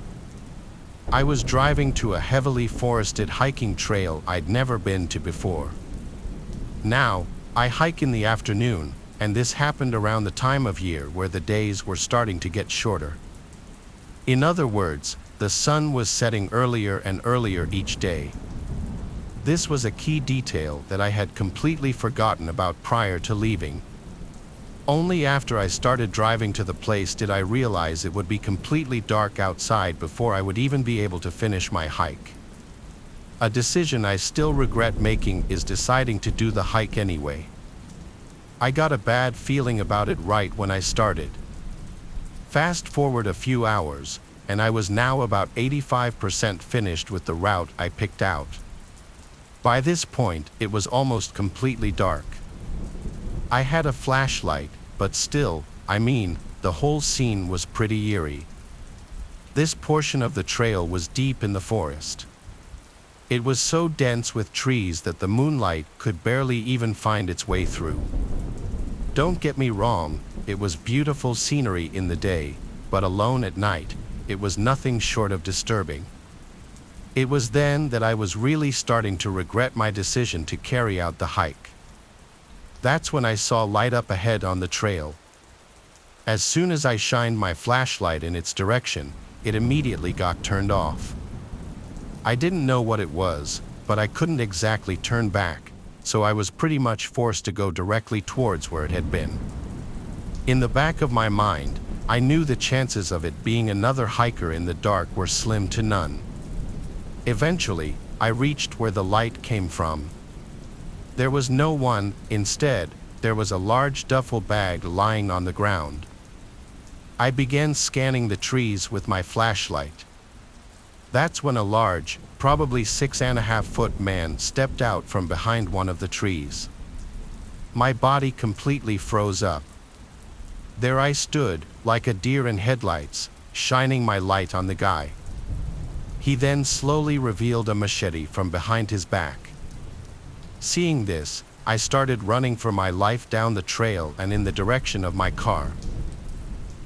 I was driving to a heavily forested hiking trail I'd never been to before. Now, I hike in the afternoon, and this happened around the time of year where the days were starting to get shorter. In other words, The sun was setting earlier and earlier each day. This was a key detail that I had completely forgotten about prior to leaving. Only after I started driving to the place did I realize it would be completely dark outside before I would even be able to finish my hike. A decision I still regret making is deciding to do the hike anyway. I got a bad feeling about it right when I started. Fast forward a few hours, and I was now about 85% finished with the route I picked out. By this point, it was almost completely dark. I had a flashlight, but still, the whole scene was pretty eerie. This portion of the trail was deep in the forest. It was so dense with trees that the moonlight could barely even find its way through. Don't get me wrong, it was beautiful scenery in the day, but alone at night, it was nothing short of disturbing. It was then that I was really starting to regret my decision to carry out the hike. That's when I saw light up ahead on the trail. As soon as I shined my flashlight in its direction, it immediately got turned off. I didn't know what it was, but I couldn't exactly turn back, so I was pretty much forced to go directly towards where it had been. In the back of my mind, I knew the chances of it being another hiker in the dark were slim to none. Eventually, I reached where the light came from. There was no one. Instead, there was a large duffel bag lying on the ground. I began scanning the trees with my flashlight. That's when a large, probably 6.5-foot man stepped out from behind one of the trees. My body completely froze up. There I stood, like a deer in headlights, shining my light on the guy. He then slowly revealed a machete from behind his back. Seeing this, I started running for my life down the trail and in the direction of my car.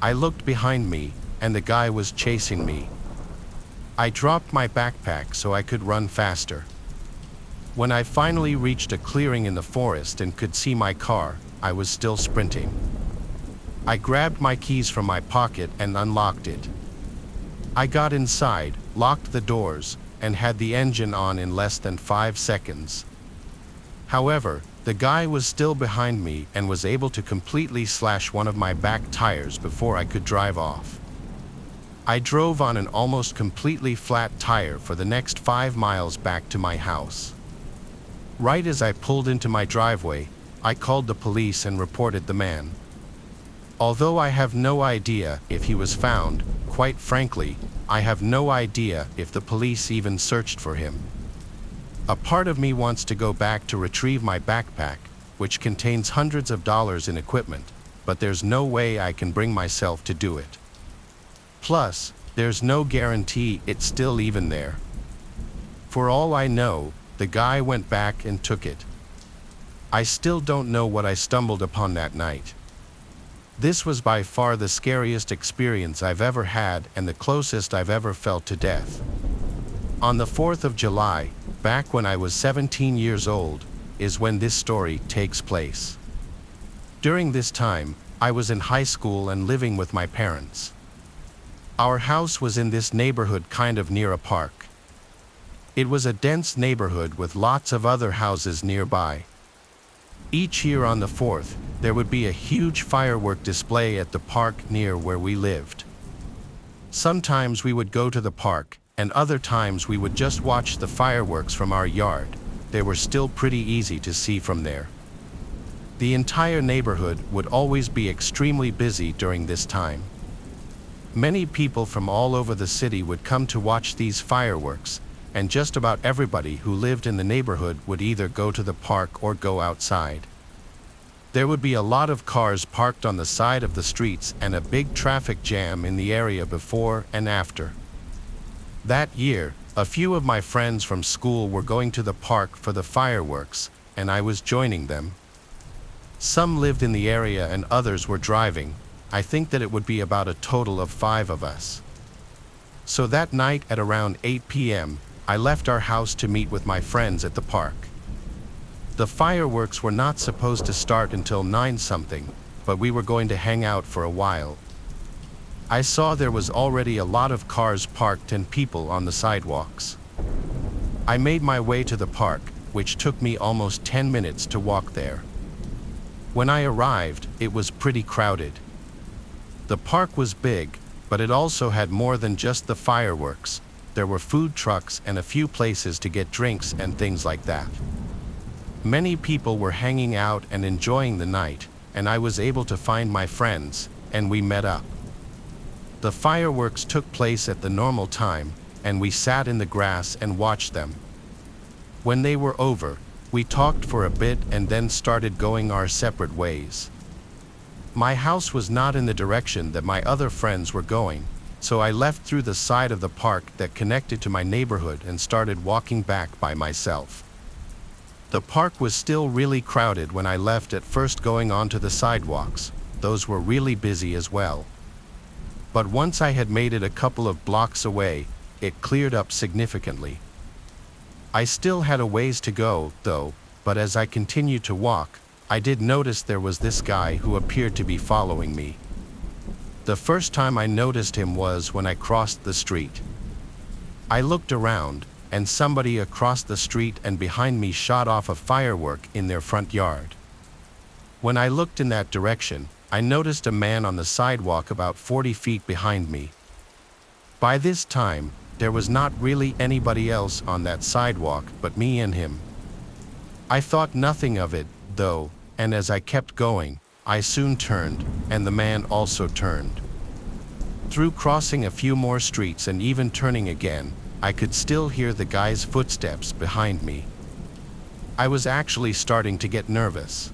I looked behind me, and the guy was chasing me. I dropped my backpack so I could run faster. When I finally reached a clearing in the forest and could see my car, I was still sprinting. I grabbed my keys from my pocket and unlocked it. I got inside, locked the doors, and had the engine on in less than 5 seconds. However, the guy was still behind me and was able to completely slash one of my back tires before I could drive off. I drove on an almost completely flat tire for the next 5 miles back to my house. Right as I pulled into my driveway, I called the police and reported the man. Although I have no idea if he was found, quite frankly, I have no idea if the police even searched for him. A part of me wants to go back to retrieve my backpack, which contains hundreds of dollars in equipment, but there's no way I can bring myself to do it. Plus, there's no guarantee it's still even there. For all I know, the guy went back and took it. I still don't know what I stumbled upon that night. This was by far the scariest experience I've ever had and the closest I've ever felt to death. On the 4th of July, back when I was 17 years old, is when this story takes place. During this time, I was in high school and living with my parents. Our house was in this neighborhood kind of near a park. It was a dense neighborhood with lots of other houses nearby. Each year on the 4th, there would be a huge firework display at the park near where we lived. Sometimes we would go to the park, and other times we would just watch the fireworks from our yard. They were still pretty easy to see from there. The entire neighborhood would always be extremely busy during this time. Many people from all over the city would come to watch these fireworks, and just about everybody who lived in the neighborhood would either go to the park or go outside. There would be a lot of cars parked on the side of the streets and a big traffic jam in the area before and after. That year, a few of my friends from school were going to the park for the fireworks, and I was joining them. Some lived in the area and others were driving. I think that it would be about a total of 5 of us. So that night at around 8 p.m., I left our house to meet with my friends at the park. The fireworks were not supposed to start until 9 something, but we were going to hang out for a while. I saw there was already a lot of cars parked and people on the sidewalks. I made my way to the park, which took me almost 10 minutes to walk there. When I arrived, it was pretty crowded. The park was big, but it also had more than just the fireworks. There were food trucks and a few places to get drinks and things like that. Many people were hanging out and enjoying the night, and I was able to find my friends, and we met up. The fireworks took place at the normal time, and we sat in the grass and watched them. When they were over, we talked for a bit and then started going our separate ways. My house was not in the direction that my other friends were going, so I left through the side of the park that connected to my neighborhood and started walking back by myself. The park was still really crowded when I left, at first going onto the sidewalks. Those were really busy as well. But once I had made it a couple of blocks away, it cleared up significantly. I still had a ways to go, though, but as I continued to walk, I did notice there was this guy who appeared to be following me. The first time I noticed him was when I crossed the street. I looked around, and somebody across the street and behind me shot off a firework in their front yard. When I looked in that direction, I noticed a man on the sidewalk about 40 feet behind me. By this time, there was not really anybody else on that sidewalk but me and him. I thought nothing of it, though, and as I kept going, I soon turned, and the man also turned. Through crossing a few more streets and even turning again, I could still hear the guy's footsteps behind me. I was actually starting to get nervous.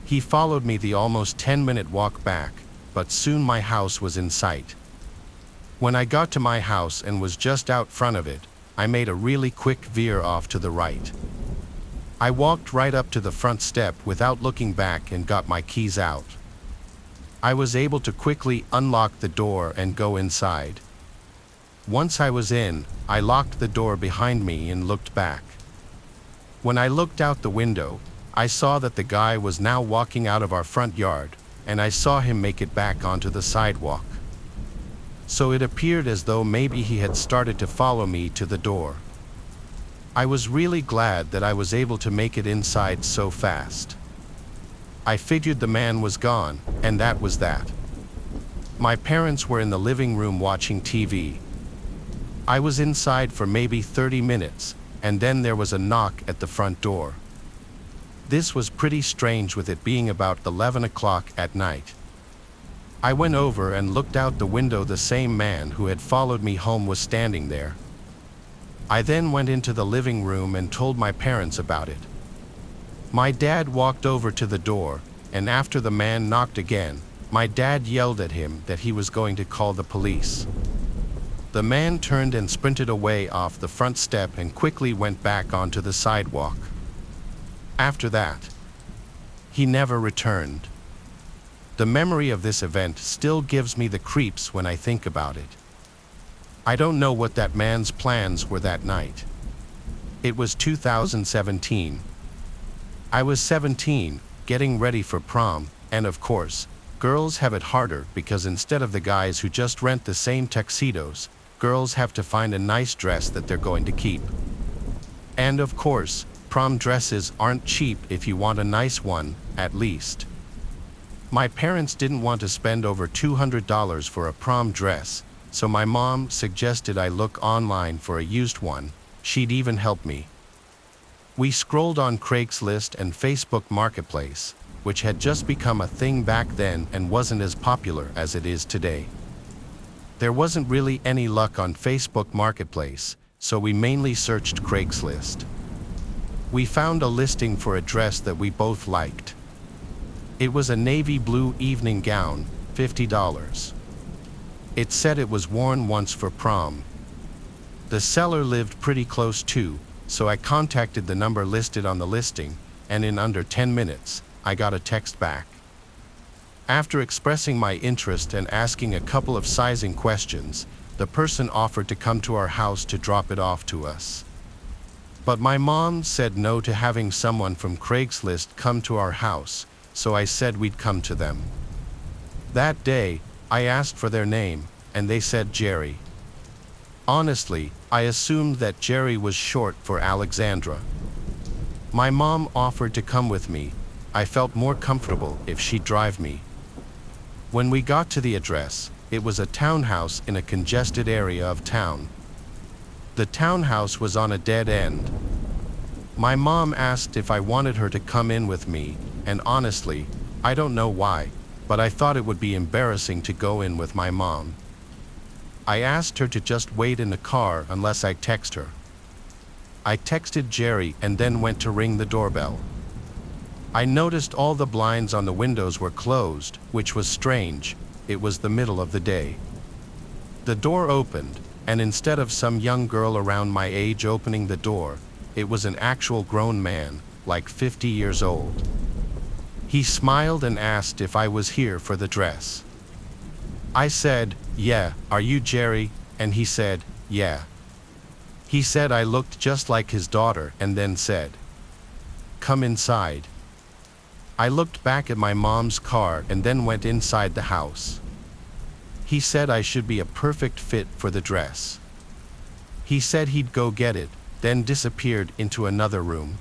He followed me the almost 10-minute walk back, but soon my house was in sight. When I got to my house and was just out front of it, I made a really quick veer off to the right. I walked right up to the front step without looking back and got my keys out. I was able to quickly unlock the door and go inside. Once I was in, I locked the door behind me and looked back. When I looked out the window, I saw that the guy was now walking out of our front yard, and I saw him make it back onto the sidewalk. So it appeared as though maybe he had started to follow me to the door. I was really glad that I was able to make it inside so fast. I figured the man was gone, and that was that. My parents were in the living room watching TV. I was inside for maybe 30 minutes, and then there was a knock at the front door. This was pretty strange with it being about 11 o'clock at night. I went over and looked out the window. The same man who had followed me home was standing there. I then went into the living room and told my parents about it. My dad walked over to the door, and after the man knocked again, my dad yelled at him that he was going to call the police. The man turned and sprinted away off the front step and quickly went back onto the sidewalk. After that, he never returned. The memory of this event still gives me the creeps when I think about it. I don't know what that man's plans were that night. It was 2017. I was 17, getting ready for prom, and of course, girls have it harder because instead of the guys who just rent the same tuxedos, girls have to find a nice dress that they're going to keep. And of course, prom dresses aren't cheap if you want a nice one, at least. My parents didn't want to spend over $200 for a prom dress, so my mom suggested I look online for a used one. She'd even help me. We scrolled on Craigslist and Facebook Marketplace, which had just become a thing back then and wasn't as popular as it is today. There wasn't really any luck on Facebook Marketplace, so we mainly searched Craigslist. We found a listing for a dress that we both liked. It was a navy blue evening gown, $50. It said it was worn once for prom. The seller lived pretty close too, so I contacted the number listed on the listing, and in under 10 minutes, I got a text back. After expressing my interest and asking a couple of sizing questions, the person offered to come to our house to drop it off to us. But my mom said no to having someone from Craigslist come to our house, so I said we'd come to them. That day, I asked for their name, and they said Jerry. Honestly, I assumed that Jerry was short for Alexandra. My mom offered to come with me. I felt more comfortable if she'd drive me. When we got to the address, it was a townhouse in a congested area of town. The townhouse was on a dead end. My mom asked if I wanted her to come in with me, and honestly, I don't know why, but I thought it would be embarrassing to go in with my mom. I asked her to just wait in the car unless I text her. I texted Jerry and then went to ring the doorbell. I noticed all the blinds on the windows were closed, which was strange. It was the middle of the day. The door opened, and instead of some young girl around my age opening the door, it was an actual grown man, like 50 years old. He smiled and asked if I was here for the dress. I said, "Yeah, are you Jerry?" And he said, "Yeah." He said I looked just like his daughter and then said, "Come inside." I looked back at my mom's car and then went inside the house. He said I should be a perfect fit for the dress. He said he'd go get it, then disappeared into another room.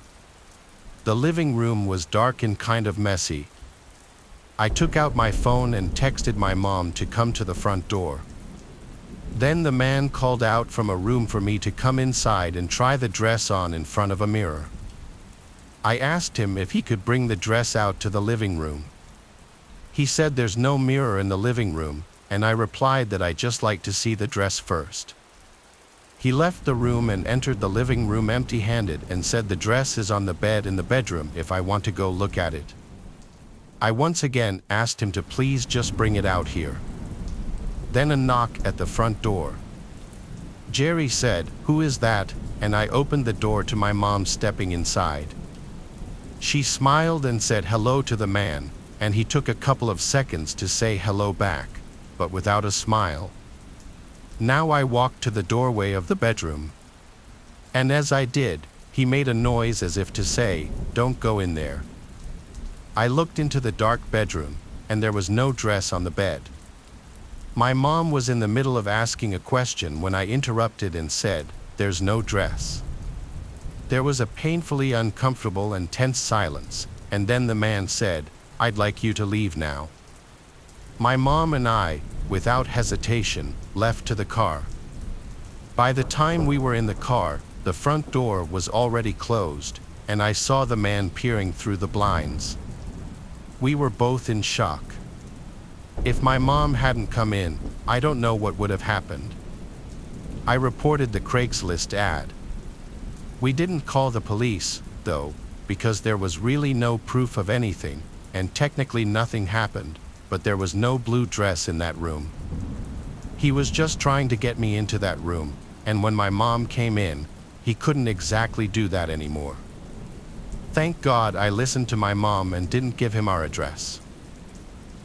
The living room was dark and kind of messy. I took out my phone and texted my mom to come to the front door. Then the man called out from a room for me to come inside and try the dress on in front of a mirror. I asked him if he could bring the dress out to the living room. He said there's no mirror in the living room, and I replied that I'd just like to see the dress first. He left the room and entered the living room empty-handed and said the dress is on the bed in the bedroom if I want to go look at it. I once again asked him to please just bring it out here. Then a knock at the front door. Jerry said, "Who is that?" and I opened the door to my mom stepping inside. She smiled and said hello to the man, and he took a couple of seconds to say hello back, but without a smile. Now I walked to the doorway of the bedroom. And as I did, he made a noise as if to say, "Don't go in there." I looked into the dark bedroom, and there was no dress on the bed. My mom was in the middle of asking a question when I interrupted and said, "There's no dress." There was a painfully uncomfortable and tense silence, and then the man said, "I'd like you to leave now." My mom and I, without hesitation, left to the car. By the time we were in the car, the front door was already closed, and I saw the man peering through the blinds. We were both in shock. If my mom hadn't come in, I don't know what would have happened. I reported the Craigslist ad. We didn't call the police, though, because there was really no proof of anything, and technically nothing happened, but there was no blue dress in that room. He was just trying to get me into that room, and when my mom came in, he couldn't exactly do that anymore. Thank God I listened to my mom and didn't give him our address.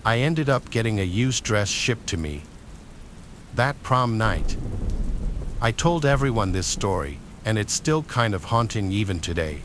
I ended up getting a used dress shipped to me. That prom night. I told everyone this story, and it's still kind of haunting even today.